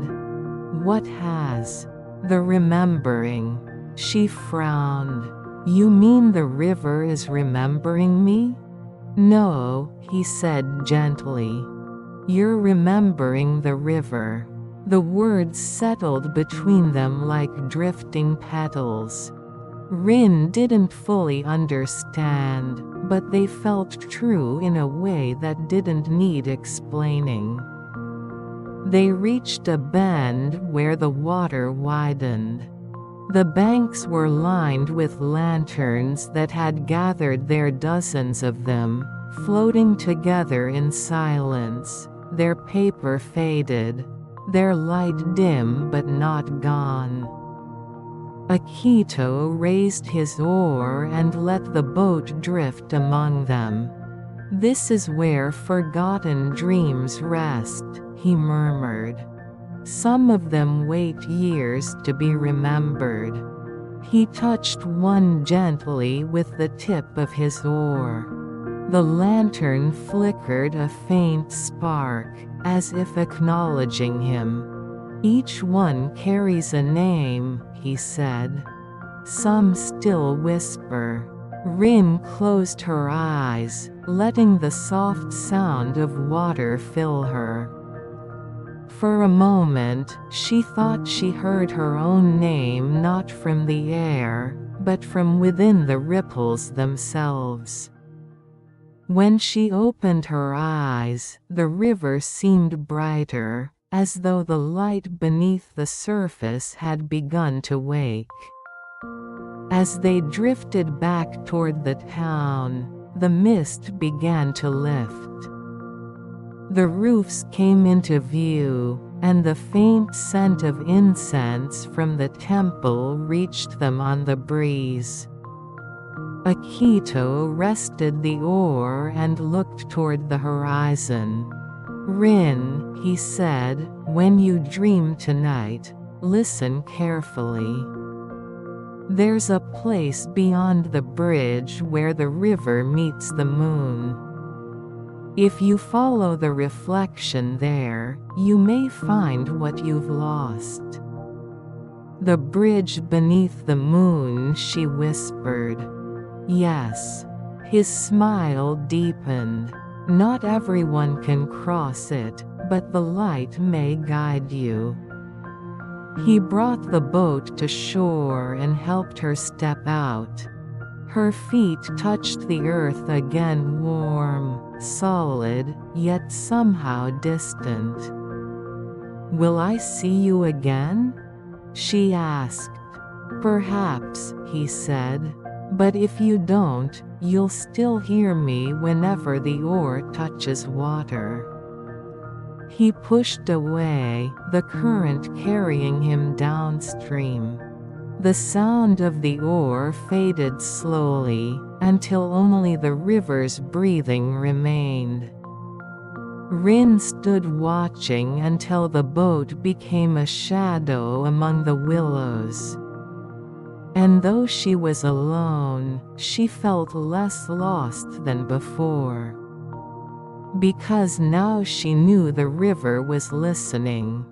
What has? The remembering. She frowned. You mean the river is remembering me? No, he said gently. You're remembering the river. The words settled between them like drifting petals. Rin didn't fully understand, but they felt true in a way that didn't need explaining. They reached a bend where the water widened. The banks were lined with lanterns that had gathered there, dozens of them, floating together in silence, their paper faded, their light dim but not gone. Akito raised his oar and let the boat drift among them. This is where forgotten dreams rest, he murmured. Some of them wait years to be remembered. He touched one gently with the tip of his oar. The lantern flickered a faint spark, as if acknowledging him. Each one carries a name, he said. Some still whisper. Rin closed her eyes, letting the soft sound of water fill her. For a moment, she thought she heard her own name, not from the air, but from within the ripples themselves. When she opened her eyes, the river seemed brighter, as though the light beneath the surface had begun to wake. As they drifted back toward the town, the mist began to lift. The roofs came into view, and the faint scent of incense from the temple reached them on the breeze. Akito rested the oar and looked toward the horizon. Rin, he said, when you dream tonight, listen carefully. There's a place beyond the bridge where the river meets the moon. If you follow the reflection there, you may find what you've lost. The bridge beneath the moon, she whispered. Yes. His smile deepened. Not everyone can cross it, but the light may guide you. He brought the boat to shore and helped her step out. Her feet touched the earth again, warm, solid, yet somehow distant. "Will I see you again?" she asked. "Perhaps," he said. "But if you don't, you'll still hear me whenever the oar touches water." He pushed away, the current carrying him downstream. The sound of the oar faded slowly, until only the river's breathing remained. Rin stood watching until the boat became a shadow among the willows. And though she was alone, she felt less lost than before. Because now she knew the river was listening.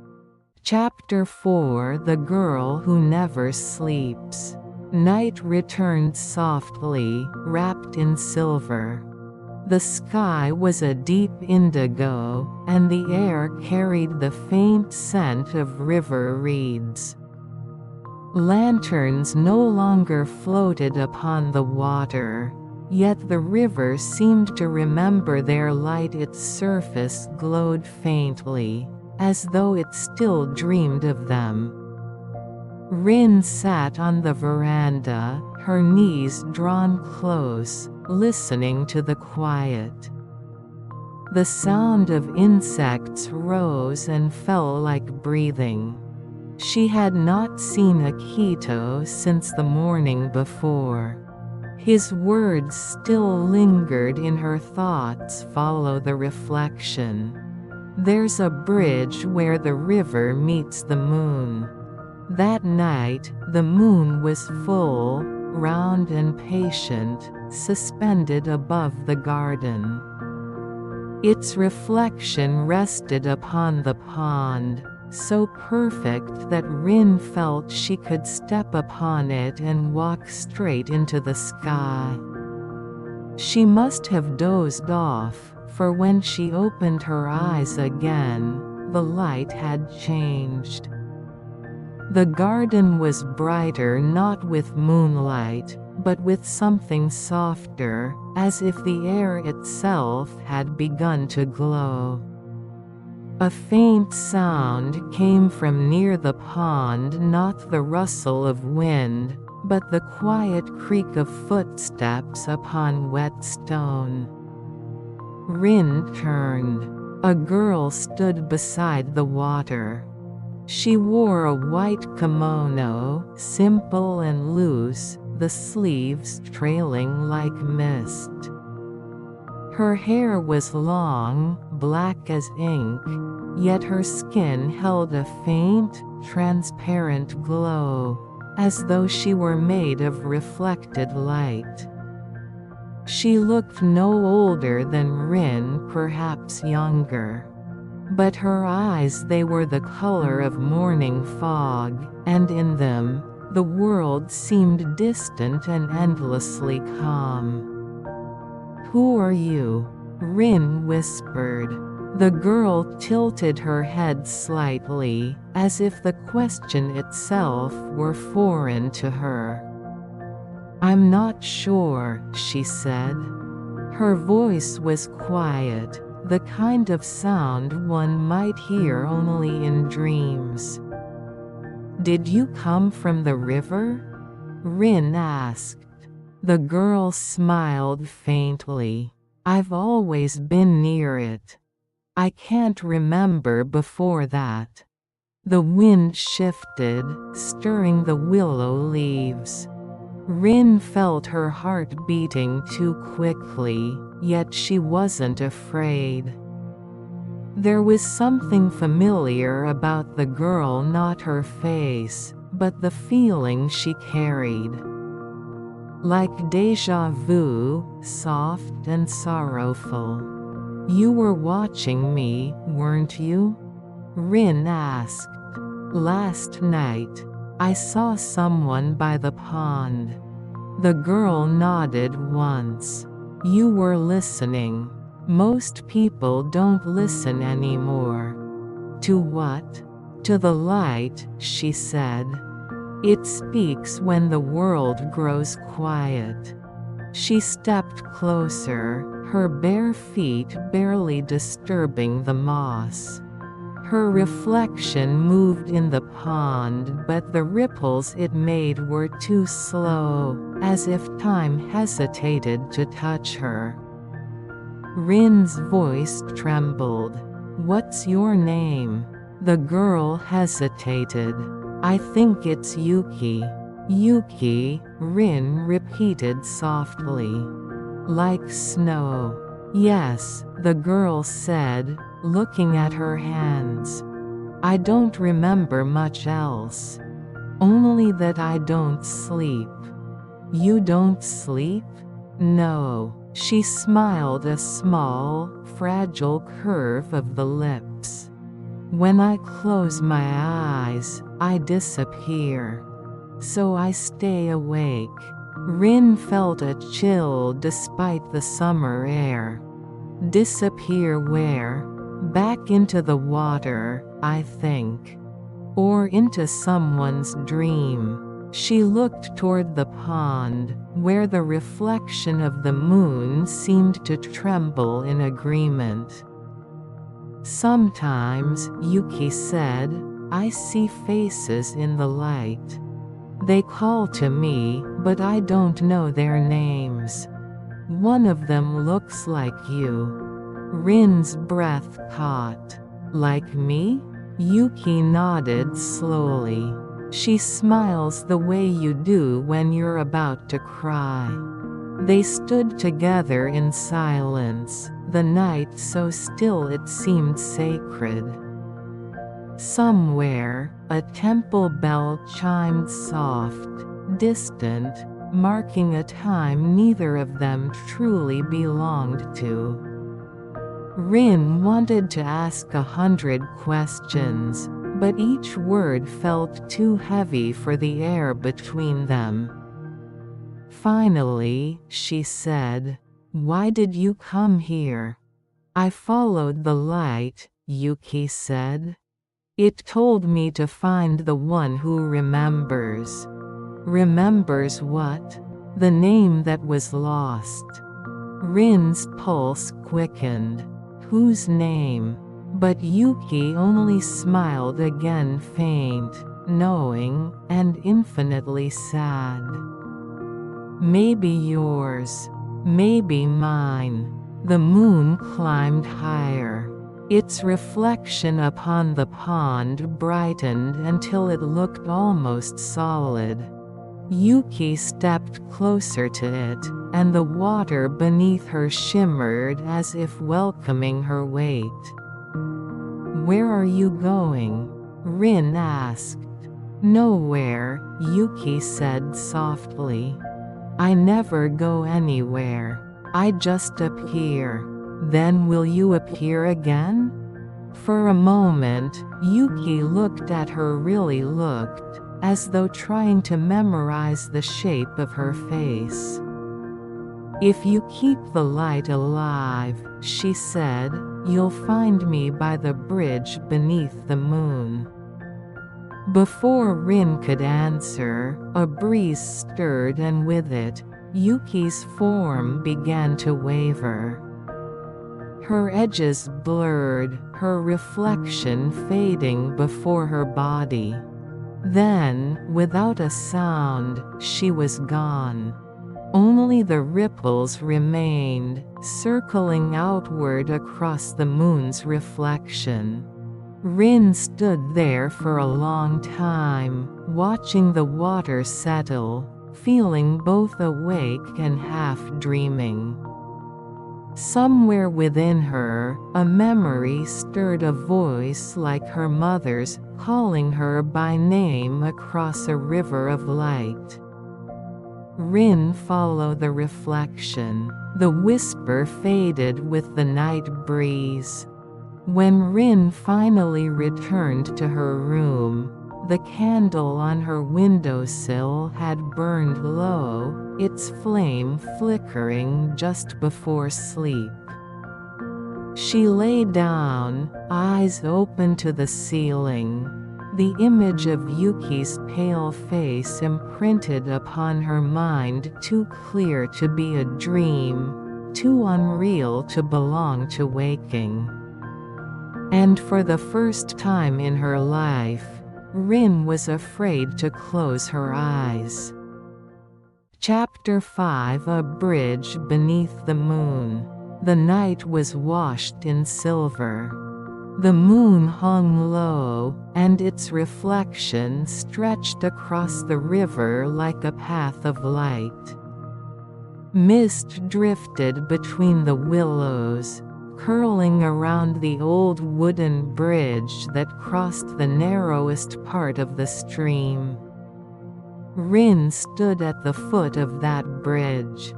Chapter 4: The Girl Who Never Sleeps. Night returned softly, wrapped in silver. The sky was a deep indigo, and the air carried the faint scent of river reeds. Lanterns no longer floated upon the water, yet the river seemed to remember their light. Its surface glowed faintly, as though it still dreamed of them. Rin sat on the veranda, her knees drawn close, listening to the quiet. The sound of insects rose and fell like breathing. She had not seen Akito since the morning before. His words still lingered in her thoughts. Follow the reflection. There's a bridge where the river meets the moon. That night, the moon was full, round and patient, suspended above the garden. Its reflection rested upon the pond, so perfect that Rin felt she could step upon it and walk straight into the sky. She must have dozed off, for when she opened her eyes again, the light had changed. The garden was brighter, not with moonlight, but with something softer, as if the air itself had begun to glow. A faint sound came from near the pond, not the rustle of wind, but the quiet creak of footsteps upon wet stone. Rin turned. A girl stood beside the water. She wore a white kimono, simple and loose, the sleeves trailing like mist. Her hair was long, black as ink, yet her skin held a faint, transparent glow, as though she were made of reflected light. She looked no older than Rin, perhaps younger. But her eyes, they were the color of morning fog, and in them, the world seemed distant and endlessly calm. "Who are you?" Rin whispered. The girl tilted her head slightly, as if the question itself were foreign to her. "I'm not sure," she said. Her voice was quiet, the kind of sound one might hear only in dreams. "Did you come from the river?" Rin asked. The girl smiled faintly. "I've always been near it. I can't remember before that." The wind shifted, stirring the willow leaves. Rin felt her heart beating too quickly, yet she wasn't afraid. There was something familiar about the girl, not her face, but the feeling she carried. Like déjà vu, soft and sorrowful. "You were watching me, weren't you?" Rin asked. "Last night, I saw someone by the pond." The girl nodded once. You were listening. Most people don't listen anymore. To what? To the light, she said. It speaks when the world grows quiet. She stepped closer, her bare feet barely disturbing the moss. Her reflection moved in the pond, but the ripples it made were too slow, as if time hesitated to touch her. Rin's voice trembled. "What's your name?" The girl hesitated. "I think it's Yuki." "Yuki," Rin repeated softly. "Like snow." "Yes," the girl said, looking at her hands. "I don't remember much else. Only that I don't sleep." "You don't sleep?" "No." She smiled, a small, fragile curve of the lips. "When I close my eyes, I disappear. So I stay awake." Rin felt a chill despite the summer air. "Disappear where?" "Back into the water, I think. Or into someone's dream." She looked toward the pond, where the reflection of the moon seemed to tremble in agreement. "Sometimes," Yuki said, "I see faces in the light. They call to me, but I don't know their names. One of them looks like you." Rin's breath caught. "Like me?" Yuki nodded slowly. "She smiles the way you do when you're about to cry." They stood together in silence, the night so still it seemed sacred. Somewhere, a temple bell chimed soft, distant, marking a time neither of them truly belonged to. Rin wanted to ask 100 questions, but each word felt too heavy for the air between them. Finally, she said, "Why did you come here?" "I followed the light," Yuki said. "It told me to find the one who remembers." "Remembers what?" "The name that was lost." Rin's pulse quickened. "Whose name?" But Yuki only smiled again, faint, knowing, and infinitely sad. "Maybe yours. Maybe mine." The moon climbed higher. Its reflection upon the pond brightened until it looked almost solid. Yuki stepped closer to it, and the water beneath her shimmered as if welcoming her weight. "Where are you going?" Rin asked. "Nowhere," Yuki said softly. "I never go anywhere. I just appear." "Then will you appear again?" For a moment, Yuki looked at her, really looked, as though trying to memorize the shape of her face. "If you keep the light alive," she said, "you'll find me by the bridge beneath the moon." Before Rin could answer, a breeze stirred, and with it, Yuki's form began to waver. Her edges blurred, her reflection fading before her body. Then, without a sound, she was gone. Only the ripples remained, circling outward across the moon's reflection. Rin stood there for a long time, watching the water settle, feeling both awake and half dreaming. Somewhere within her, a memory stirred, a voice like her mother's, calling her by name across a river of light. Rin followed the reflection. The whisper faded with the night breeze. When Rin finally returned to her room, The candle on her windowsill had burned low, its flame flickering just before sleep. She lay down, eyes open to the ceiling. The image of Yuki's pale face imprinted upon her mind, too clear to be a dream, too unreal to belong to waking. And for the first time in her life, Rin was afraid to close her eyes. Chapter 5: A Bridge Beneath the Moon. The night was washed in silver. The moon hung low, and its reflection stretched across the river like a path of light. Mist drifted between the willows, curling around the old wooden bridge that crossed the narrowest part of the stream. Rin stood at the foot of that bridge.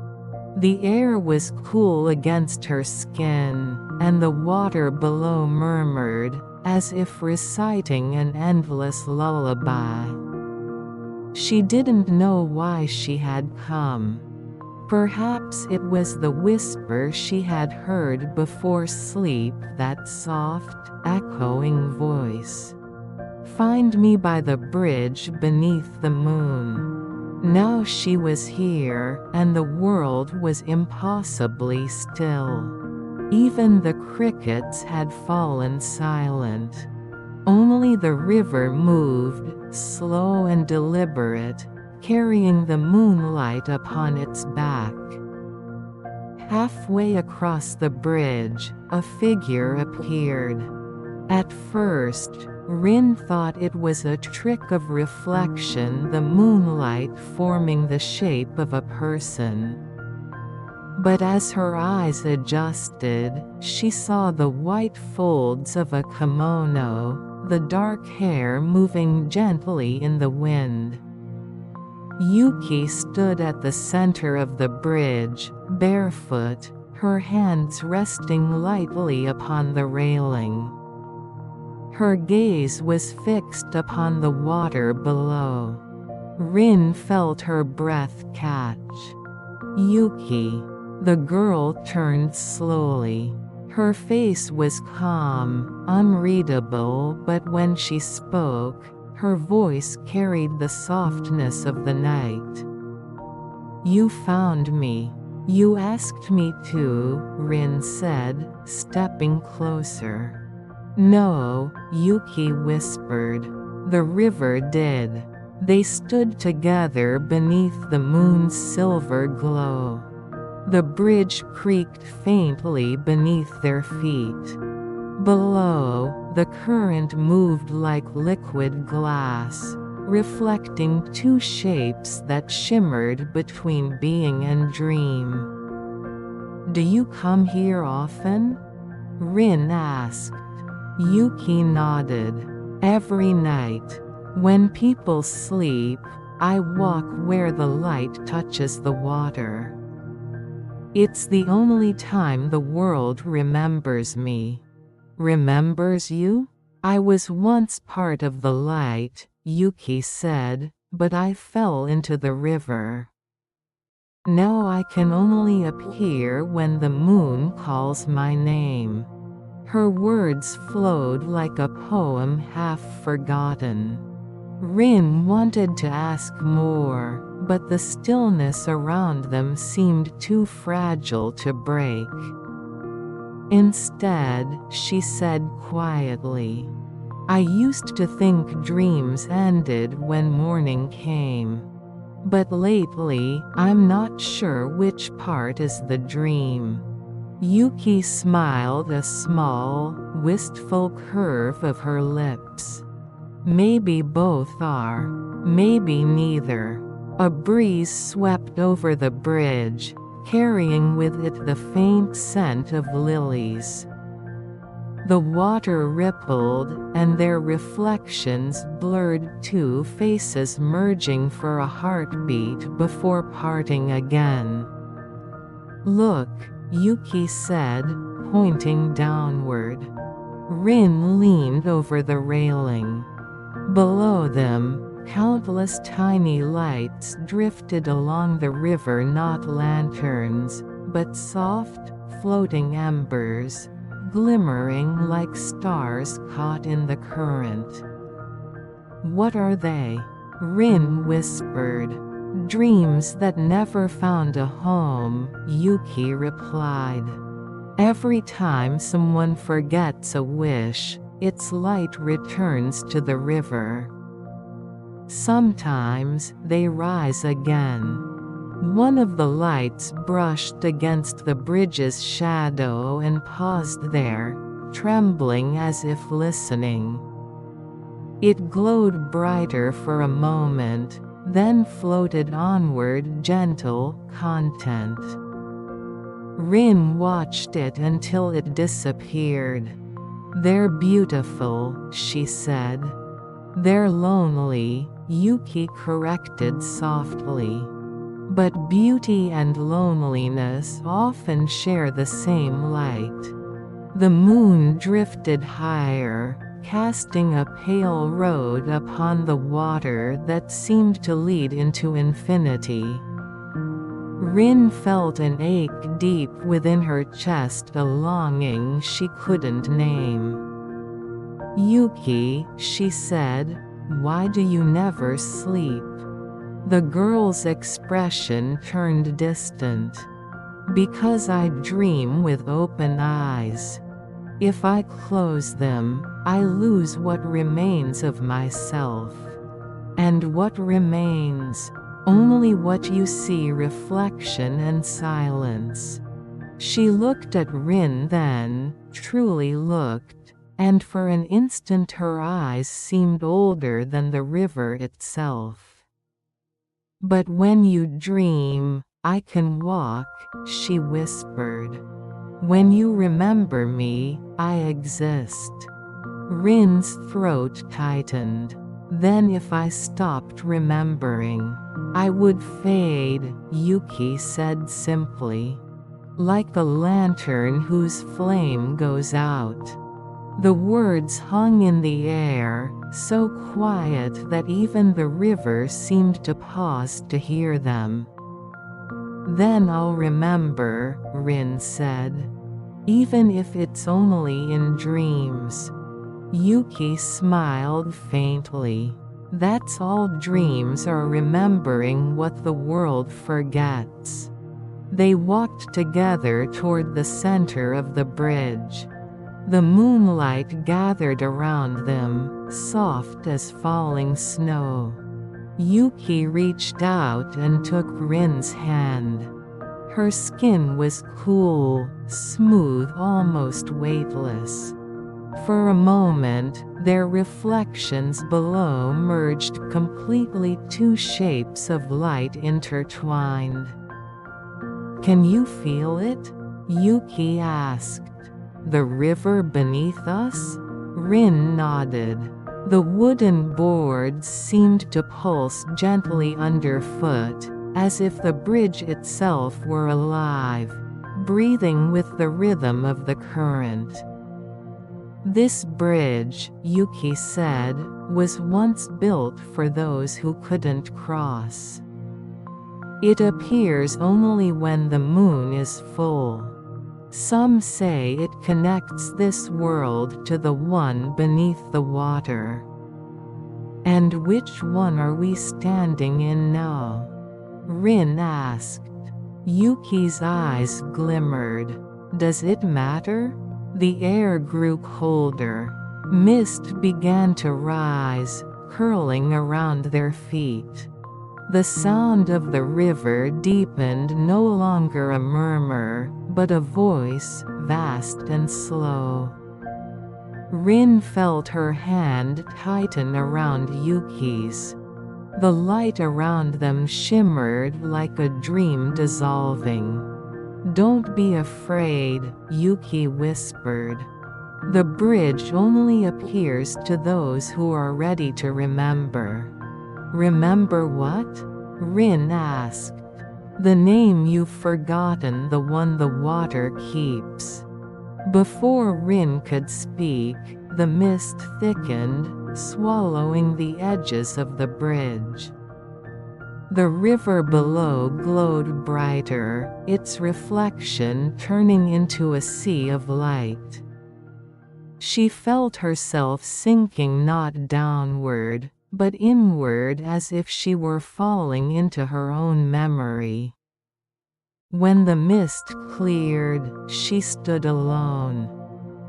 The air was cool against her skin, and the water below murmured, as if reciting an endless lullaby. She didn't know why she had come. Perhaps it was the whisper she had heard before sleep, that soft, echoing voice. "Find me by the bridge beneath the moon." Now she was here, and the world was impossibly still. Even the crickets had fallen silent. Only the river moved, slow and deliberate, carrying the moonlight upon its back. Halfway across the bridge, a figure appeared. At first, Rin thought it was a trick of reflection, the moonlight forming the shape of a person. But as her eyes adjusted, she saw the white folds of a kimono, the dark hair moving gently in the wind. Yuki stood at the center of the bridge, barefoot, her hands resting lightly upon the railing. Her gaze was fixed upon the water below. Rin felt her breath catch. "Yuki." The girl turned slowly. Her face was calm, unreadable, but when she spoke, her voice carried the softness of the night. "You found me. You asked me to," Rin said, stepping closer. "No," Yuki whispered. "The river did." They stood together beneath the moon's silver glow. The bridge creaked faintly beneath their feet. Below, the current moved like liquid glass, reflecting two shapes that shimmered between being and dream. "Do you come here often?" Rin asked. Yuki nodded. "Every night. When people sleep, I walk where the light touches the water. It's the only time the world remembers me." "Remembers you?" "I was once part of the light," Yuki said, "but I fell into the river. Now I can only appear when the moon calls my name." Her words flowed like a poem half forgotten. Rin wanted to ask more, but the stillness around them seemed too fragile to break. Instead, she said quietly, "I used to think dreams ended when morning came. But lately, I'm not sure which part is the dream." Yuki smiled, a small, wistful curve of her lips. "Maybe both are. Maybe neither." A breeze swept over the bridge, carrying with it the faint scent of lilies. The water rippled, and their reflections blurred, two faces merging for a heartbeat before parting again. "Look," Yuki said, pointing downward. Rin leaned over the railing. Below them, countless tiny lights drifted along the river, not lanterns, but soft, floating embers, glimmering like stars caught in the current. "What are they?" Rin whispered. "Dreams that never found a home," Yuki replied. "Every time someone forgets a wish, its light returns to the river. Sometimes they rise again." One of the lights brushed against the bridge's shadow and paused there, trembling as if listening. It glowed brighter for a moment, then floated onward, gentle, content. Rin watched it until it disappeared. "They're beautiful," she said. "They're lonely," Yuki corrected softly. "But beauty and loneliness often share the same light." The moon drifted higher, casting a pale road upon the water that seemed to lead into infinity. Rin felt an ache deep within her chest, a longing she couldn't name. "Yuki," she said, "why do you never sleep?" The girl's expression turned distant. "Because I dream with open eyes. If I close them, I lose what remains of myself. And what remains? Only what you see, reflection and silence." She looked at Rin, then, truly looked, and for an instant her eyes seemed older than the river itself. "But when you dream, I can walk," she whispered. "When you remember me, I exist." Rin's throat tightened. "Then if I stopped remembering, I would fade," Yuki said simply. "Like a lantern whose flame goes out." The words hung in the air, so quiet that even the river seemed to pause to hear them. "Then I'll remember," Rin said. "Even if it's only in dreams." Yuki smiled faintly. "That's all dreams are, remembering what the world forgets." They walked together toward the center of the bridge. The moonlight gathered around them, soft as falling snow. Yuki reached out and took Rin's hand. Her skin was cool, smooth, almost weightless. For a moment, their reflections below merged completely, two shapes of light intertwined. "Can you feel it?" Yuki asked. "The river beneath us?" Rin nodded. The wooden boards seemed to pulse gently underfoot, as if the bridge itself were alive, breathing with the rhythm of the current. "This bridge," Yuki said, "was once built for those who couldn't cross. It appears only when the moon is full. Some say it connects this world to the one beneath the water." "And which one are we standing in now?" Rin asked. Yuki's eyes glimmered. "Does it matter?" The air grew colder. Mist began to rise, curling around their feet. The sound of the river deepened, no longer a murmur, but a voice, vast and slow. Rin felt her hand tighten around Yuki's. The light around them shimmered like a dream dissolving. "Don't be afraid," Yuki whispered. "The bridge only appears to those who are ready to remember." "Remember what?" Rin asked. "The name you've forgotten, the one the water keeps." Before Rin could speak, the mist thickened, swallowing the edges of the bridge. The river below glowed brighter, its reflection turning into a sea of light. She felt herself sinking not downward, but inward, as if she were falling into her own memory. When the mist cleared, she stood alone.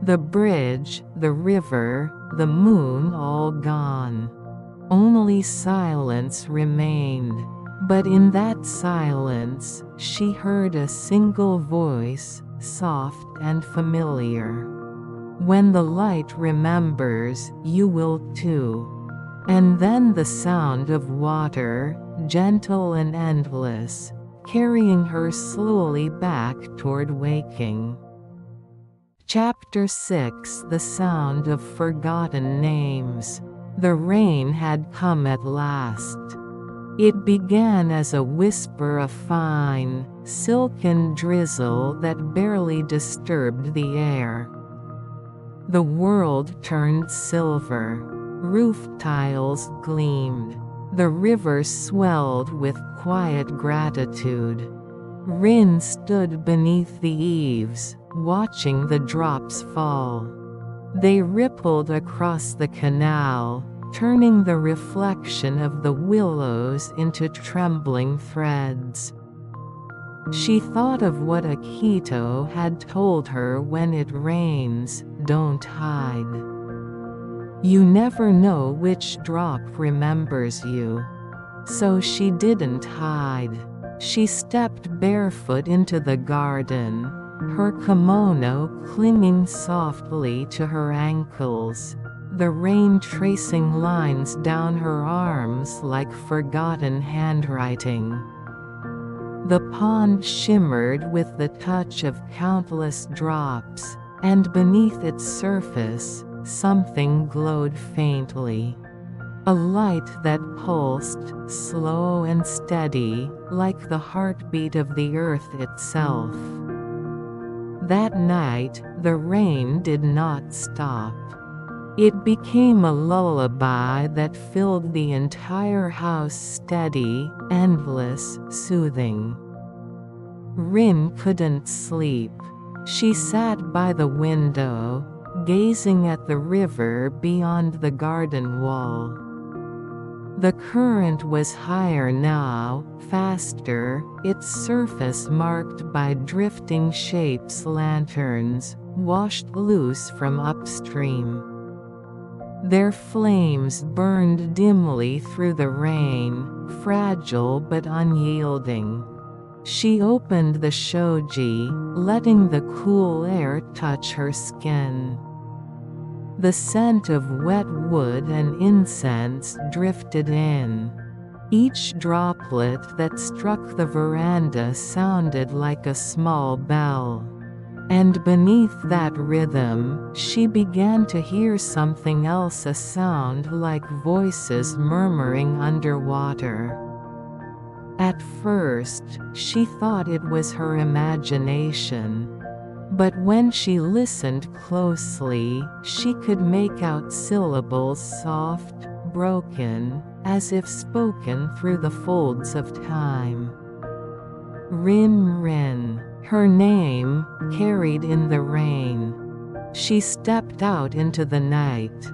The bridge, the river, the moon all gone. Only silence remained, but in that silence, she heard a single voice, soft and familiar. When the light remembers, you will too. And then the sound of water, gentle and endless, carrying her slowly back toward waking. Chapter 6: The Sound of Forgotten Names. The rain had come at last. It began as a whisper of fine, silken drizzle that barely disturbed the air. The world turned silver. Roof tiles gleamed. The river swelled with quiet gratitude. Rin stood beneath the eaves, watching the drops fall. They rippled across the canal, turning the reflection of the willows into trembling threads. She thought of what Akito had told her: when it rains, don't hide. You never know which drop remembers you. So she didn't hide. She stepped barefoot into the garden, her kimono clinging softly to her ankles, the rain tracing lines down her arms like forgotten handwriting. The pond shimmered with the touch of countless drops, and beneath its surface, something glowed faintly. A light that pulsed, slow and steady, like the heartbeat of the earth itself. That night, the rain did not stop. It became a lullaby that filled the entire house, steady, endless, soothing. Rin couldn't sleep. She sat by the window, gazing at the river beyond the garden wall. The current was higher now, faster, its surface marked by drifting shapes, lanterns, washed loose from upstream. Their flames burned dimly through the rain, fragile but unyielding. She opened the shoji, letting the cool air touch her skin. The scent of wet wood and incense drifted in. Each droplet that struck the veranda sounded like a small bell. And beneath that rhythm, she began to hear something else, a sound like voices murmuring underwater. At first, she thought it was her imagination. But when she listened closely, she could make out syllables, soft, broken, as if spoken through the folds of time. Rin Rin, her name, carried in the rain. She stepped out into the night.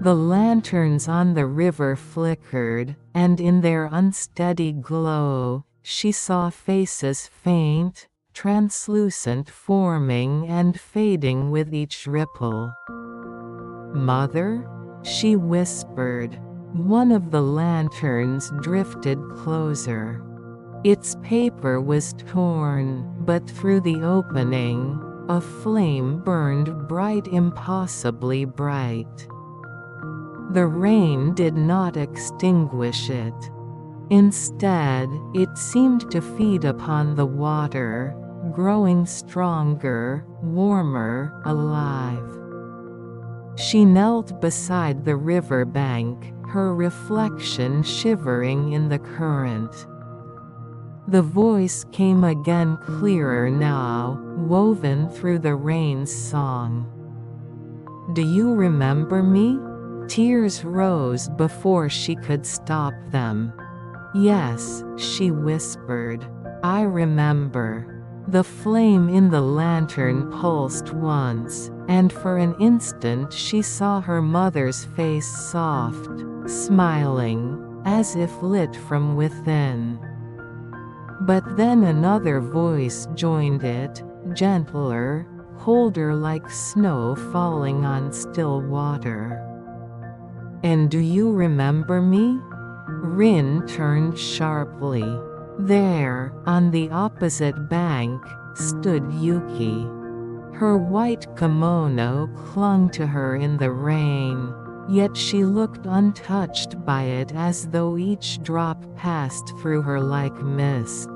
The lanterns on the river flickered, and in their unsteady glow, she saw faces, faint, translucent, forming and fading with each ripple. "Mother?" she whispered. One of the lanterns drifted closer. Its paper was torn, but through the opening, a flame burned bright, impossibly bright. The rain did not extinguish it. Instead, it seemed to feed upon the water, growing stronger, warmer, alive. She knelt beside the river bank, her reflection shivering in the current. The voice came again, clearer now, woven through the rain's song. "Do you remember me? Tears rose before she could stop them. "Yes," she whispered. "I remember." The flame in the lantern pulsed once, and for an instant she saw her mother's face soft, smiling, as if lit from within. But then another voice joined it, gentler, colder like snow falling on still water. "And do you remember me?" Rin turned sharply. There, on the opposite bank, stood Yuki. Her white kimono clung to her in the rain, yet she looked untouched by it as though each drop passed through her like mist.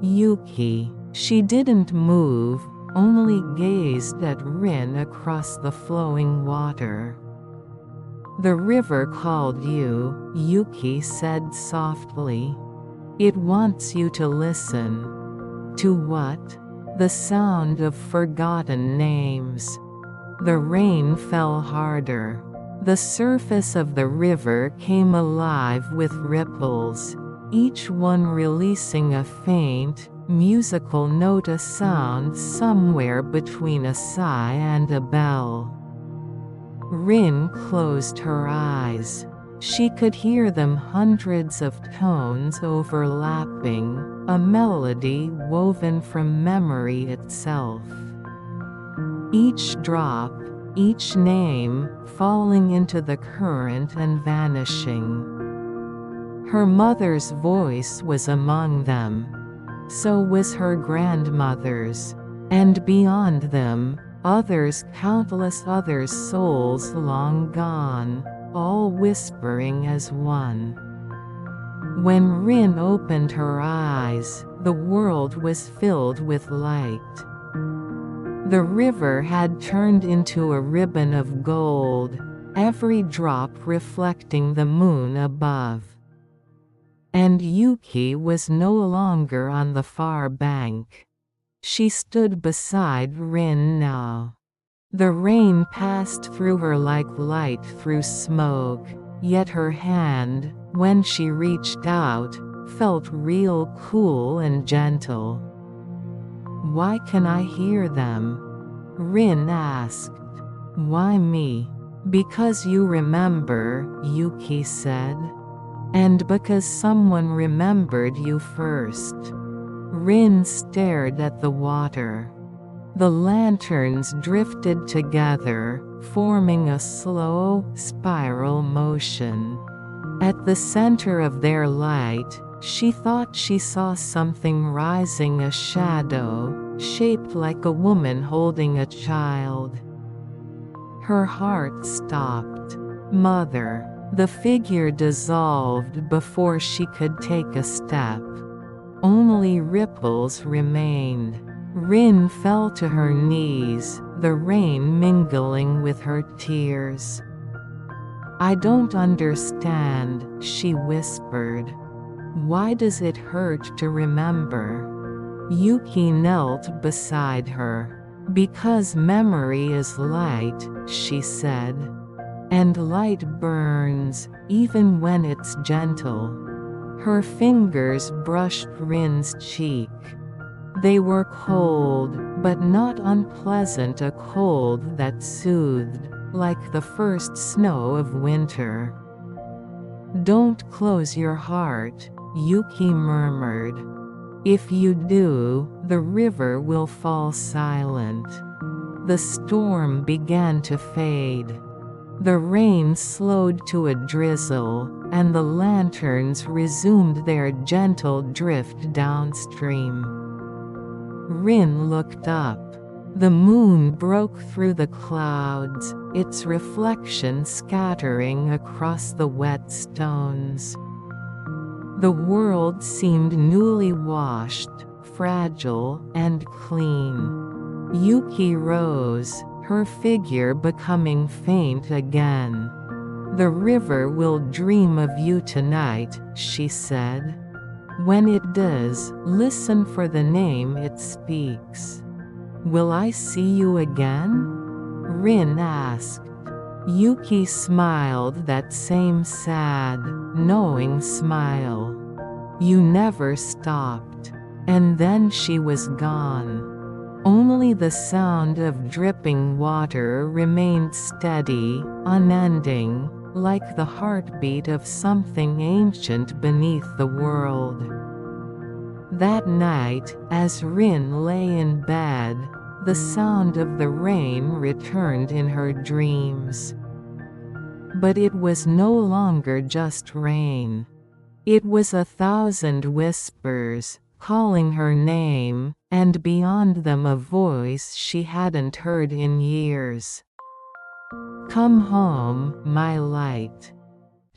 Yuki. She didn't move, only gazed at Rin across the flowing water. "The river called you," Yuki said softly. "It wants you to listen." "To what?" "The sound of forgotten names." The rain fell harder. The surface of the river came alive with ripples, each one releasing a faint, musical note, a sound somewhere between a sigh and a bell. Rin closed her eyes. She could hear them, hundreds of tones overlapping, a melody woven from memory itself. Each drop, each name, falling into the current and vanishing. Her mother's voice was among them. So was her grandmother's. And beyond them, others, countless other souls long gone, all whispering as one. When Rin opened her eyes, the world was filled with light. The river had turned into a ribbon of gold, every drop reflecting the moon above. And Yuki was no longer on the far bank. She stood beside Rin now. The rain passed through her like light through smoke, yet her hand, when she reached out, felt real, cool and gentle. "Why can I hear them?" Rin asked. "Why me?" "Because you remember," Yuki said. "And because someone remembered you first." Rin stared at the water. The lanterns drifted together, forming a slow, spiral motion. At the center of their light, she thought she saw something rising, a shadow, shaped like a woman holding a child. Her heart stopped. "Mother." The figure dissolved before she could take a step. Only ripples remained. Rin fell to her knees, the rain mingling with her tears. "I don't understand," she whispered. "Why does it hurt to remember?" Yuki knelt beside her. "Because memory is light," she said. "And light burns, even when it's gentle." Her fingers brushed Rin's cheek. They were cold, but not unpleasant, a cold that soothed, like the first snow of winter. "Don't close your heart," Yuki murmured. "If you do, the river will fall silent." The storm began to fade. The rain slowed to a drizzle, and the lanterns resumed their gentle drift downstream. Rin looked up. The moon broke through the clouds, its reflection scattering across the wet stones. The world seemed newly washed, fragile, and clean. Yuki rose, her figure becoming faint again. "The river will dream of you tonight," she said. "When it does, listen for the name it speaks." "Will I see you again?" Rin asked. Yuki smiled that same sad, knowing smile. You never stopped. And then she was gone. Only the sound of dripping water remained steady, unending, like the heartbeat of something ancient beneath the world. That night, as Rin lay in bed, the sound of the rain returned in her dreams. But it was no longer just rain. It was 1,000 whispers, calling her name, and beyond them a voice she hadn't heard in years. Come home, my light.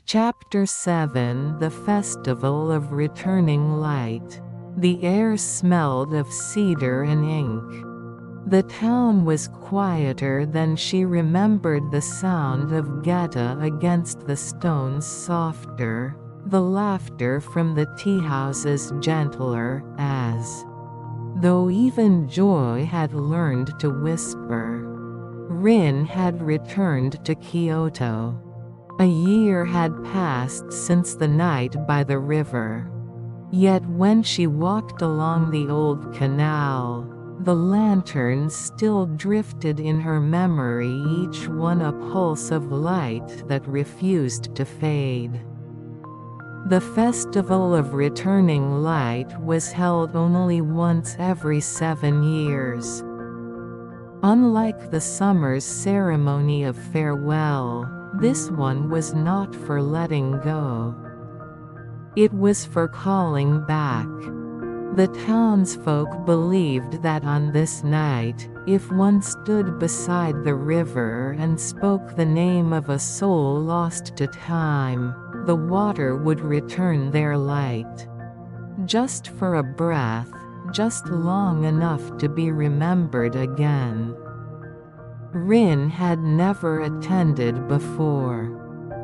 Chapter 7 The Festival of Returning Light. The air smelled of cedar and ink. The town was quieter than she remembered, the sound of geta against the stones softer, the laughter from the teahouses gentler, as though even joy had learned to whisper. Rin had returned to Kyoto. A year had passed since the night by the river. Yet when she walked along the old canal, the lanterns still drifted in her memory, each one a pulse of light that refused to fade. The Festival of Returning Light was held only once every 7 years. Unlike the summer's ceremony of farewell, this one was not for letting go. It was for calling back. The townsfolk believed that on this night, if one stood beside the river and spoke the name of a soul lost to time, the water would return their light. Just for a breath, just long enough to be remembered again. Rin had never attended before.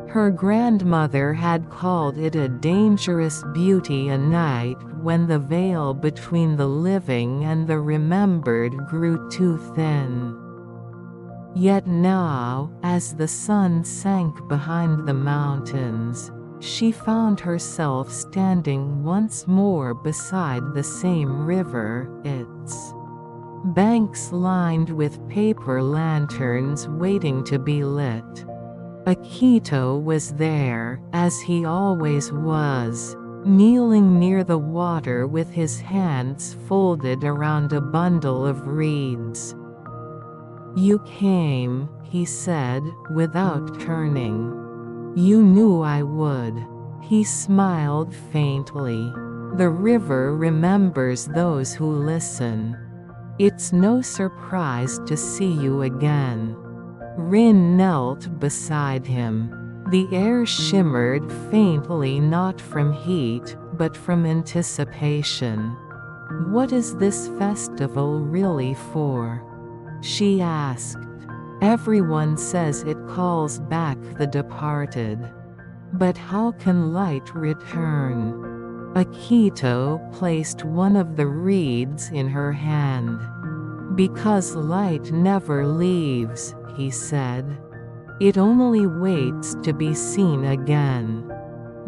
Her grandmother had called it a dangerous beauty, a night when the veil between the living and the remembered grew too thin. Yet now, as the sun sank behind the mountains, she found herself standing once more beside the same river, its banks lined with paper lanterns waiting to be lit. Akito was there, as he always was, kneeling near the water with his hands folded around a bundle of reeds. You came, he said, without turning. You knew I would. He smiled faintly. The river remembers those who listen. It's no surprise to see you again. Rin knelt beside him. The air shimmered faintly, not from heat, but from anticipation. What is this festival really for? She asked. Everyone says it calls back the departed. But how can light return? Akito placed one of the reeds in her hand. Because light never leaves, he said. It only waits to be seen again.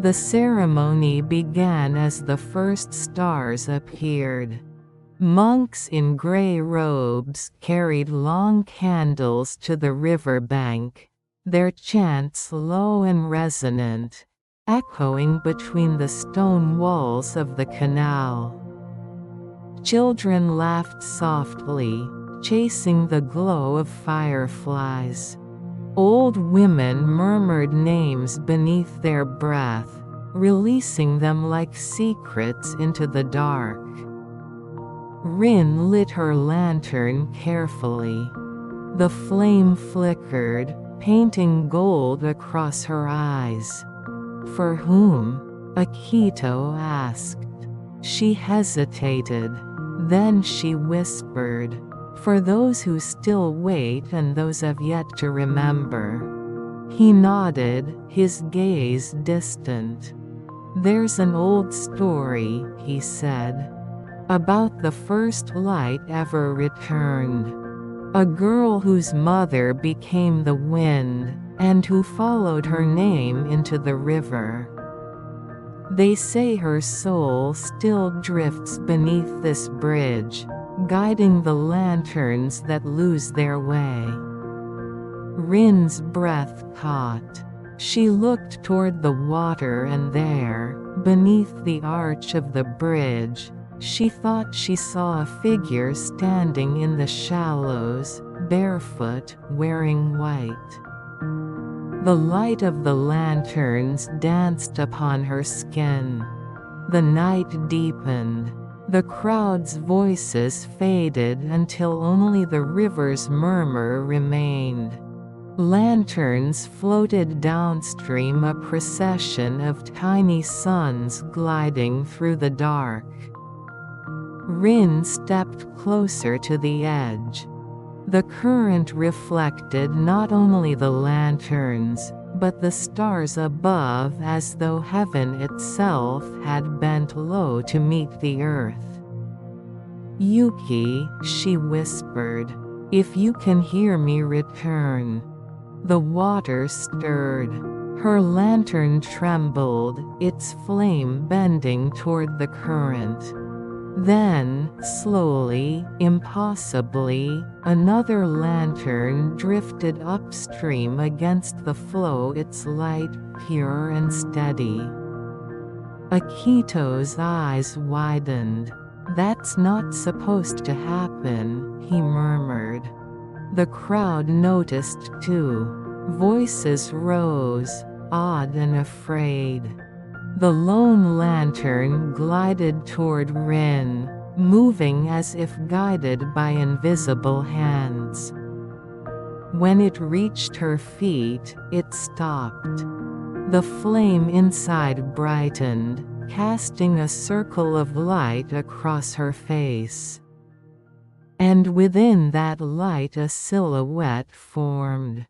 The ceremony began as the first stars appeared. Monks in gray robes carried long candles to the river bank, their chants low and resonant, echoing between the stone walls of the canal. Children laughed softly, chasing the glow of fireflies. Old women murmured names beneath their breath, releasing them like secrets into the dark. Rin lit her lantern carefully. The flame flickered, painting gold across her eyes. For whom? Akito asked. She hesitated. Then she whispered. For those who still wait and those I've yet to remember. He nodded, his gaze distant. There's an old story, he said. About the first light ever returned. A girl whose mother became the wind, and who followed her name into the river. They say her soul still drifts beneath this bridge, guiding the lanterns that lose their way. Rin's breath caught. She looked toward the water, and there, beneath the arch of the bridge, she thought she saw a figure standing in the shallows, barefoot, wearing white. The light of the lanterns danced upon her skin. The night deepened. The crowd's voices faded until only the river's murmur remained. Lanterns floated downstream, a procession of tiny suns gliding through the dark. Rin stepped closer to the edge. The current reflected not only the lanterns, but the stars above, as though heaven itself had bent low to meet the earth. "Yuki," she whispered, "if you can hear me, return." The water stirred. Her lantern trembled, its flame bending toward the current. Then, slowly, impossibly, another lantern drifted upstream against the flow, its light pure and steady. Akito's eyes widened. "That's not supposed to happen," he murmured. The crowd noticed too. Voices rose, awed and afraid. The lone lantern glided toward Rin, moving as if guided by invisible hands. When it reached her feet, it stopped. The flame inside brightened, casting a circle of light across her face. And within that light a silhouette formed.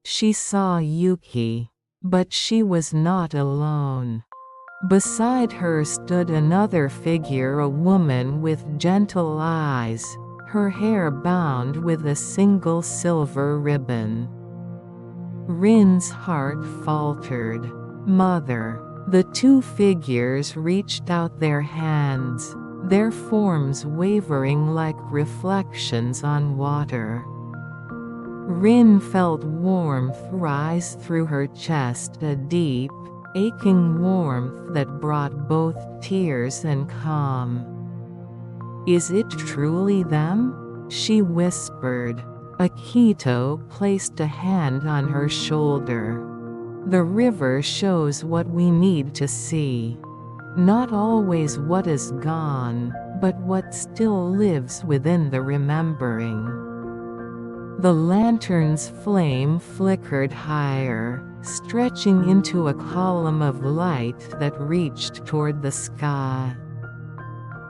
She saw Yuki, but she was not alone. Beside her stood another figure, a woman with gentle eyes, her hair bound with a single silver ribbon. Rin's heart faltered. "Mother." The two figures reached out their hands, their forms wavering like reflections on water. Rin felt warmth rise through her chest, a deep, aching warmth that brought both tears and calm. "Is it truly them?" she whispered. Akito placed a hand on her shoulder. "The river shows what we need to see. Not always what is gone, but what still lives within the remembering." The lantern's flame flickered higher, stretching into a column of light that reached toward the sky.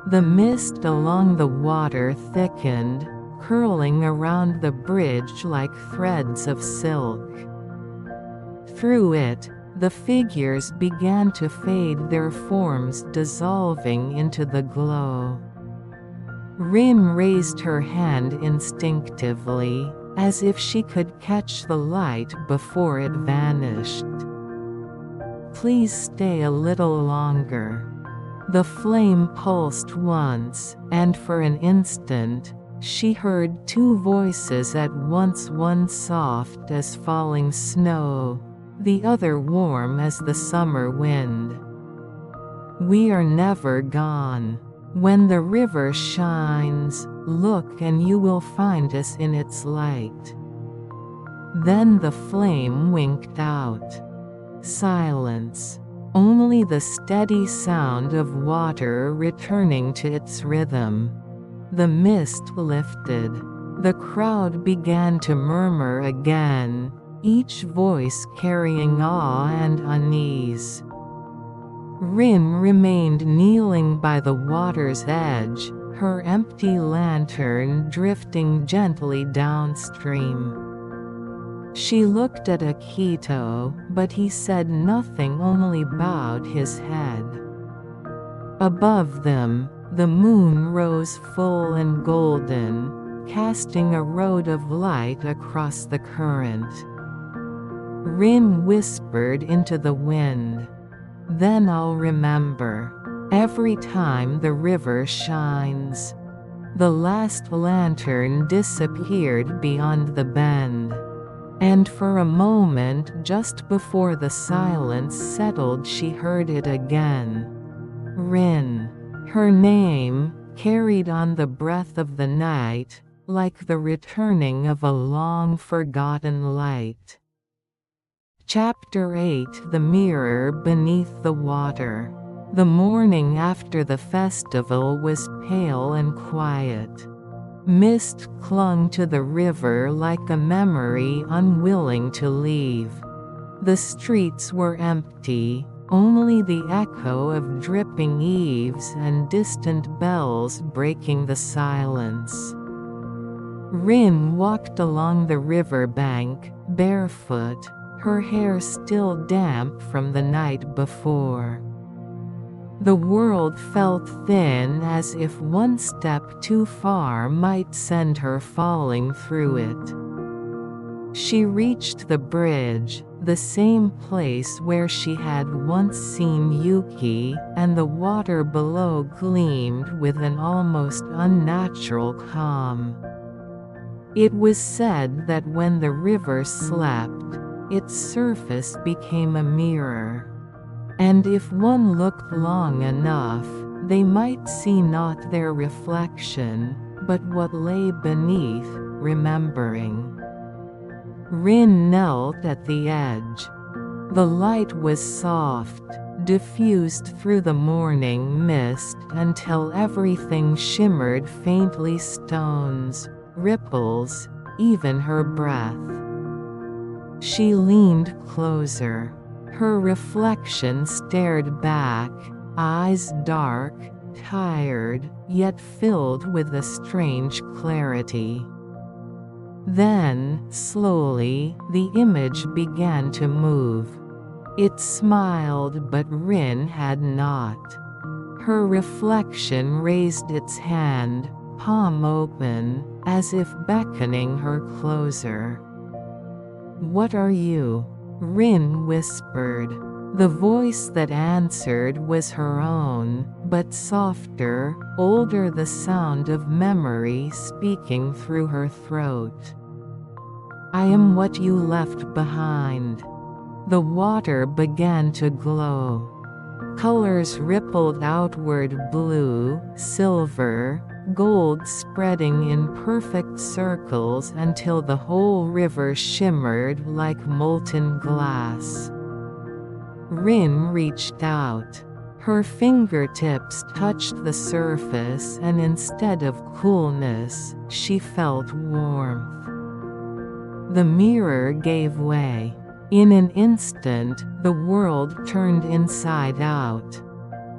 The mist along the water thickened, curling around the bridge like threads of silk. Through it, the figures began to fade, their forms dissolving into the glow. Rin raised her hand instinctively, as if she could catch the light before it vanished. "Please stay a little longer." The flame pulsed once, and for an instant, she heard two voices at once, one soft as falling snow, the other warm as the summer wind. "We are never gone. When the river shines, look and you will find us in its light." Then the flame winked out. Silence. Only the steady sound of water returning to its rhythm. The mist lifted. The crowd began to murmur again, each voice carrying awe and unease. Rin remained kneeling by the water's edge, her empty lantern drifting gently downstream. She looked at Akito, but he said nothing, only bowed his head. Above them, the moon rose full and golden, casting a road of light across the current. Rin whispered into the wind. Then I'll remember. Every time the river shines. The last lantern disappeared beyond the bend. And for a moment just before the silence settled she heard it again. Rin. Her name, carried on the breath of the night, like the returning of a long-forgotten light. Chapter 8 The Mirror Beneath the Water. The morning after the festival was pale and quiet. Mist clung to the river like a memory unwilling to leave. The streets were empty, only the echo of dripping eaves and distant bells breaking the silence. Rin walked along the river bank, barefoot, her hair still damp from the night before. The world felt thin, as if one step too far might send her falling through it. She reached the bridge, the same place where she had once seen Yuki, and the water below gleamed with an almost unnatural calm. It was said that when the river slept, its surface became a mirror. And if one looked long enough, they might see not their reflection, but what lay beneath, remembering. Rin knelt at the edge. The light was soft, diffused through the morning mist until everything shimmered faintly: stones, ripples, even her breath. She leaned closer. Her reflection stared back, eyes dark, tired, yet filled with a strange clarity. Then, slowly, the image began to move. It smiled, but Rin had not. Her reflection raised its hand, palm open, as if beckoning her closer. "What are you?" Rin whispered. The voice that answered was her own, but softer, older, the sound of memory speaking through her throat. "I am what you left behind." The water began to glow. Colors rippled outward: blue, silver, gold, spreading in perfect circles until the whole river shimmered like molten glass. Rin reached out. Her fingertips touched the surface, and instead of coolness, she felt warmth. The mirror gave way. In an instant, the world turned inside out.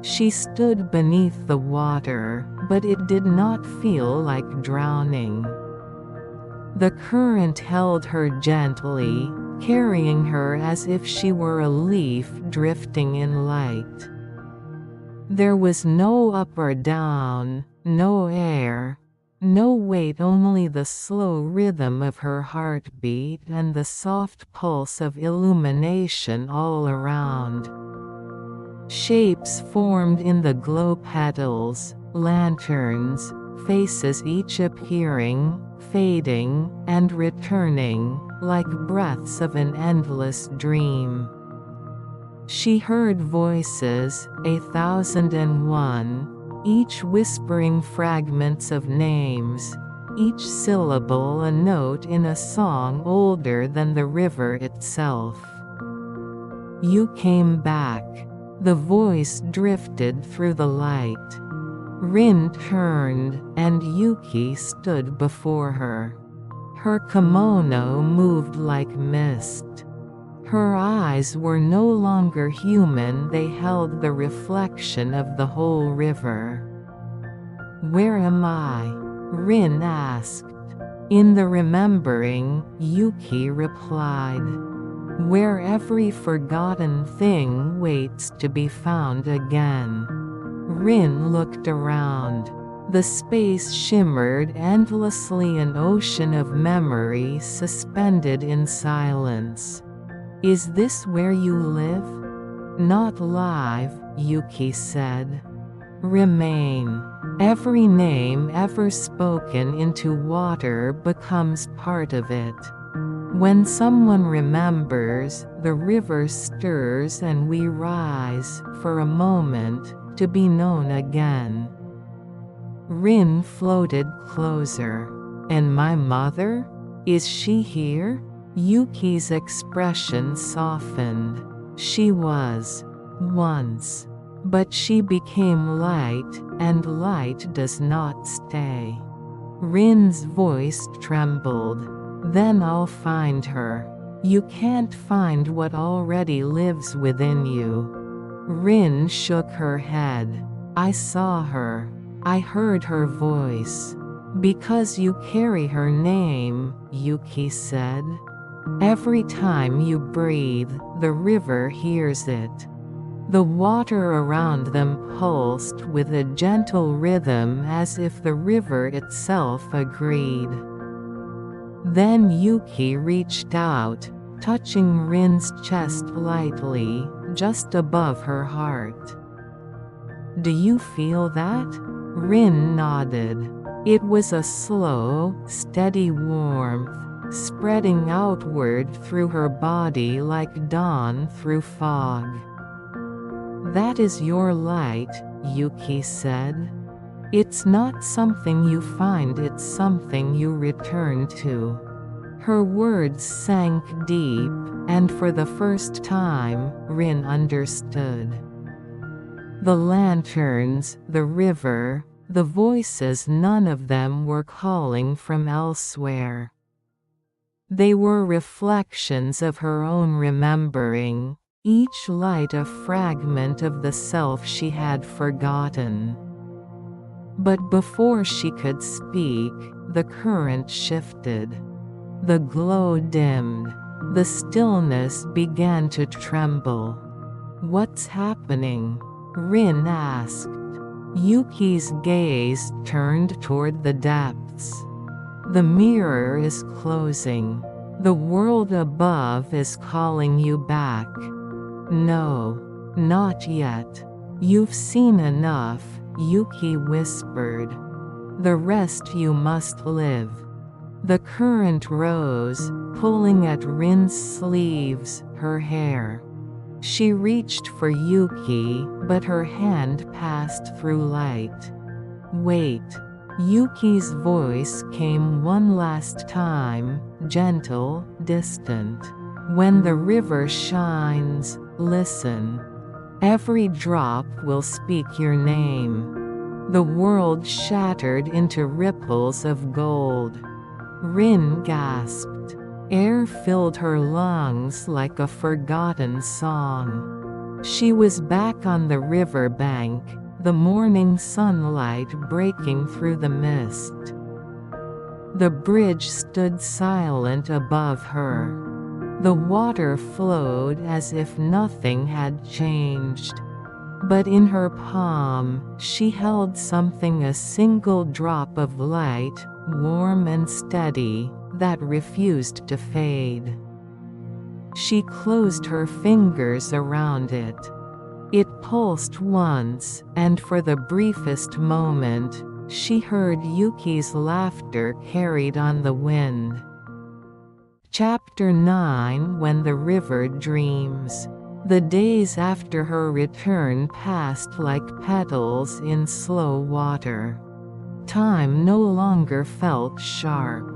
She stood beneath the water, but it did not feel like drowning. The current held her gently, carrying her as if she were a leaf drifting in light. There was no up or down, no air, no weight, only the slow rhythm of her heartbeat and the soft pulse of illumination all around. Shapes formed in the glow: petals, lanterns, faces, each appearing, fading, and returning, like breaths of an endless dream. She heard voices, 1,001, each whispering fragments of names, each syllable a note in a song older than the river itself. "You came back." The voice drifted through the light. Rin turned, and Yuki stood before her. Her kimono moved like mist. Her eyes were no longer human, they held the reflection of the whole river. "Where am I?" Rin asked. "In the remembering," Yuki replied. "Where every forgotten thing waits to be found again." Rin looked around. The space shimmered endlessly, an ocean of memory suspended in silence. Is this where you live? Not live, Yuki said. Remain. Every name ever spoken into water becomes part of it. When someone remembers, the river stirs and we rise, for a moment, to be known again. Rin floated closer. And my mother? Is she here? Yuki's expression softened. She was. Once. But she became light, and light does not stay. Rin's voice trembled. Then I'll find her. You can't find what already lives within you. Rin shook her head. I saw her. I heard her voice. Because you carry her name, Yuki said. Every time you breathe, the river hears it. The water around them pulsed with a gentle rhythm as if the river itself agreed. Then Yuki reached out, touching Rin's chest lightly, just above her heart. Do you feel that? Rin nodded. It was a slow, steady warmth, spreading outward through her body like dawn through fog. That is your light, Yuki said. It's not something you find, it's something you return to. Her words sank deep, and for the first time, Rin understood. The lanterns, the river, the voices, none of them were calling from elsewhere. They were reflections of her own remembering, each light a fragment of the self she had forgotten. But before she could speak, the current shifted. The glow dimmed. The stillness began to tremble. What's happening? Rin asked. Yuki's gaze turned toward the depths. The mirror is closing. The world above is calling you back. No, not yet. You've seen enough, Yuki whispered. The rest you must live. The current rose, pulling at Rin's sleeves, her hair. She reached for Yuki, but her hand passed through light. Wait. Yuki's voice came one last time, gentle, distant. When the river shines, listen. Every drop will speak your name. The world shattered into ripples of gold. Rin gasped. Air filled her lungs like a forgotten song. She was back on the river bank, the morning sunlight breaking through the mist. The bridge stood silent above her. The water flowed as if nothing had changed. But in her palm, she held something, a single drop of light, warm and steady, that refused to fade. She closed her fingers around it. It pulsed once, and for the briefest moment, she heard Yuki's laughter carried on the wind. Chapter 9. When the River Dreams. The days after her return passed like petals in slow water. Time no longer felt sharp.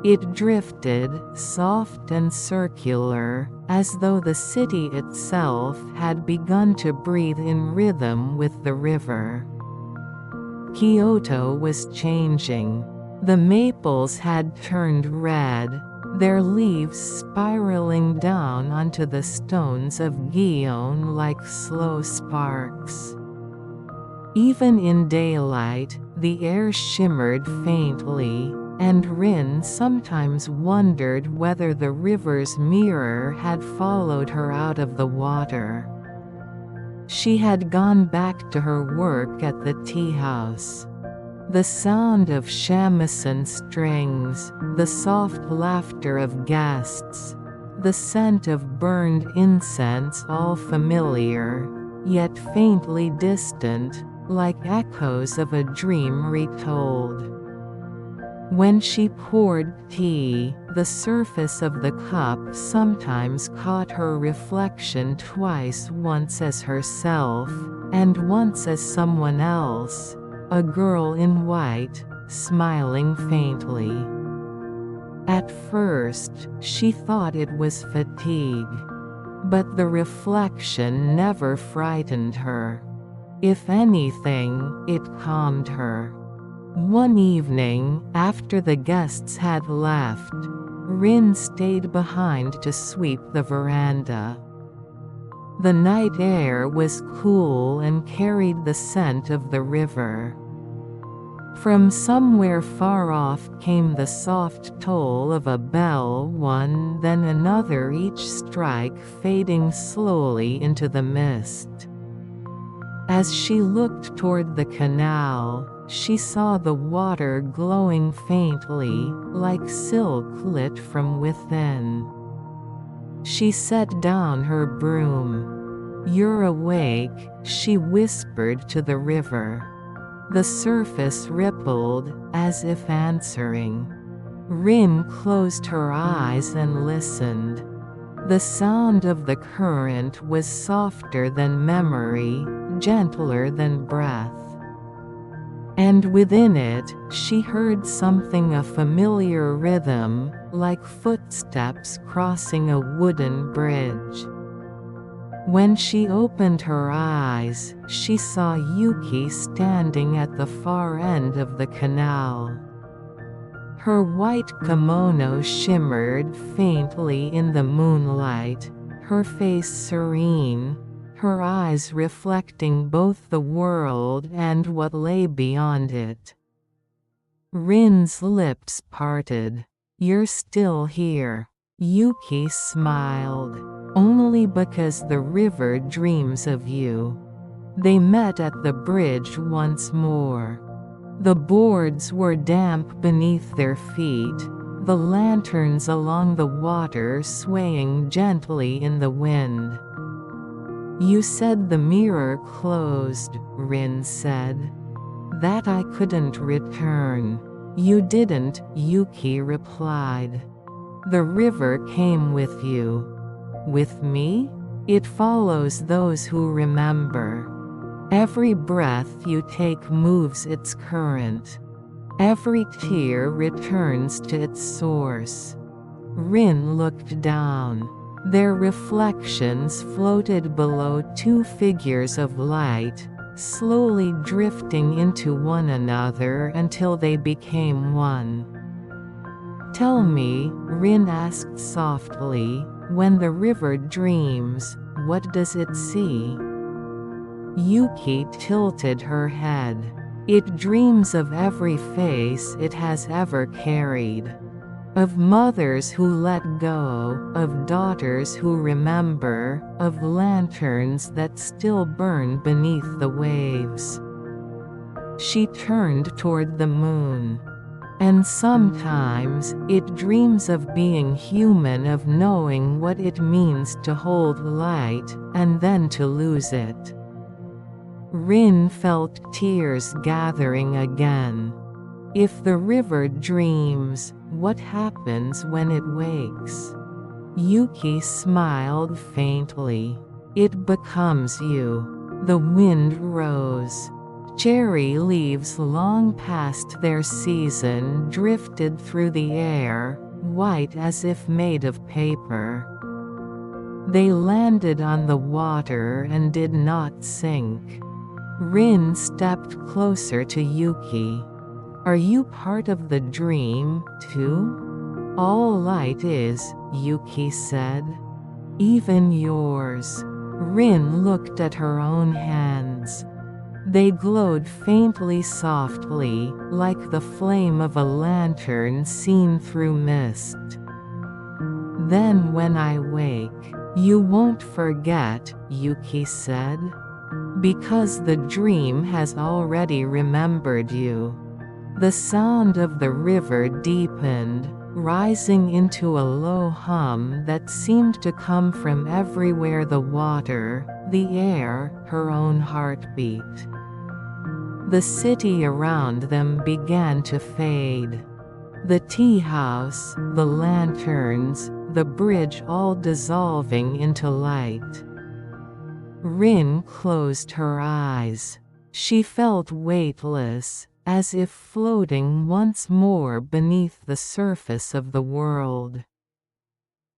It drifted, soft and circular, as though the city itself had begun to breathe in rhythm with the river. Kyoto was changing. The maples had turned red, their leaves spiraling down onto the stones of Gion like slow sparks. Even in daylight, the air shimmered faintly, and Rin sometimes wondered whether the river's mirror had followed her out of the water. She had gone back to her work at the tea house. The sound of shamisen strings, the soft laughter of guests, the scent of burned incense all familiar, yet faintly distant, like echoes of a dream retold. When she poured tea, the surface of the cup sometimes caught her reflection twice, once as herself, and once as someone else, a girl in white, smiling faintly. At first, she thought it was fatigue. But the reflection never frightened her. If anything, it calmed her. One evening, after the guests had left, Rin stayed behind to sweep the veranda. The night air was cool and carried the scent of the river. From somewhere far off came the soft toll of a bell, one then another, each strike fading slowly into the mist. As she looked toward the canal, she saw the water glowing faintly, like silk lit from within. She set down her broom. "You're awake," she whispered to the river. The surface rippled, as if answering. Rin closed her eyes and listened. The sound of the current was softer than memory, gentler than breath. And within it, she heard something, a familiar rhythm, like footsteps crossing a wooden bridge. When she opened her eyes, she saw Yuki standing at the far end of the canal. Her white kimono shimmered faintly in the moonlight, her face serene, her eyes reflecting both the world and what lay beyond it. Rin's lips parted. "You're still here." Yuki smiled. "Only because the river dreams of you." They met at the bridge once more. The boards were damp beneath their feet, the lanterns along the water swaying gently in the wind. "You said the mirror closed," Rin said. "That I couldn't return." "You didn't," Yuki replied. "The river came with you." "With me?" "It follows those who remember. Every breath you take moves its current. Every tear returns to its source." Rin looked down. Their reflections floated below, two figures of light, slowly drifting into one another until they became one. "Tell me," Rin asked softly, "when the river dreams, what does it see?" Yuki tilted her head. "It dreams of every face it has ever carried. Of mothers who let go, of daughters who remember, of lanterns that still burn beneath the waves." She turned toward the moon. "And sometimes, it dreams of being human, of knowing what it means to hold light, and then to lose it." Rin felt tears gathering again. "If the river dreams, what happens when it wakes?" Yuki smiled faintly. "It becomes you." The wind rose. Cherry leaves long past their season drifted through the air, white as if made of paper. They landed on the water and did not sink. Rin stepped closer to Yuki. "Are you part of the dream, too?" "All light is," Yuki said. "Even yours." Rin looked at her own hands. They glowed faintly, softly, like the flame of a lantern seen through mist. "Then when I wake, you won't forget," Yuki said. "Because the dream has already remembered you." The sound of the river deepened, rising into a low hum that seemed to come from everywhere: the water, the air, her own heartbeat. The city around them began to fade. The tea house, the lanterns, the bridge, all dissolving into light. Rin closed her eyes. She felt weightless, as if floating once more beneath the surface of the world.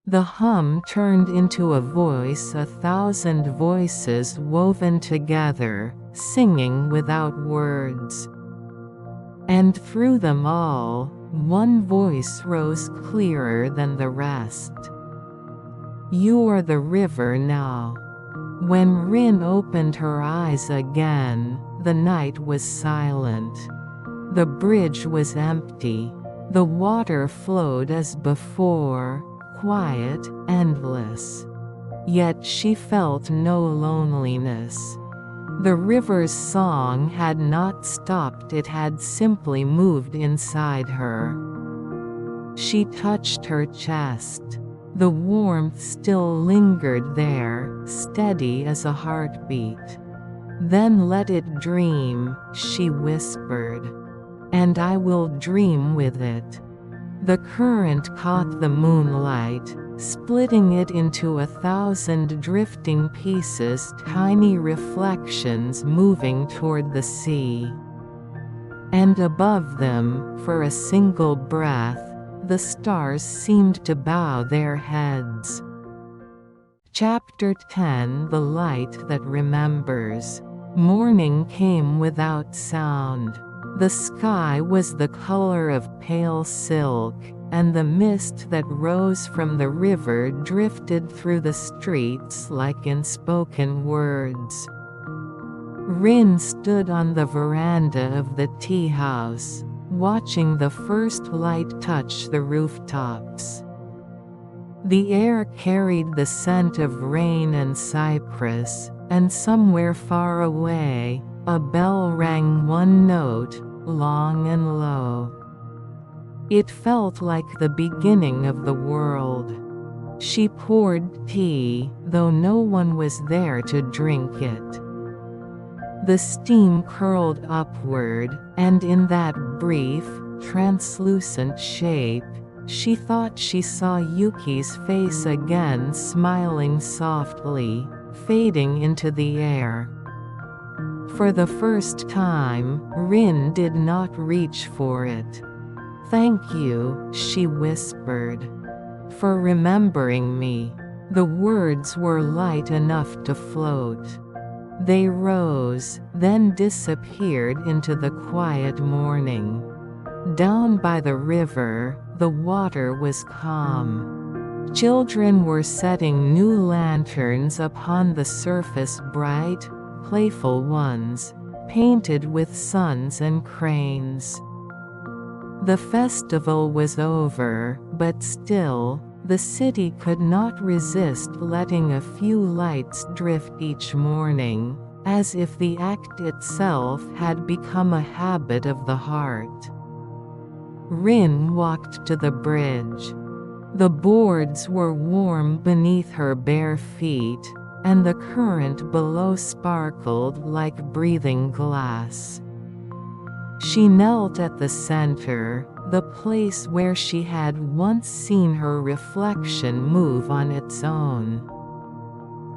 The hum turned into a voice, 1,000 voices woven together, singing without words. And through them all, one voice rose clearer than the rest. "You are the river now." When Rin opened her eyes again, the night was silent. The bridge was empty. The water flowed as before, quiet, endless. Yet she felt no loneliness. The river's song had not stopped, it had simply moved inside her. She touched her chest. The warmth still lingered there, steady as a heartbeat. "Then let it dream," she whispered. "And I will dream with it." The current caught the moonlight, splitting it into 1,000 drifting pieces, tiny reflections moving toward the sea. And above them, for a single breath, the stars seemed to bow their heads. Chapter 10: The Light That Remembers. Morning came without sound. The sky was the color of pale silk, and the mist that rose from the river drifted through the streets like unspoken words. Rin stood on the veranda of the tea house, watching the first light touch the rooftops. The air carried the scent of rain and cypress, and somewhere far away, a bell rang one note, long and low. It felt like the beginning of the world. She poured tea, though no one was there to drink it. The steam curled upward, and in that brief, translucent shape, she thought she saw Yuki's face again, smiling softly, fading into the air. For the first time, Rin did not reach for it. "Thank you," she whispered. "For remembering me." The words were light enough to float. They rose, then disappeared into the quiet morning. Down by the river, the water was calm. Children were setting new lanterns upon the surface, bright, playful ones, painted with suns and cranes. The festival was over, but still, the city could not resist letting a few lights drift each morning, as if the act itself had become a habit of the heart. Rin walked to the bridge. The boards were warm beneath her bare feet, and the current below sparkled like breathing glass. She knelt at the center, the place where she had once seen her reflection move on its own.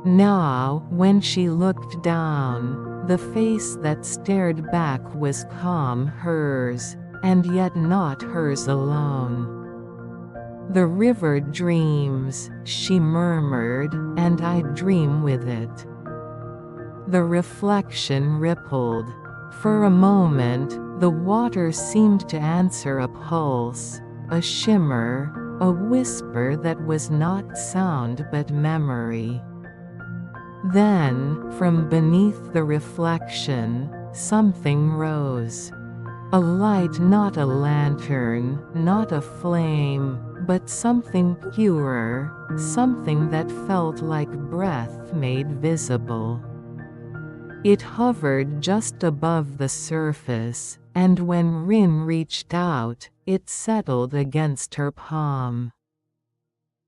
Now, when she looked down, the face that stared back was calm, hers, and yet not hers alone. "The river dreams," she murmured, "and I dream with it." The reflection rippled. For a moment, the water seemed to answer, a pulse, a shimmer, a whisper that was not sound but memory. Then, from beneath the reflection, something rose. A light, not a lantern, not a flame, but something purer, something that felt like breath made visible. It hovered just above the surface, and when Rin reached out, it settled against her palm.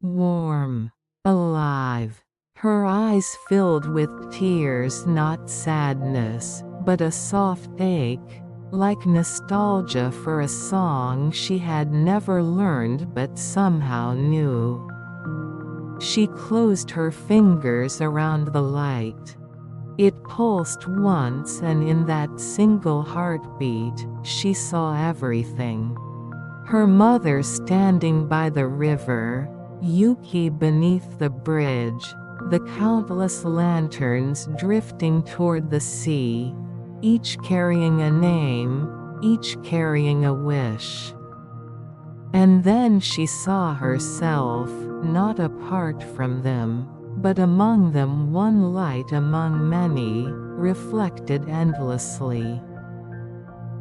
Warm. Alive. Her eyes filled with tears, not sadness, but a soft ache, like nostalgia for a song she had never learned but somehow knew. She closed her fingers around the light. It pulsed once, and in that single heartbeat, she saw everything. Her mother standing by the river, Yuki beneath the bridge, the countless lanterns drifting toward the sea, each carrying a name, each carrying a wish. And then she saw herself, not apart from them, but among them, one light among many, reflected endlessly.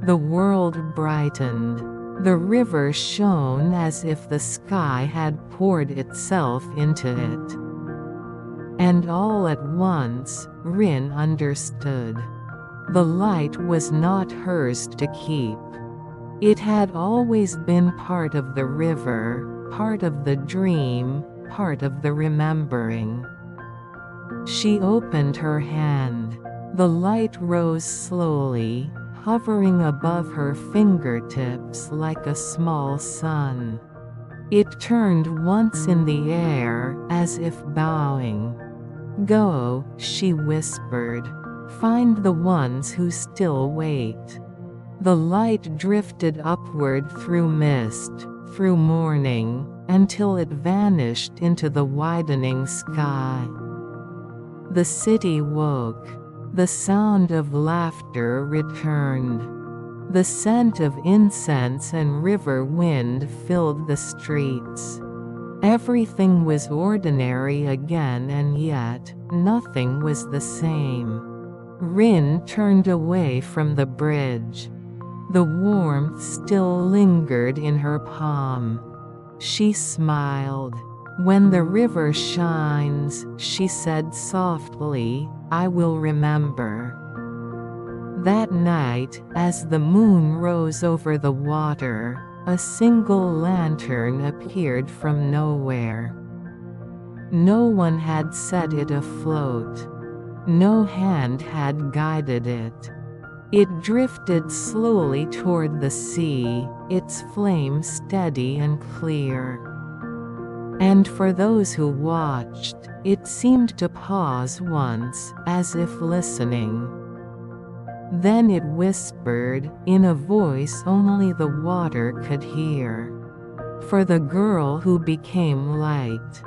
The world brightened. The river shone as if the sky had poured itself into it. And all at once, Rin understood. The light was not hers to keep. It had always been part of the river, part of the dream, part of the remembering. She opened her hand. The light rose slowly, hovering above her fingertips like a small sun. It turned once in the air, as if bowing. "Go," she whispered. "Find the ones who still wait." The light drifted upward through mist, through morning, until it vanished into the widening sky. The city woke. The sound of laughter returned. The scent of incense and river wind filled the streets. Everything was ordinary again, and yet, nothing was the same. Rin turned away from the bridge. The warmth still lingered in her palm. She smiled. "When the river shines," she said softly, "I will remember." That night, as the moon rose over the water, a single lantern appeared from nowhere. No one had set it afloat. No hand had guided it. It drifted slowly toward the sea, its flame steady and clear. And for those who watched, it seemed to pause once, as if listening. Then it whispered, in a voice only the water could hear. "For the girl who became light."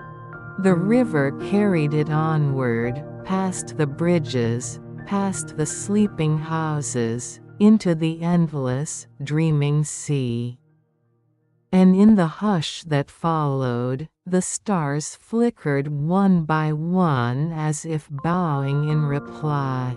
The river carried it onward, past the bridges, past the sleeping houses, into the endless, dreaming sea. And in the hush that followed, the stars flickered one by one as if bowing in reply.